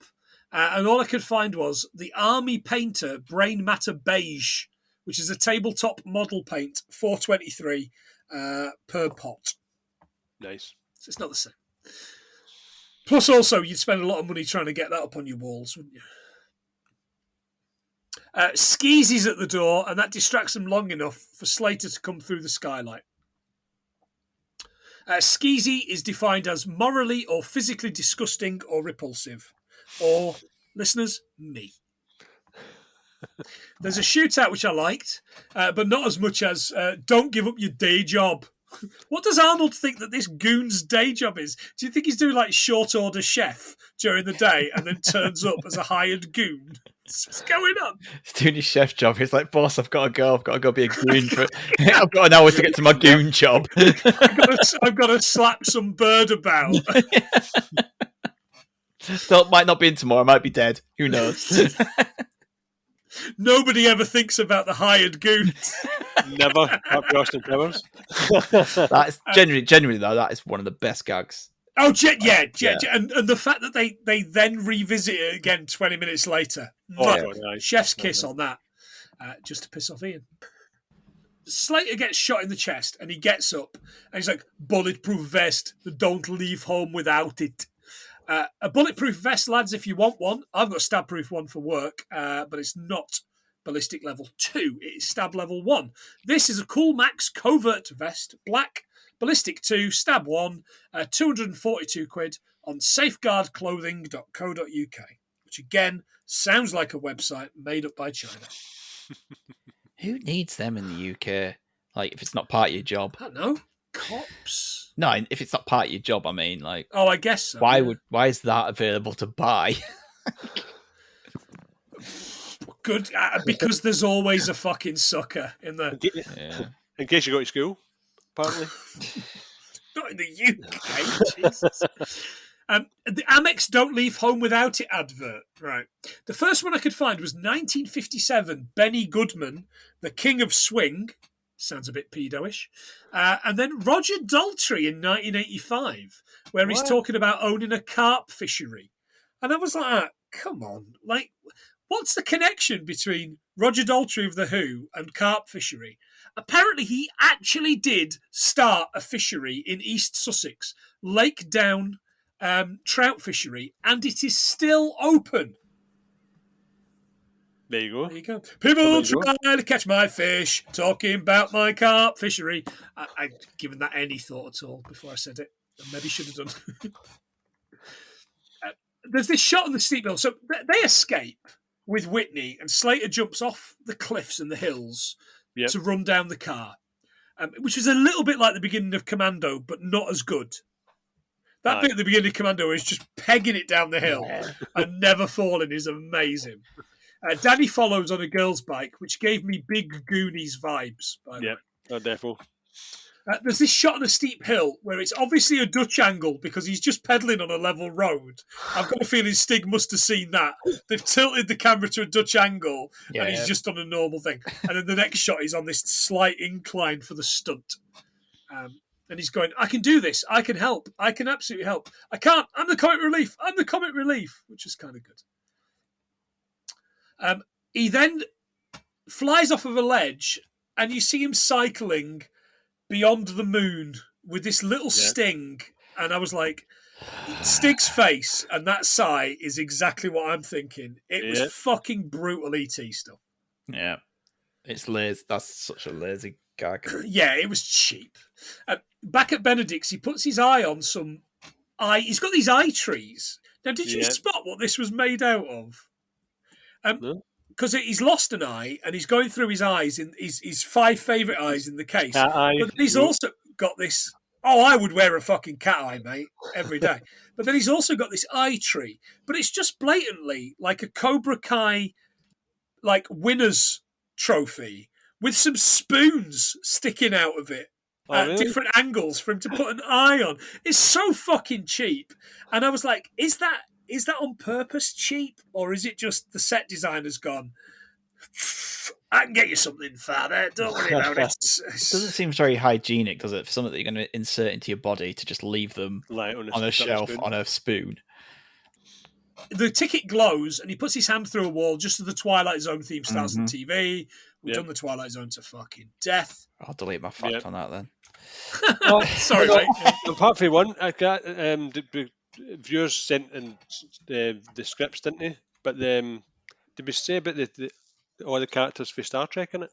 and all I could find was the Army Painter Brain Matter Beige, which is a tabletop model paint, $4.23 per pot. Nice. So it's not the same. Plus, also, you'd spend a lot of money trying to get that up on your walls, wouldn't you? Skeezy's at the door, and that distracts them long enough for Slater to come through the skylight. Skeezy is defined as morally or physically disgusting or repulsive. Or, listeners, me. There's a shootout which I liked, but not as much as don't give up your day job. What does Arnold think that this goon's day job is? Do you think he's doing like short order chef during the day and then turns up as a hired goon? What's going on? He's doing his chef job. He's like, "Boss, I've got to go be a goon. I've got an hour to get to my goon job. I've got to slap some bird about." So might not be in tomorrow. I might be dead. Who knows? Nobody ever thinks about the hired goons. Never. Austin Powers. That is generally though, that is one of the best gags. Oh, and the fact that they then revisit it again 20 minutes later. Chef's kiss on that, just to piss off Ian. Slater gets shot in the chest and he gets up and he's like, "Bulletproof vest, don't leave home without it." A bulletproof vest, lads, if you want one. I've got a stab-proof one for work, but it's not ballistic level 2. It is stab level 1. This is a Cool Max covert vest, black, ballistic 2, stab 1, 242 quid on safeguardclothing.co.uk, which again sounds like a website made up by China. Who needs them in the UK? Like, if it's not part of your job. I don't know. Cops. No, if it's not part of your job, I mean, like. Oh, I guess so. Why is that available to buy? Good, because there's always a fucking sucker in there. Yeah. In case you go to school, apparently. Not in the UK, Jesus. The Amex Don't Leave Home Without It advert. Right. The first one I could find was 1957, Benny Goodman, the King of Swing. Sounds a bit pedo-ish. And then Roger Daltrey in 1985, where he's What? talking about owning a carp fishery. And I was like, come on. Like, what's the connection between Roger Daltrey of The Who and carp fishery? Apparently, he actually did start a fishery in East Sussex, Lake Down trout fishery, and it is still open. There you go. There you go. People try to catch my fish, talking about my carp fishery. I'd given that any thought at all before I said it. I maybe should have done. There's this shot on the steep hill. So they escape with Whitney, and Slater jumps off the cliffs and the hills to run down the car, which was a little bit like the beginning of Commando, but not as good. That bit at the beginning of Commando is just pegging it down the hill and never falling is amazing. Danny follows on a girl's bike, which gave me big Goonies vibes. By the way. Oh, definitely. There's this shot on a steep hill where it's obviously a Dutch angle because he's just pedaling on a level road. I've got a feeling Stig must have seen that. They've tilted the camera to a Dutch angle and he's just on a normal thing. And then the next shot is on this slight incline for the stunt. And he's going, I can do this. I can help. I can absolutely help. I can't. I'm the comic relief. I'm the comic relief, which is kind of good. He then flies off of a ledge and you see him cycling beyond the moon with this little sting. And I was like, Stig's face and that sigh is exactly what I'm thinking. It was fucking brutal ET stuff. Yeah. It's lazy. That's such a lazy gag. Yeah, it was cheap. Back at Benedict's, he puts his eye on some eye. He's got these eye trees. Now, did you spot what this was made out of? No. Because he's lost an eye and he's going through his eyes, in his 5 favourite eyes in the case. But he's also got this, I would wear a fucking cat eye, mate, every day. But then he's also got this eye tree. But it's just blatantly like a Cobra Kai, like, winner's trophy with some spoons sticking out of it. Really? Different angles for him to put an eye on. It's so fucking cheap. And I was like, is that on purpose cheap, or is it just the set designer's gone, I can get you something, father, don't worry about it. It doesn't seem very hygienic, does it, for something that you're going to insert into your body to just leave them on a shelf on a spoon? The ticket glows and he puts his hand through a wall just as the Twilight Zone theme starts on TV. We've done the Twilight Zone to fucking death. I'll delete my fact on that then. Sorry, mate. Apart from one, I got viewers sent in the scripts, didn't they? But did we say about all the characters for Star Trek in it?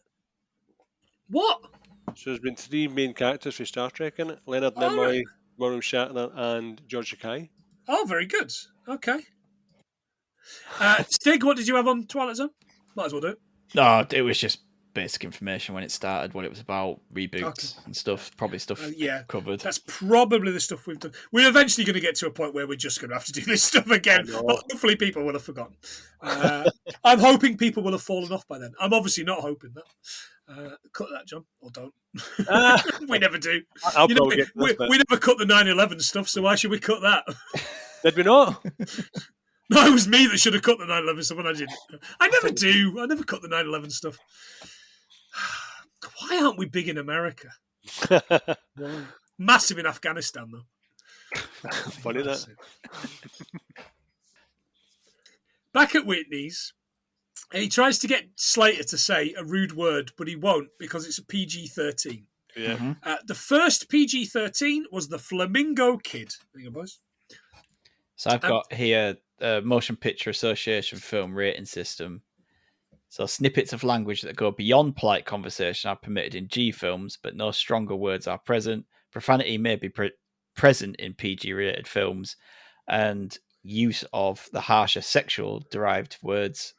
What? So there's been 3 main characters for Star Trek in it: Leonard Nimoy, William Shatner, and George Takei. Oh, very good. Okay. Stig, what did you have on Twilight Zone? Might as well do it. No, it was just basic information when it started, what it was about, reboots and stuff. Probably stuff covered. That's probably the stuff we've done. We're eventually going to get to a point where we're just going to have to do this stuff again. But hopefully people will have forgotten. I'm hoping people will have fallen off by then. I'm obviously not hoping that. Cut that, John, or don't. We never do. We never cut the 9/11 stuff, so why should we cut that? Did we not? No, it was me that should have cut the 9/11 stuff, and I didn't. I never do. I never cut the 9/11 stuff. Why aren't we big in America? Massive in Afghanistan, though. Funny that. Back at Whitney's, he tries to get Slater to say a rude word, but he won't because it's a PG-13. Yeah. The first PG-13 was the Flamingo Kid. There you go, boys. So I've got here a Motion Picture Association film rating system. So snippets of language that go beyond polite conversation are permitted in G films, but no stronger words are present. Profanity may be present in PG-rated films, and use of the harsher sexual-derived words.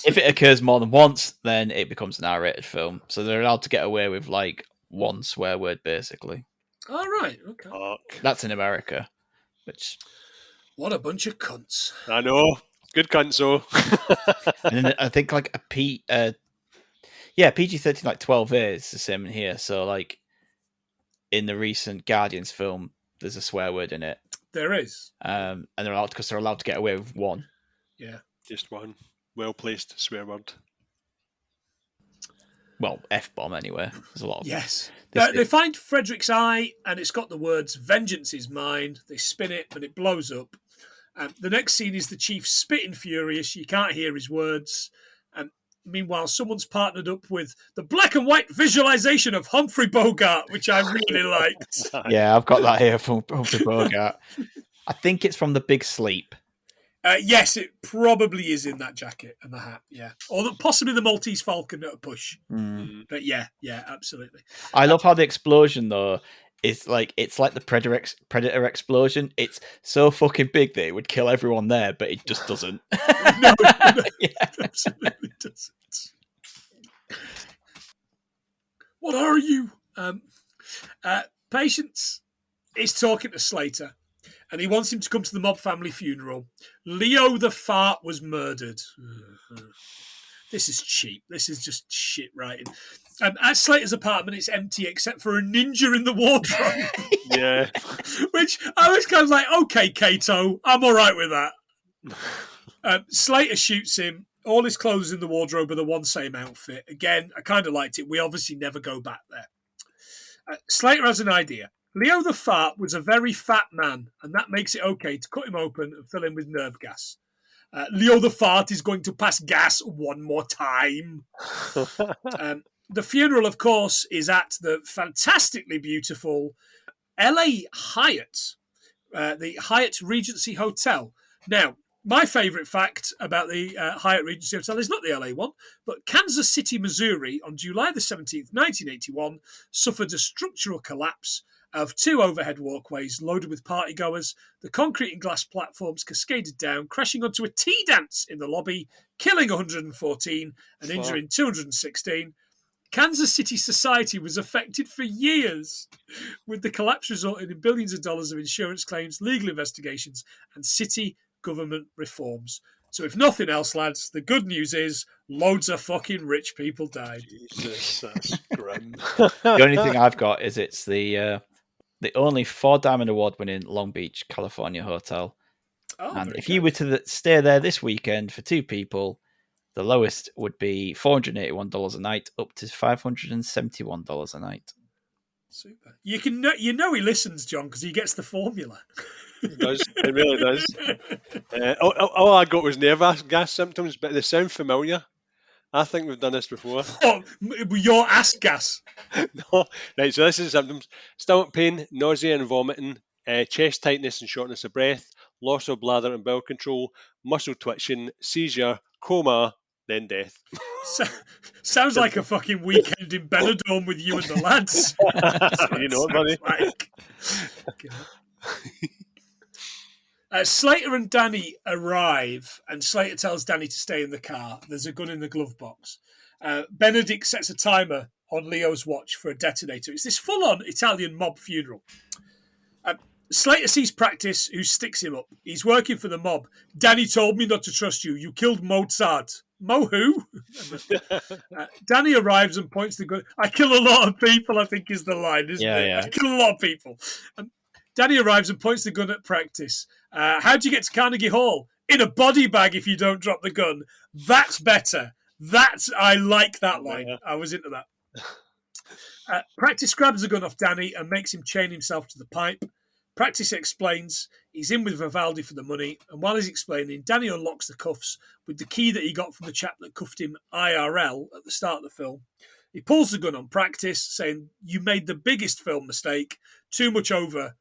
If it occurs more than once, then it becomes an R-rated film. So they're allowed to get away with, like, one swear word, basically. All right, okay. That's in America, which... What a bunch of cunts. I know. Good cunt, so. And then I think like PG-13, like 12A is the same in here. So like in the recent Guardians film, there's a swear word in it. There is. And they're allowed to get away with one. Yeah. Just one. Well placed swear word. well, F-bomb anyway. There's a lot of Yes. This- They find Frederick's eye, and it's got the words, "Vengeance is mine." They spin it, and it blows up. The next scene is the chief spitting furious. You can't hear his words. Meanwhile, someone's partnered up with the black and white visualization of Humphrey Bogart, which I really liked. Yeah, I've got that here from Humphrey Bogart. I think it's from The Big Sleep. Yes, it probably is in that jacket and the hat, yeah. Or possibly the Maltese Falcon at a push. But yeah, absolutely. I love how the explosion, though, is like it's like the Predator explosion. It's so fucking big that it would kill everyone there, but it just doesn't. No, Yeah. it absolutely doesn't. What are you? Patience is talking to Slater, and he wants him to come to the mob family funeral. Leo the Fart was murdered. This is cheap. This is just shit writing. At Slater's apartment, it's empty except for a ninja in the wardrobe. Yeah. Which I was kind of like, okay, Kato, I'm all right with that. Slater shoots him. All his clothes in the wardrobe are the one same outfit. Again, I kind of liked it. We obviously never go back there. Slater has an idea. Leo the Fart was a very fat man, and that makes it okay to cut him open and fill him with nerve gas. Leo the Fart is going to pass gas one more time. The funeral, of course, is at the fantastically beautiful LA Hyatt, the Hyatt Regency Hotel. Now, my favourite fact about the Hyatt Regency Hotel is not the LA one, but Kansas City, Missouri, on July the 17th, 1981, suffered a structural collapse of 2 overhead walkways loaded with partygoers. The concrete and glass platforms cascaded down, crashing onto a tea dance in the lobby, killing 114 and injuring 216. Kansas City society was affected for years, with the collapse resulting in billions of dollars of insurance claims, legal investigations, and city government reforms. So if nothing else, lads, the good news is loads of fucking rich people died. Jesus, that's grim. The only thing I've got is it's the only 4 Diamond Award winning Long Beach, California hotel. Oh, And very if you good. were to stay there this weekend for 2 people, the lowest would be $481 a night, up to $571 a night. Super. You know he listens, John, because he gets the formula. It does. It really does. All I got was nerve gas symptoms, but they sound familiar. I think we've done this before. Oh, your ass gas. No. Right, so this is symptoms. Stomach pain, nausea and vomiting, chest tightness and shortness of breath, loss of bladder and bowel control, muscle twitching, seizure, coma, then death. Sounds like a fucking weekend in Benidorm with you and the lads. You know it, buddy. Slater and Danny arrive, and Slater tells Danny to stay in the car. There's a gun in the glove box. Benedict sets a timer on Leo's watch for a detonator. It's this full-on Italian mob funeral. Slater sees Practice, who sticks him up. He's working for the mob. Danny told me not to trust you. You killed Mozart. Mo who? Danny arrives and points the gun. I kill a lot of people, I think is the line, isn't it? Yeah. I kill a lot of people. Danny arrives and points the gun at Practice. How'd you get to Carnegie Hall? In a body bag if you don't drop the gun. That's better. I like that line. I was into that. Practice grabs the gun off Danny and makes him chain himself to the pipe. Practice explains he's in with Vivaldi for the money, and while he's explaining, Danny unlocks the cuffs with the key that he got from the chap that cuffed him IRL at the start of the film. He pulls the gun on Practice, saying, "You made the biggest film mistake. Too much over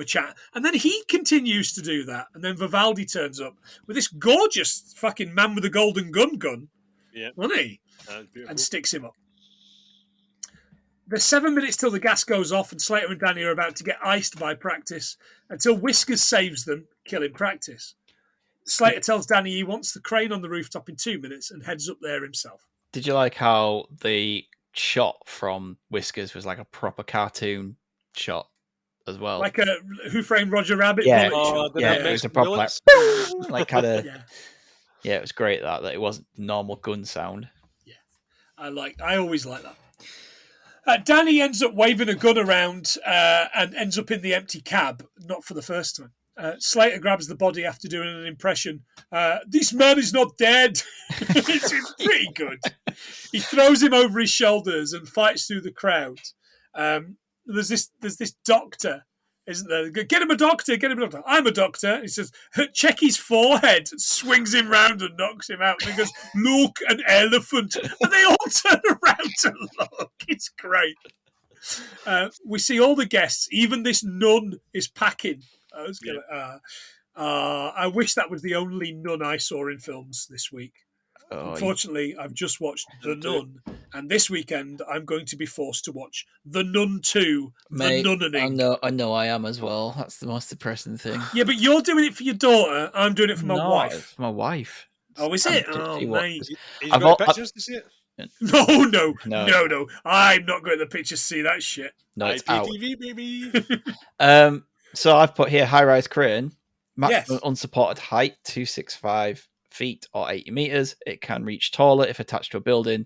chat." And then he continues to do that, and then Vivaldi turns up with this gorgeous fucking man with a golden gun, Yeah, wasn't he? that's beautiful. And sticks him up. There's 7 minutes till the gas goes off, and Slater and Danny are about to get iced by Practice until Whiskers saves them, killing Practice. Slater tells Danny he wants the crane on the rooftop in 2 minutes and heads up there himself. Did you like how the shot from Whiskers was like a proper cartoon shot as well? Like a Who Framed Roger Rabbit? Yeah. bullet shot. did Yeah, that it was make a proper like, bullets? like kind of Yeah, it was great that it wasn't normal gun sound. I always like that. Danny ends up waving a gun around and ends up in the empty cab, not for the first time. Slater grabs the body after doing an impression. This man is not dead. It's pretty good. He throws him over his shoulders and fights through the crowd. There's this doctor, isn't there? Get him a doctor. Get him a doctor. I'm a doctor. He says, check his forehead. Swings him round and knocks him out. And he goes, look, an elephant. And they all turn around to look. It's great. We see all the guests. Even this nun is packing. I wish that was the only nun I saw in films this week. Unfortunately, I've just watched The Nun, and this weekend I'm going to be forced to watch The Nun 2, Mate, The Nunning. I know I am as well. That's the most depressing thing. Yeah, but you're doing it for your daughter. I'm doing it for my wife. It's for my wife. Oh, is it? Oh, mate. He's got pictures to see it? No. I'm not going to the pictures to see that shit. No, it's out. IPTV, baby. So I've put here high-rise crane, maximum Yes. unsupported height 265 feet or 80 meters. It can reach taller if attached to a building.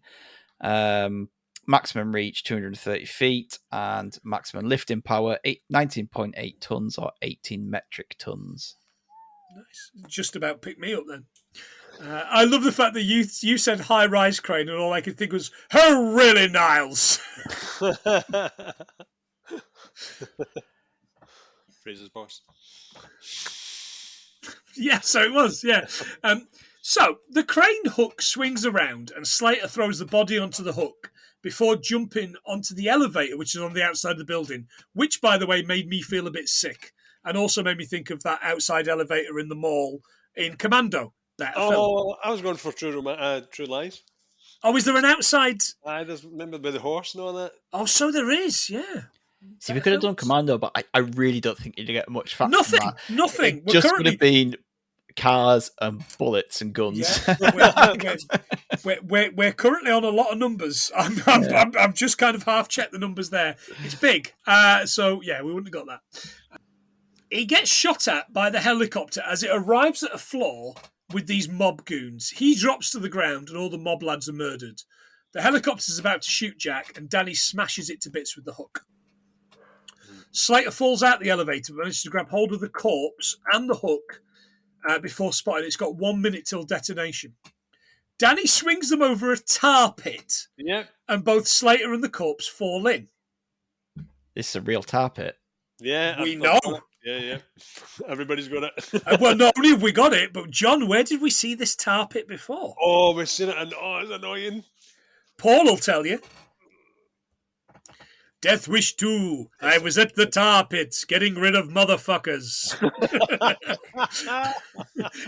Maximum reach 230 feet and maximum lifting power 19.8 tons or 18 metric tons. Nice. Just about picked me up then. I love the fact that you said high-rise crane and all I could think was, oh, really, Niles? Fraser's boss. Yeah, so it was, yeah. So the crane hook swings around and Slater throws the body onto the hook before jumping onto the elevator, which is on the outside of the building, which, by the way, made me feel a bit sick and also made me think of that outside elevator in the mall in Commando. Film. I was going for True Lies. Oh, is there an outside? I just remember by the horse and all that. Oh, so there is, yeah. See, we could have done Commando, but I really don't think you'd get much fat. Nothing. It just would have been cars and bullets and guns. Yeah, we're currently on a lot of numbers. I'm just kind of half checked the numbers there. It's big. So yeah, we wouldn't have got that. He gets shot at by the helicopter as it arrives at a floor with these mob goons. He drops to the ground and all the mob lads are murdered. The helicopter's about to shoot Jack and Danny smashes it to bits with the hook. Slater falls out the elevator, manages to grab hold of the corpse and the hook before spotting it's got 1 minute till detonation. Danny swings them over a tar pit, and both Slater and the corpse fall in. This is a real tar pit. Yeah, we know. Yeah. Everybody's got it. Well, not only have we got it, but John, where did we see this tar pit before? Oh, we've seen it, and it's annoying. Paul will tell you. Death Wish 2. I was at the tar pits getting rid of motherfuckers.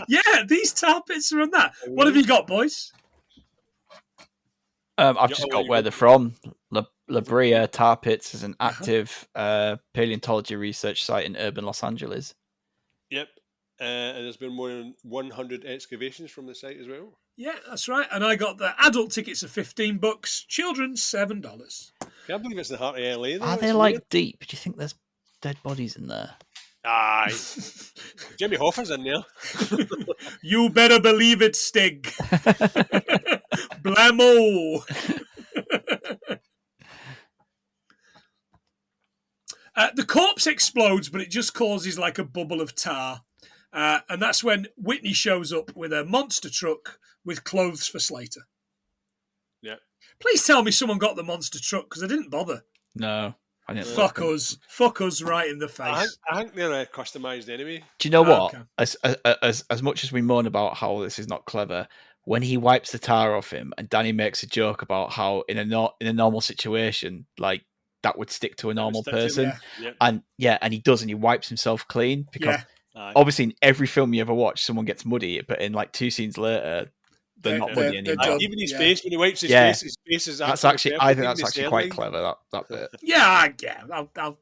Yeah, these tar pits are on that. What have you got, boys? I've just got where they're from. La Brea Tar Pits is an active paleontology research site in urban Los Angeles. Yep. And there's been more than 100 excavations from the site as well. Yeah, that's right. And I got the adult tickets of $15, children's $7. Can't believe it's the heart of LA, though. Are they like deep? Do you think there's dead bodies in there? Aye. Jimmy Hoffa's in there. You better believe it, Stig. Blammo. The corpse explodes, but it just causes like a bubble of tar. And that's when Whitney shows up with a monster truck with clothes for Slater. Yeah. Please tell me someone got the monster truck, because I didn't bother. No, I didn't. Fuck us right in the face. I think they're customised anyway. Do you know what? Okay. As much as we moan about how this is not clever, when he wipes the tar off him, and Danny makes a joke about how in a normal situation, like that would stick to a normal person, and he does, and he wipes himself clean because obviously in every film you ever watch, someone gets muddy, but in like 2 scenes later, they're not muddy anymore. Even his face, when he wipes his face, his face is that's actually. I think that's actually quite clever. That bit. Yeah.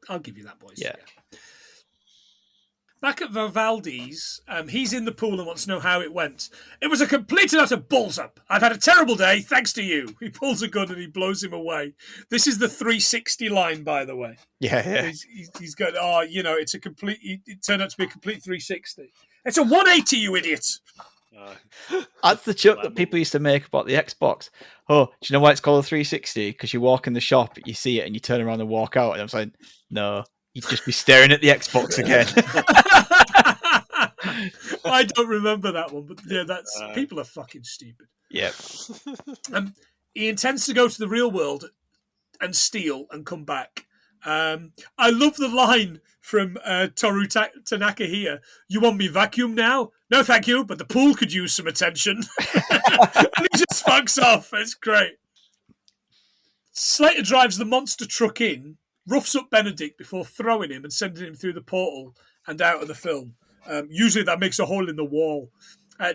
I'll give you that, boys. Yeah. Back at Vivaldi's, he's in the pool and wants to know how it went. It was a complete and utter balls up. I've had a terrible day, thanks to you. He pulls a gun and he blows him away. This is the 360 line, by the way. Yeah. He's got, it's a complete, it turned out to be a complete 360. It's a 180, you idiot. That's the joke that people used to make about the Xbox. Oh, do you know why it's called a 360? Because you walk in the shop, you see it, and you turn around and walk out. And I'm saying, no, you'd just be staring at the Xbox again. I don't remember that one, but yeah, that's people are fucking stupid. Yeah. He intends to go to the real world and steal and come back. I love the line from Toru Tanaka here. You want me vacuum now? No, thank you, but the pool could use some attention. And he just fucks off. It's great. Slater drives the monster truck in, roughs up Benedict before throwing him and sending him through the portal and out of the film. Usually that makes a hole in the wall.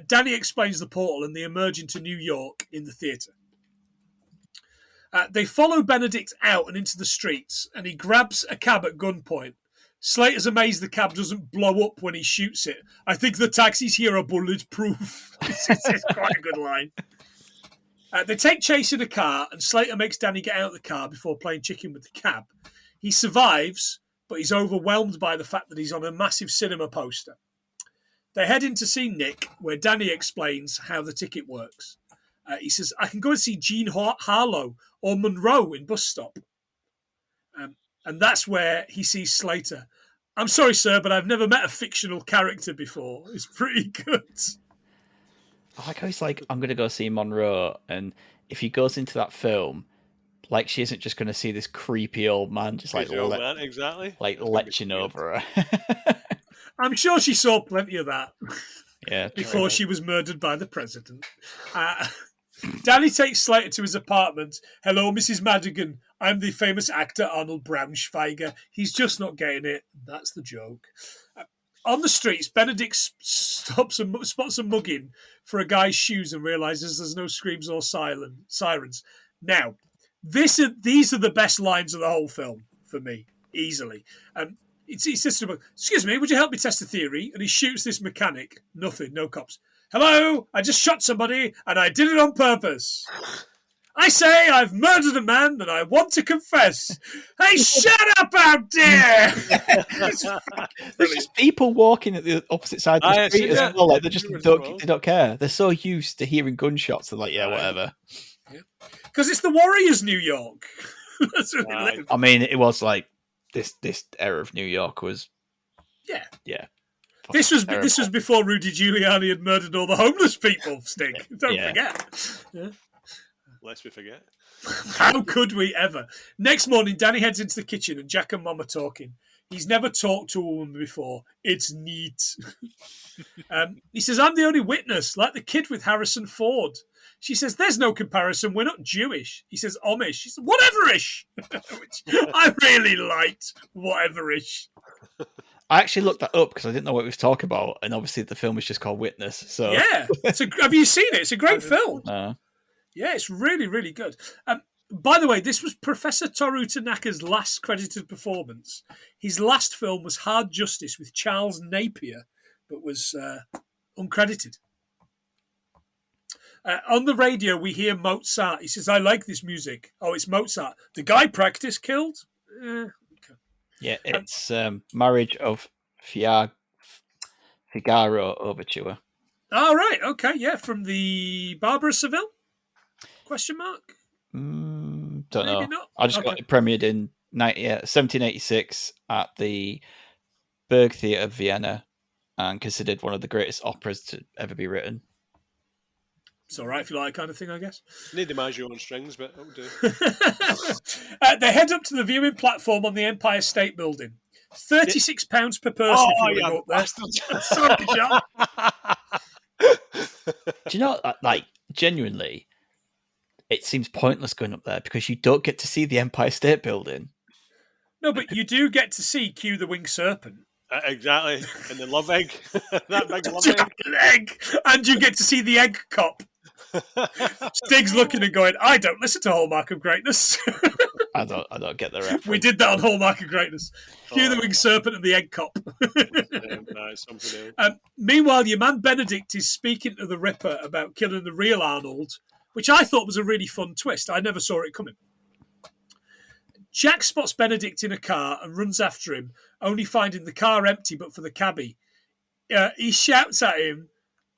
Danny explains the portal and they emerge into New York in the theatre. They follow Benedict out and into the streets, and he grabs a cab at gunpoint. Slater's amazed the cab doesn't blow up when he shoots it. I think the taxis here are bulletproof. It's quite a good line. They take chase in a car, and Slater makes Danny get out of the car before playing chicken with the cab. He survives, but he's overwhelmed by the fact that he's on a massive cinema poster. They head in to see Nick, where Danny explains how the ticket works. He says, I can go and see Jean Harlow or Monroe in bus stop. And that's where he sees Slater. I'm sorry, sir, but I've never met a fictional character before. It's pretty good. I like how he's like, I'm going to go see Monroe. And if he goes into that film, like, she isn't just going to see this creepy old man just like, exactly. Like leching over her. I'm sure she saw plenty of that. Yeah. Before she was murdered by the president. Danny takes Slater to his apartment. Hello, Mrs. Madigan. I'm the famous actor Arnold Braunschweiger. He's just not getting it. That's the joke. On the streets, Benedict spots a mugging for a guy's shoes and realizes there's no screams or sirens. Now, these are the best lines of the whole film for me, easily. He says to him, excuse me, would you help me test a theory? And he shoots this mechanic. Nothing, no cops. Hello, I just shot somebody and I did it on purpose. I say I've murdered a man and I want to confess. Hey, shut up out there! There's just people walking at the opposite side of the street as well. Like, they don't care. They're so used to hearing gunshots. They're like, yeah, whatever. Because it's the Warriors, New York. That's where they live. I mean, it was like this era of New York was. Yeah. This was before Rudy Giuliani had murdered all the homeless people, Stig. Don't forget. Yeah. Lest we forget. How could we ever? Next morning, Danny heads into the kitchen and Jack and Mom are talking. He's never talked to a woman before. It's neat. He says, I'm the only witness, like the kid with Harrison Ford. She says, there's no comparison. We're not Jewish. He says, Amish. She says, whatever-ish. Which I really liked, whatever-ish. I actually looked that up because I didn't know what he was talking about, and obviously the film was just called Witness. So yeah, have you seen it? It's a great film. Yeah, it's really, really good. By the way, this was Professor Toru Tanaka's last credited performance. His last film was Hard Justice with Charles Napier, but was uncredited. On the radio, we hear Mozart. He says, I like this music. Oh, it's Mozart. The guy Practice killed? Okay. Yeah, it's Marriage of Figaro Overture. Oh, right. Okay, yeah, from the Barbara Seville? Question mark? Don't Maybe know. Not? I just got it premiered in 1786 at the Berg Theatre of Vienna and considered one of the greatest operas to ever be written. It's all right if you like that kind of thing, I guess. Need to manage your own strings, but it'll do. They head up to the viewing platform on the Empire State Building. £36 per person if you want to go up there. Sorry, John. Do you know, like, genuinely, it seems pointless going up there because you don't get to see the Empire State Building. No, but you do get to see Q the Winged Serpent. Exactly. And the love egg. That big love egg. And you get to see the egg cop. Stig's looking and going, I don't listen to Hallmark of Greatness. I don't get the reference. We did that on Hallmark of Greatness. Q the Winged Serpent and the egg cop. Something else. Meanwhile, your man Benedict is speaking to the Ripper about killing the real Arnold, which I thought was a really fun twist. I never saw it coming. Jack spots Benedict in a car and runs after him, only finding the car empty but for the cabbie. He shouts at him,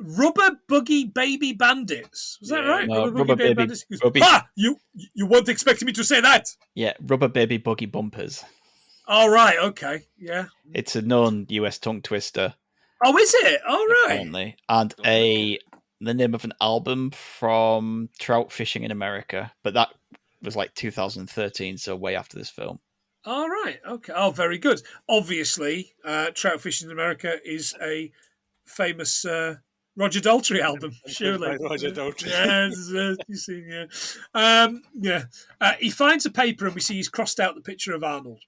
Rubber Buggy Baby Bandits. Was that right? No, Rubber Baby Bandits. He goes, ha! You weren't expecting me to say that? Yeah, Rubber Baby Buggy Bumpers. All right, okay, yeah. It's a known US tongue twister. Oh, is it? All right. apparently, and the name of an album from Trout Fishing in America, but that was like 2013, so way after this film. All right. Okay. Oh, very good. Obviously, Trout Fishing in America is a famous Roger Daltrey album, surely. By Roger Daltrey. Yeah, you see, yeah. He finds a paper and we see he's crossed out the picture of Arnold.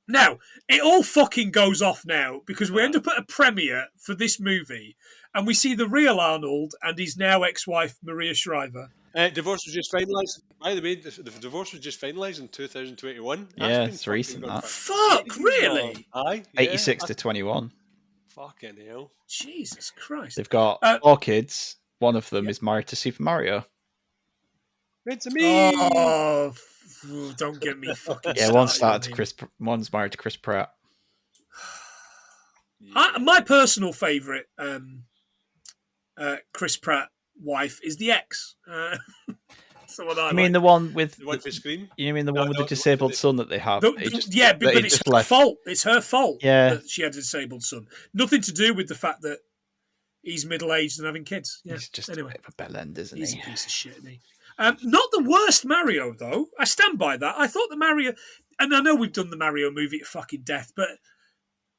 Now, it all fucking goes off now because we end up at a premiere for this movie and we see the real Arnold and his now ex-wife, Maria Shriver. Divorce was just finalised. By the way, the divorce was just finalised in 2021. Yeah, That's been it's recent, fucking that. good. Fuck, really? Aye. Yeah. 86 to 21. Fucking hell. Jesus Christ. They've got 4 kids. One of them is married to Super Mario. It's me. Oh, don't get me fucking Yeah, one's married to Chris Pratt. My personal favourite Chris Pratt wife is the ex. So what I mean like. the one with The one for Scream? You mean the No, one with no, the disabled son that they have? But that it's just her left. fault. It's her fault Yeah. that she had a disabled son. Nothing to do with the fact that he's middle-aged and having kids. Yeah. He's just Anyway. a bit of a bellend, isn't He's he? a piece of shit, isn't he? Not the worst Mario, though. I stand by that. I thought the Mario... And I know we've done the Mario movie to fucking death, but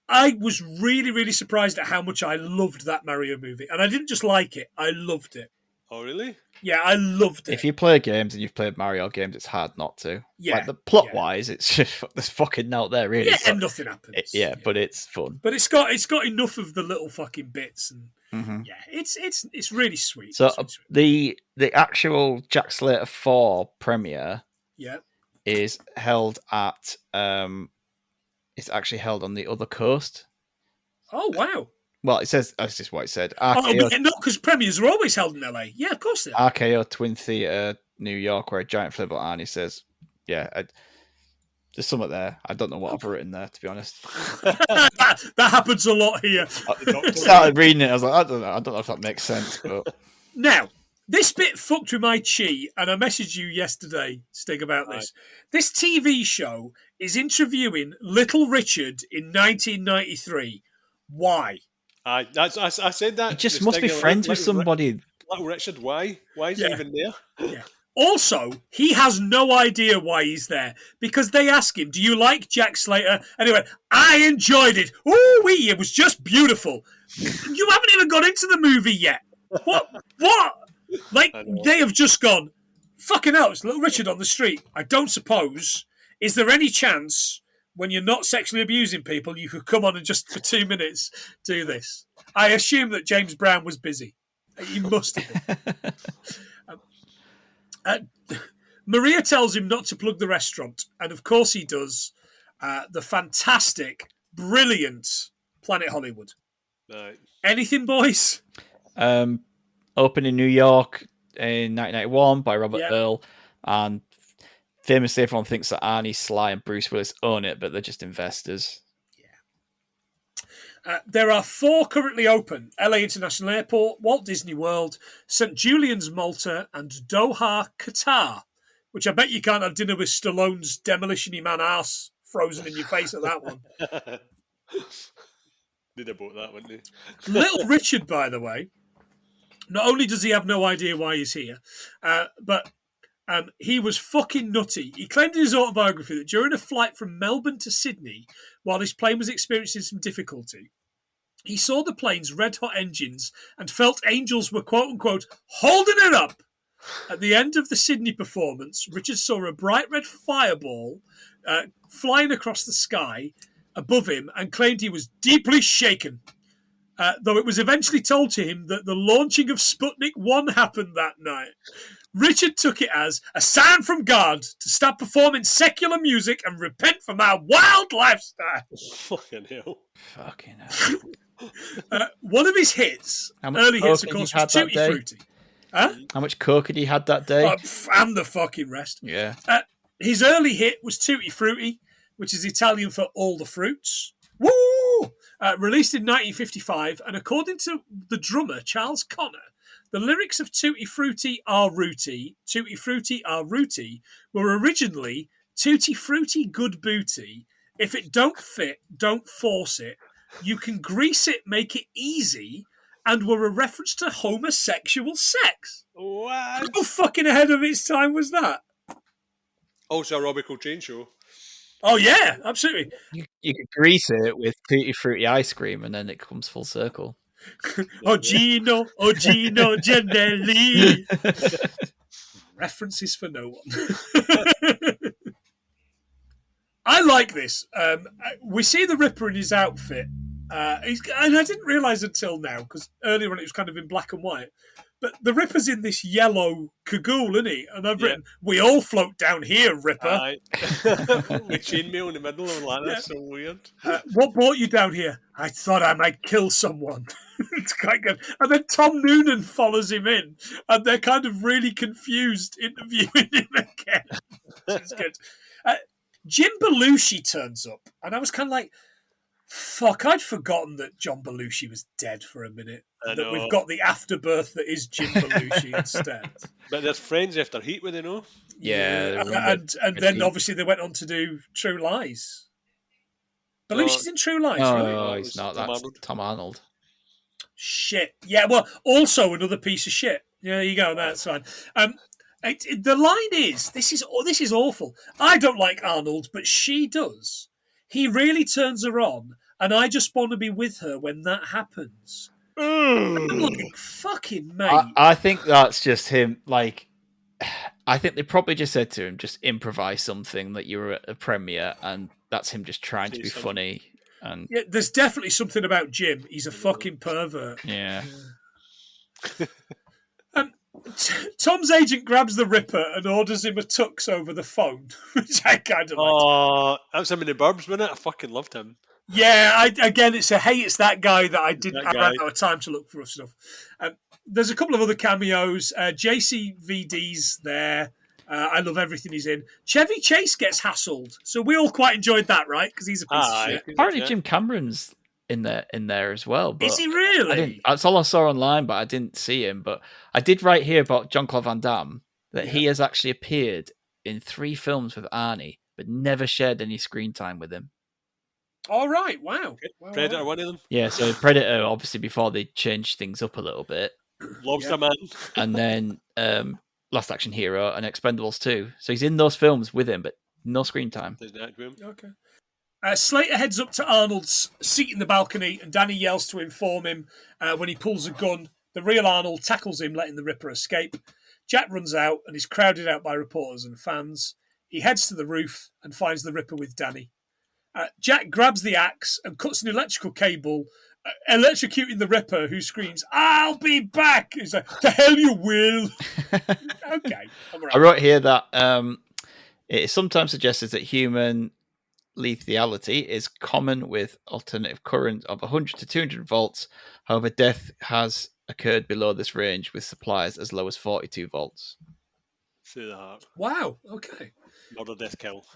I was really, really surprised at how much I loved that Mario movie. And I didn't just like it. I loved it. Oh, really? Yeah, I loved it. If you play games and you've played Mario games, it's hard not to. Yeah, Like, the plot-wise, it's just there's fucking out there, really. yeah, So and nothing happens. but it's fun. But it's got enough of the little fucking bits, and Mhm. yeah, it's really sweet. So It's really sweet. the actual Jack Slater 4 premiere Yeah. is held at it's actually held on the other coast. Oh wow. Well, it says that's just what it said. Oh, RKO, but no, because premieres are always held in LA. Yeah, of course they are. RKO Twin Theatre, New York, where a giant flip Arnie says, "Yeah, there's something there. I don't know what I've written there, to be honest." that happens a lot here. I started reading it. I was like, I don't know if that makes sense, but Now, this bit fucked with my chi, and I messaged you yesterday, Stig, about this. This TV show is interviewing Little Richard in 1993. Why? I said that. he just The must be thing, friends with Little somebody. Little Richard, why? Why is he Yeah. even there? Yeah. Also, he has no idea why he's there because they ask him, "Do you like Jack Slater?" And he went, "I enjoyed it. Ooh wee, it was just beautiful." You haven't even got into the movie yet. What? Like, they have just gone, fucking hell, it's Little Richard on the street. I don't suppose. Is there any chance when you're not sexually abusing people, you could come on and just for 2 minutes do this? I assume that James Brown was busy. He must have been. Maria tells him not to plug the restaurant, and of course he does. The fantastic, brilliant Planet Hollywood. Right. Anything, boys? Opened in New York in 1991 by Robert Yeah. Earl, and famously everyone thinks that Arnie, Sly, and Bruce Willis own it, but they're just investors. There are 4 currently open: LA International Airport, Walt Disney World, St. Julian's, Malta, and Doha, Qatar. Which I bet you can't have dinner with Stallone's Demolition Man arse frozen in your face at that one. Did about that, wouldn't he? Little Richard, by the way, not only does he have no idea why he's here, but he was fucking nutty. He claimed in his autobiography that during a flight from Melbourne to Sydney, while his plane was experiencing some difficulty, he saw the plane's red-hot engines and felt angels were, quote-unquote, holding it up. At the end of the Sydney performance, Richard saw a bright red fireball flying across the sky above him and claimed he was deeply shaken. Though it was eventually told to him that the launching of Sputnik 1 happened that night. Richard took it as a sign from God to stop performing secular music and repent from our wild lifestyle. Fucking hell. Fucking hell. One of his hits, How much early hits, of coke course, had was he had that Tutti day? Frutti. Huh? How much coke had he had that day? And the fucking rest. Yeah. His early hit was Tutti Frutti, which is Italian for all the fruits. Woo! Released in 1955, and according to the drummer Charles Connor, the lyrics of Tutti Frutti are rooty, were originally Tutti Frutti good booty. If it don't fit, don't force it. you can grease it, make it easy, and were a reference to homosexual sex. What? How fucking ahead of its time was that? Also a Robbie Coltrane show. Oh, yeah, absolutely. You could grease it with Tutti Frutti ice cream, and then it comes full circle. Oh, Gino Giannelli. References for no one. I like this. We see the Ripper in his outfit. And I didn't realise until now, because earlier on it was kind of in black and white. But the Ripper's in this yellow cagoule, isn't he? And I've written, we all float down here, Ripper. Aye. With chainmail in the middle of that. That's so weird. What brought you down here? I thought I might kill someone. It's quite good. And then Tom Noonan follows him in, and they're kind of really confused interviewing him again. It's good. Jim Belushi turns up, and I was kind of like, fuck, I'd forgotten that John Belushi was dead for a minute. That we've got the afterbirth that is Jim Belushi instead. But there's Friends After Heat, with know. Yeah. And then obviously they went on to do True Lies. Belushi's in True Lies, right? No, he's not. That's Tom Arnold. Shit. Yeah, well, also another piece of shit. Yeah, there you go. That's fine. The line is, this is awful. I don't like Arnold, but she does. He really turns her on, and I just want to be with her when that happens. I'm like, fucking mate. I think that's just him. Like, I think they probably just said to him, just improvise something that you were at a premiere, and that's him just trying to be funny. And yeah, there's definitely something about Jim. He's a fucking pervert. Yeah. Tom's agent grabs the Ripper and orders him a tux over the phone, which I kind of like. Oh, that was him in the Burbs, wasn't it? I fucking loved him. Yeah, it's that guy that I didn't. I ran out of time to look for stuff. There's a couple of other cameos. JCVD's there. I love everything he's in. Chevy Chase gets hassled, so we all quite enjoyed that, right? Because he's a piece of shit. Apparently, Jim Cameron's in there as well. But is he really? That's all I saw online, but I didn't see him. But I did write here about Jean-Claude Van Damme that he has actually appeared in 3 films with Arnie, but never shared any screen time with him. All right, wow. Predator, one of them. Yeah, so Predator, obviously, before they changed things up a little bit. Lobster Man. And then Last Action Hero and Expendables 2. So he's in those films with him, but no screen time. Okay. Slater heads up to Arnold's seat in the balcony, and Danny yells to inform him when he pulls a gun. The real Arnold tackles him, letting the Ripper escape. Jack runs out and is crowded out by reporters and fans. He heads to the roof and finds the Ripper with Danny. Jack grabs the axe and cuts an electrical cable, electrocuting the Ripper, who screams, "I'll be back!" He's like, "The hell you will!" Okay. I wrote here that it is sometimes suggested that human lethality is common with alternative current of 100 to 200 volts. However, death has occurred below this range with supplies as low as 42 volts. Through the heart. Wow. Okay. Murder, death, kill.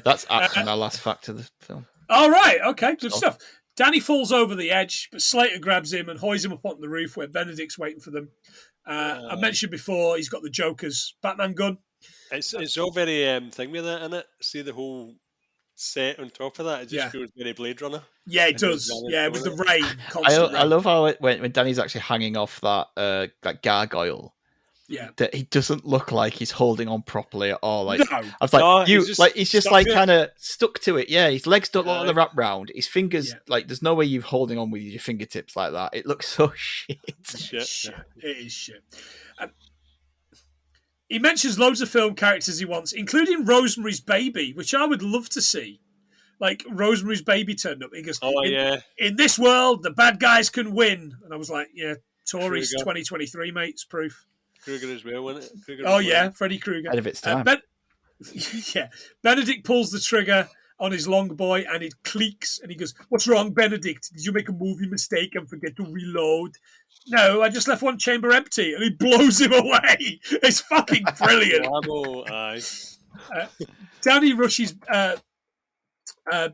That's actually my last fact of the film. All right. Okay. Good stuff. Danny falls over the edge, but Slater grabs him and hoists him up on the roof where Benedict's waiting for them. I mentioned before he's got the Joker's Batman gun. It's all very thing with it, isn't it? See the whole set on top of that. It just feels very Blade Runner. Yeah, it does. Yeah, with the rain. Constant I love how when Danny's actually hanging off that gargoyle. Yeah, that he doesn't look like he's holding on properly at all. Like, no. I was like, he's just like kind of stuck to it. Yeah, his legs don't look like the wrap round. His fingers, like, there's no way you're holding on with your fingertips like that. It looks so shit. Shit. It is shit. He mentions loads of film characters he wants, including Rosemary's Baby, which I would love to see. Like, Rosemary's Baby turned up. He goes, in this world, the bad guys can win. And I was like, yeah, Tories 2023, mate, it's proof. Kruger as well, wasn't it? Freddy Krueger. Ahead of its time. Benedict pulls the trigger on his long boy and it cleaks. And he goes, "What's wrong, Benedict? Did you make a movie mistake and forget to reload?" "No, I just left one chamber empty." And he blows him away. It's fucking brilliant. Danny rushes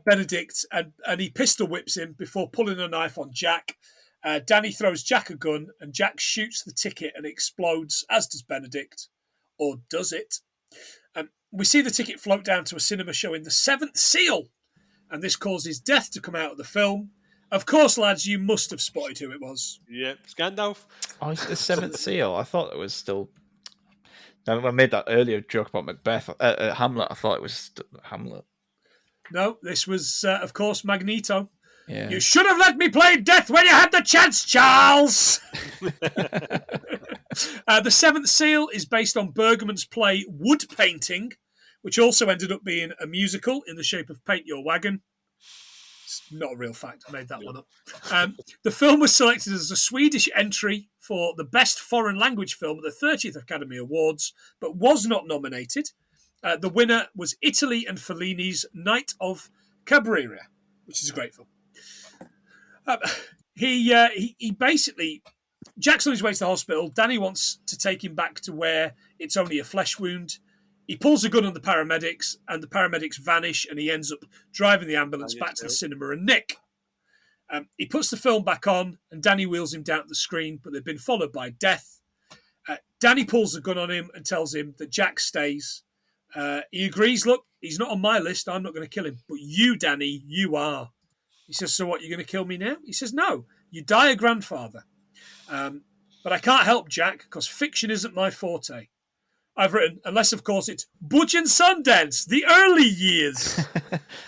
Benedict and he pistol whips him before pulling a knife on Jack. Danny throws Jack a gun and Jack shoots the ticket and explodes, as does Benedict. Or does it? We see the ticket float down to a cinema showing The Seventh Seal, and this causes death to come out of the film. Of course, lads, you must have spotted who it was. Yep, Gandalf. Oh, it's the Seventh Seal. I thought it was still. I made that earlier joke about Macbeth. Hamlet. I thought it was Hamlet. No, this was, of course, Magneto. Yeah. You should have let me play death when you had the chance, Charles! The Seventh Seal is based on Bergman's play Wood Painting, which also ended up being a musical in the shape of Paint Your Wagon. It's not a real fact. I made that one up. The film was selected as a Swedish entry for the Best Foreign Language Film at the 30th Academy Awards, but was not nominated. The winner was Italy and Fellini's Night of Cabrera, which is a great film. He basically, Jack's on his way to the hospital. Danny wants to take him back to where it's only a flesh wound. He pulls a gun on the paramedics, and the paramedics vanish, and he ends up driving the ambulance back to the cinema and Nick. He puts the film back on, and Danny wheels him down to the screen, but they've been followed by death. Danny pulls the gun on him and tells him that Jack stays. He agrees, look, he's not on my list, I'm not going to kill him. But you, Danny, you are. He says, so what, you're going to kill me now? He says, no, you die a grandfather. But I can't help Jack, because fiction isn't my forte. I've written, unless, of course, it's Butch and Sundance, the early years.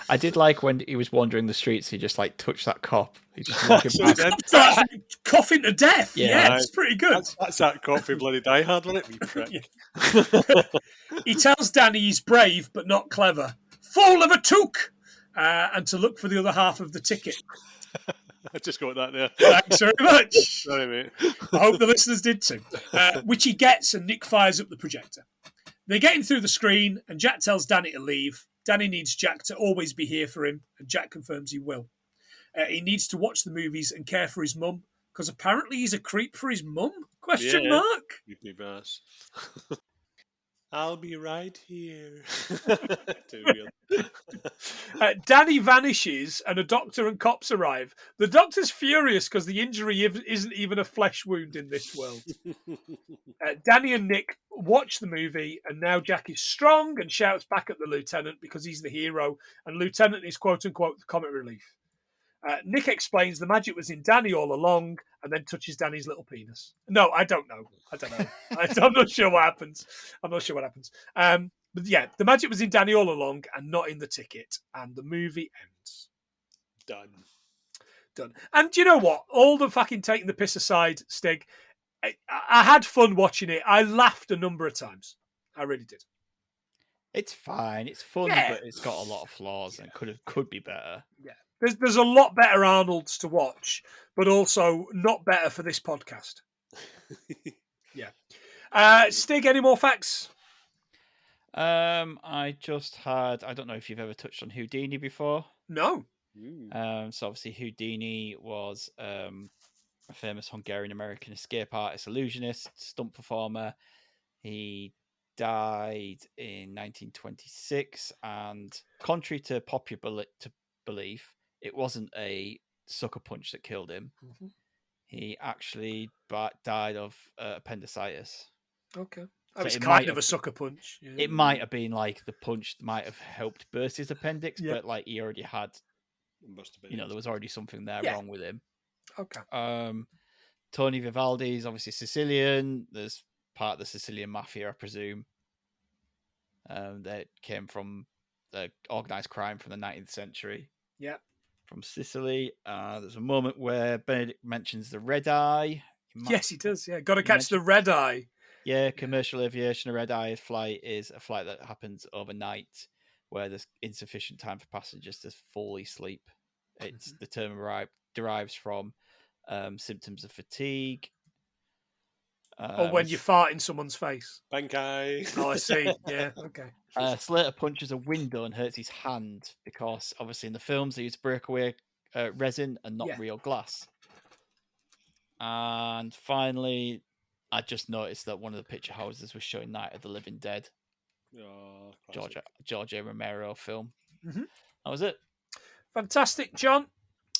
I did like when he was wandering the streets, he just like touched that cop. He just walking past. Starts coughing to death. Yeah, it's pretty good. That's that coffee bloody Die Hard, wasn't it? Prick. He tells Danny he's brave but not clever. Fool of a toque! And to look for the other half of the ticket. I just got that there. Thanks very much. Sorry, mate. I hope the listeners did too. Which he gets, and Nick fires up the projector. They're getting through the screen, and Jack tells Danny to leave. Danny needs Jack to always be here for him, and Jack confirms he will. He needs to watch the movies and care for his mum, because apparently he's a creep for his mum? Question mark? You'd be bass. I'll be right here. Too real. Danny vanishes and a doctor and cops arrive. The doctor's furious because the injury isn't even a flesh wound in this world. Danny and Nick watch the movie, and now Jack is strong and shouts back at the lieutenant because he's the hero, and lieutenant is quote-unquote the comic relief. Nick explains the magic was in Danny all along, and then touches Danny's little penis. No, I don't know. I'm not sure what happens. But yeah, the magic was in Danny all along and not in the ticket. And the movie ends. Done. And do you know what? All the fucking taking the piss aside, Stig, I had fun watching it. I laughed a number of times. I really did. It's fine. It's fun, but it's got a lot of flaws and could be better. Yeah. There's a lot better Arnolds to watch, but also not better for this podcast. Yeah. Stig, any more facts? I don't know if you've ever touched on Houdini before. No. So obviously Houdini was a famous Hungarian-American escape artist, illusionist, stunt performer. He died in 1926, and contrary to popular belief, it wasn't a sucker punch that killed him. Mm-hmm. He actually died of appendicitis. Okay. So it's kind of a sucker punch. Yeah. It might have been like the punch might have helped burst his appendix, but like he already had, there was already something there wrong with him. Okay. Tony Vivaldi is obviously Sicilian. There's part of the Sicilian mafia, I presume. That came from the organized crime from the 19th century. Yeah. From Sicily. There's a moment where Benedict mentions the red eye. Yes, he does. Yeah, got to catch the red eye. Yeah, commercial aviation, a red eye flight is a flight that happens overnight where there's insufficient time for passengers to fully sleep. It's the term derives from symptoms of fatigue. Or when you fart in someone's face. Bankai. Oh, I see. Yeah, okay. Slater punches a window and hurts his hand because obviously in the films they use breakaway resin and not real glass. And finally, I just noticed that one of the picture houses was showing Night of the Living Dead. Oh, George A. Romero film. Mm-hmm. That was it. Fantastic, John.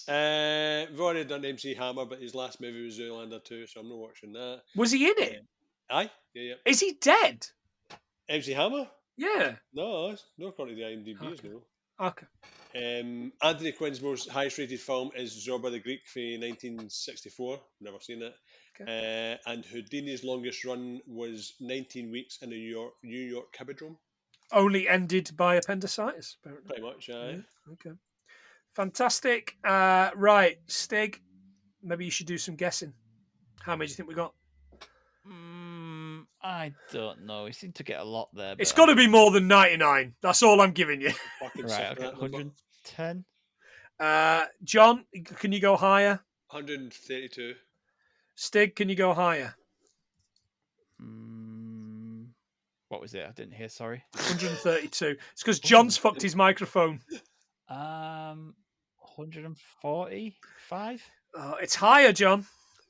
We've already done MC Hammer, but his last movie was Zoolander 2, so I'm not watching that. Was he in it? Aye. Yeah. Is he dead? MC Hammer? Yeah. No, according to the IMDb, okay. no. Okay. Anthony Quinn's most highest rated film is Zorba the Greek from 1964. Never seen it. Okay. And Houdini's longest run was 19 weeks in a New York Hippodrome. Only ended by appendicitis, apparently. Pretty much, Yeah, okay. Fantastic. Right, Stig, maybe you should do some guessing. How many do you think we got? I don't know. We seem to get a lot there. It's got to be more than 99. That's all I'm giving you. Right, okay, 110. John, can you go higher? 132. Stig, can you go higher? What was it? I didn't hear. Sorry. 132. It's because John's fucked his microphone. 145. It's higher, John.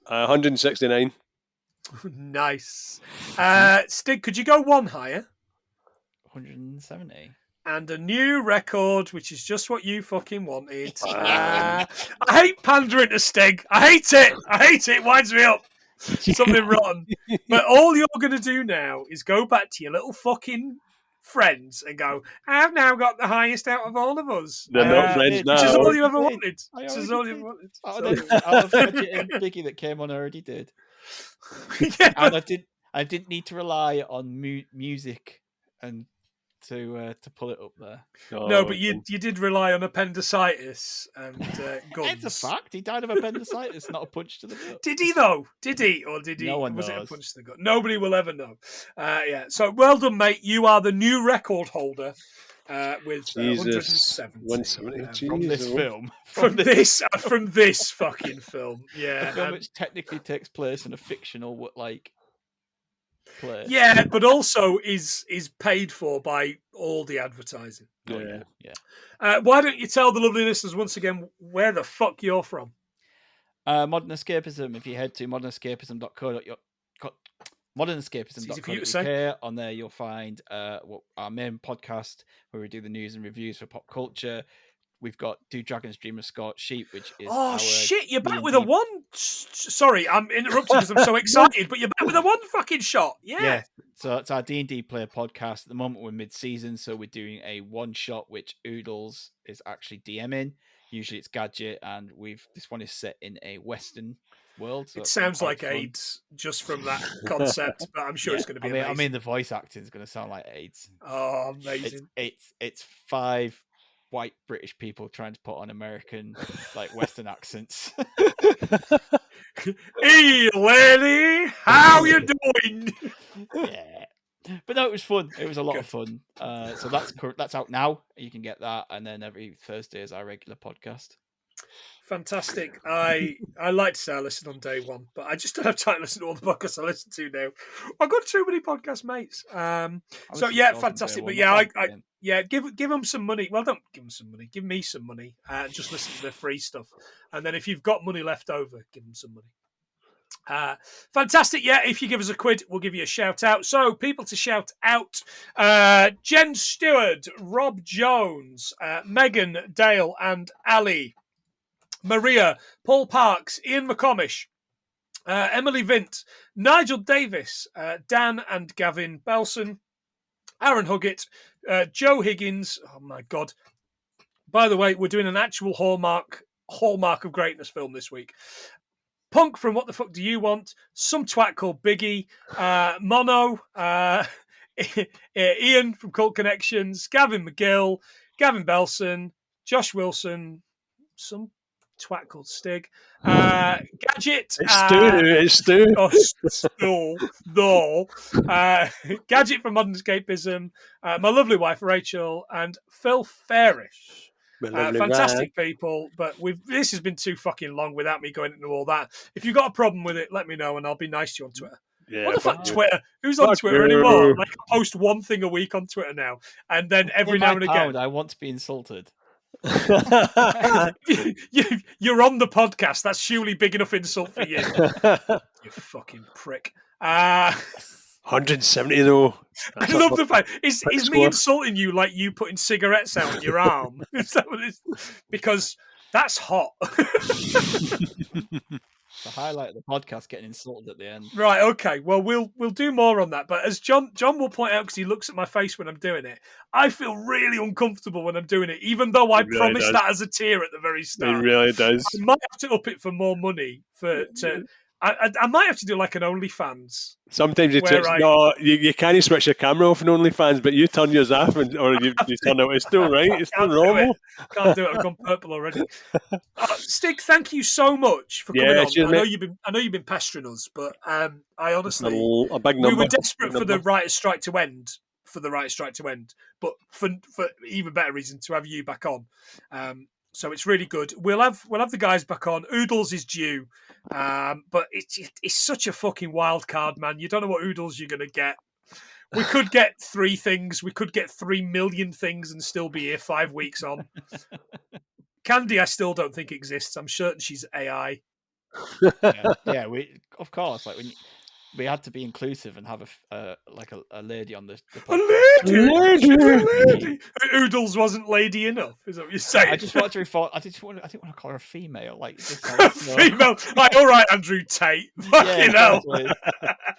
169. Nice. Stig, could you go one higher? 170. And a new record, which is just what you fucking wanted. I hate pandering to Stig. I hate it. It winds me up. Something rotten. But all you're going to do now is go back to your little fucking friends and go, I've now got the highest out of all of us. They're not friends now. Which is all you ever wanted. Out of Fudget and Biggie that came on, I already did. Yeah, and I didn't need to rely on music and to pull it up there. No, but you did rely on appendicitis and guns. It's a fact. He died of appendicitis, not a punch to the gut. Did he though? Did he, or did he? No one was knows. it a punch to the gut? Nobody will ever know. Yeah. So well done, mate. You are the new record holder with 170 from this film. From this fucking film. Yeah. A film which technically takes place in a fictional place. Yeah, but also is paid for by all the advertising. Yeah. Why don't you tell the lovely listeners once again where the fuck you're from? Modern Escapism. If you head to modernescapism.co.uk, on there you'll find our main podcast where we do the news and reviews for pop culture. We've got Do Dragons Dream of Scorched Sheep, which is shit! You're back with a one. Sorry, I'm interrupting because I'm so excited. But you're back with a one fucking shot. Yeah. So it's our D&D player podcast. At the moment, we're mid-season, so we're doing a one shot, which Oodles is actually DMing. Usually, it's Gadget, and this one is set in a Western world. So it sounds like AIDS just from that concept, but I'm sure it's going to be. I mean, the voice acting is going to sound like AIDS. Oh, amazing! It's 5 white British people trying to put on American Western accents. Hey lady, how you doing? Yeah, but no, it was fun. It was a lot of fun. So that's out now. You can get that, and then every Thursday is our regular podcast. Fantastic. I like to say I listen on day one, but I just don't have time to listen to all the podcasts I listen to now. I've got too many podcast mates. So yeah, fantastic. But yeah, give them some money. Well, don't give them some money. Give me some money. Just listen to their free stuff, and then if you've got money left over, give them some money. Fantastic. Yeah, if you give us a quid, we'll give you a shout out. So people to shout out: Jen Stewart, Rob Jones, Megan, Dale, and Ali. Maria, Paul Parks, Ian McComish, Emily Vint, Nigel Davis, Dan and Gavin Belson, Aaron Huggett, Joe Higgins. Oh my God. By the way, we're doing an actual Hallmark of Greatness film this week. Punk from What the Fuck Do You Want? Some twat called Biggie, Mono, Ian from Cult Connections, Gavin McGill, Gavin Belson, Josh Wilson, some twat called Stig, Gadget, it's Stu. Gadget from Modern Escapism, my lovely wife Rachel, and Phil Farish. Fantastic people, but this has been too fucking long without me going into all that. If you've got a problem with it, let me know and I'll be nice to you on Twitter. Yeah, what the fuck, Twitter? Who's on Twitter anymore? Like, I post one thing a week on Twitter now, and then every now and again, I want to be insulted. You're on the podcast. That's surely big enough insult for you. You fucking prick. 170 though. I love the fact is me insulting you like you putting cigarettes out on your arm. Because that's hot. The highlight of the podcast getting insulted at the end. Right, okay. Well, we'll do more on that. But as John will point out, because he looks at my face when I'm doing it, I feel really uncomfortable when I'm doing it, even though I really promised does. that as a tier at the very It start. really does. I might have to up it for more money I might have to do like an OnlyFans. Sometimes you you can't switch your camera off in OnlyFans, but you turn yours off, or you turn it. It's still right. It's still normal. Can't do it. I've gone purple already. Stig, thank you so much for coming on. Cheers, I know you've been pestering us, but I honestly, a big number. We were desperate for the writer's strike to end. But for even better reason to have you back on. So it's really good. We'll have the guys back on. Oodles is due, but it's such a fucking wild card, man. You don't know what Oodles you're going to get. We could get 3 things. We could get 3 million things and still be here 5 weeks on. Candy, I still don't think exists. I'm certain she's AI. Yeah, we of course we had to be inclusive and have a lady on the podcast. A lady. Oodles wasn't lady enough. Is that what you're saying? I just wanted to refer. I didn't want to call her a female. Like female. Like, all right, Andrew Tate. Fucking hell.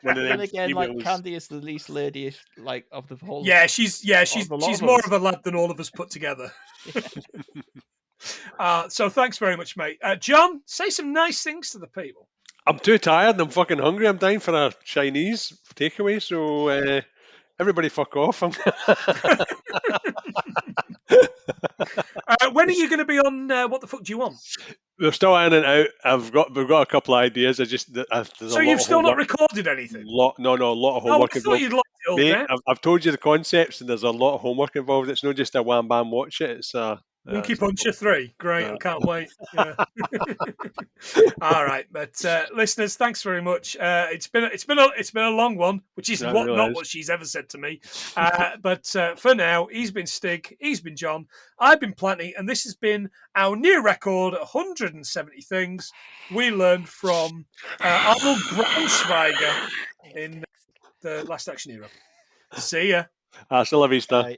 Then again, like Candy is the least lady like of the whole. Yeah, she's more of a lad than all of us put together. So thanks very much, mate. John, say some nice things to the people. I'm too tired and I'm fucking hungry. I'm dying for a Chinese takeaway, so everybody fuck off. When are you going to be on What the Fuck Do You Want? We're still in and out. We've got a couple of ideas. So you've still not recorded anything? No, a lot of homework involved. I thought you'd like it all, mate, I've told you the concepts and there's a lot of homework involved. It's not just a wham bam watch it. It's Monkey Puncher 3. Great, I can't wait. Yeah. All right, but listeners, thanks very much. It's been a long one, which is not what she's ever said to me. But for now, he's been Stig, he's been John, I've been Planty, and this has been our new record, 170 things we learned from Arnold Braunschweiger in the Last Action Hero. See ya. Hasta la vista. Bye.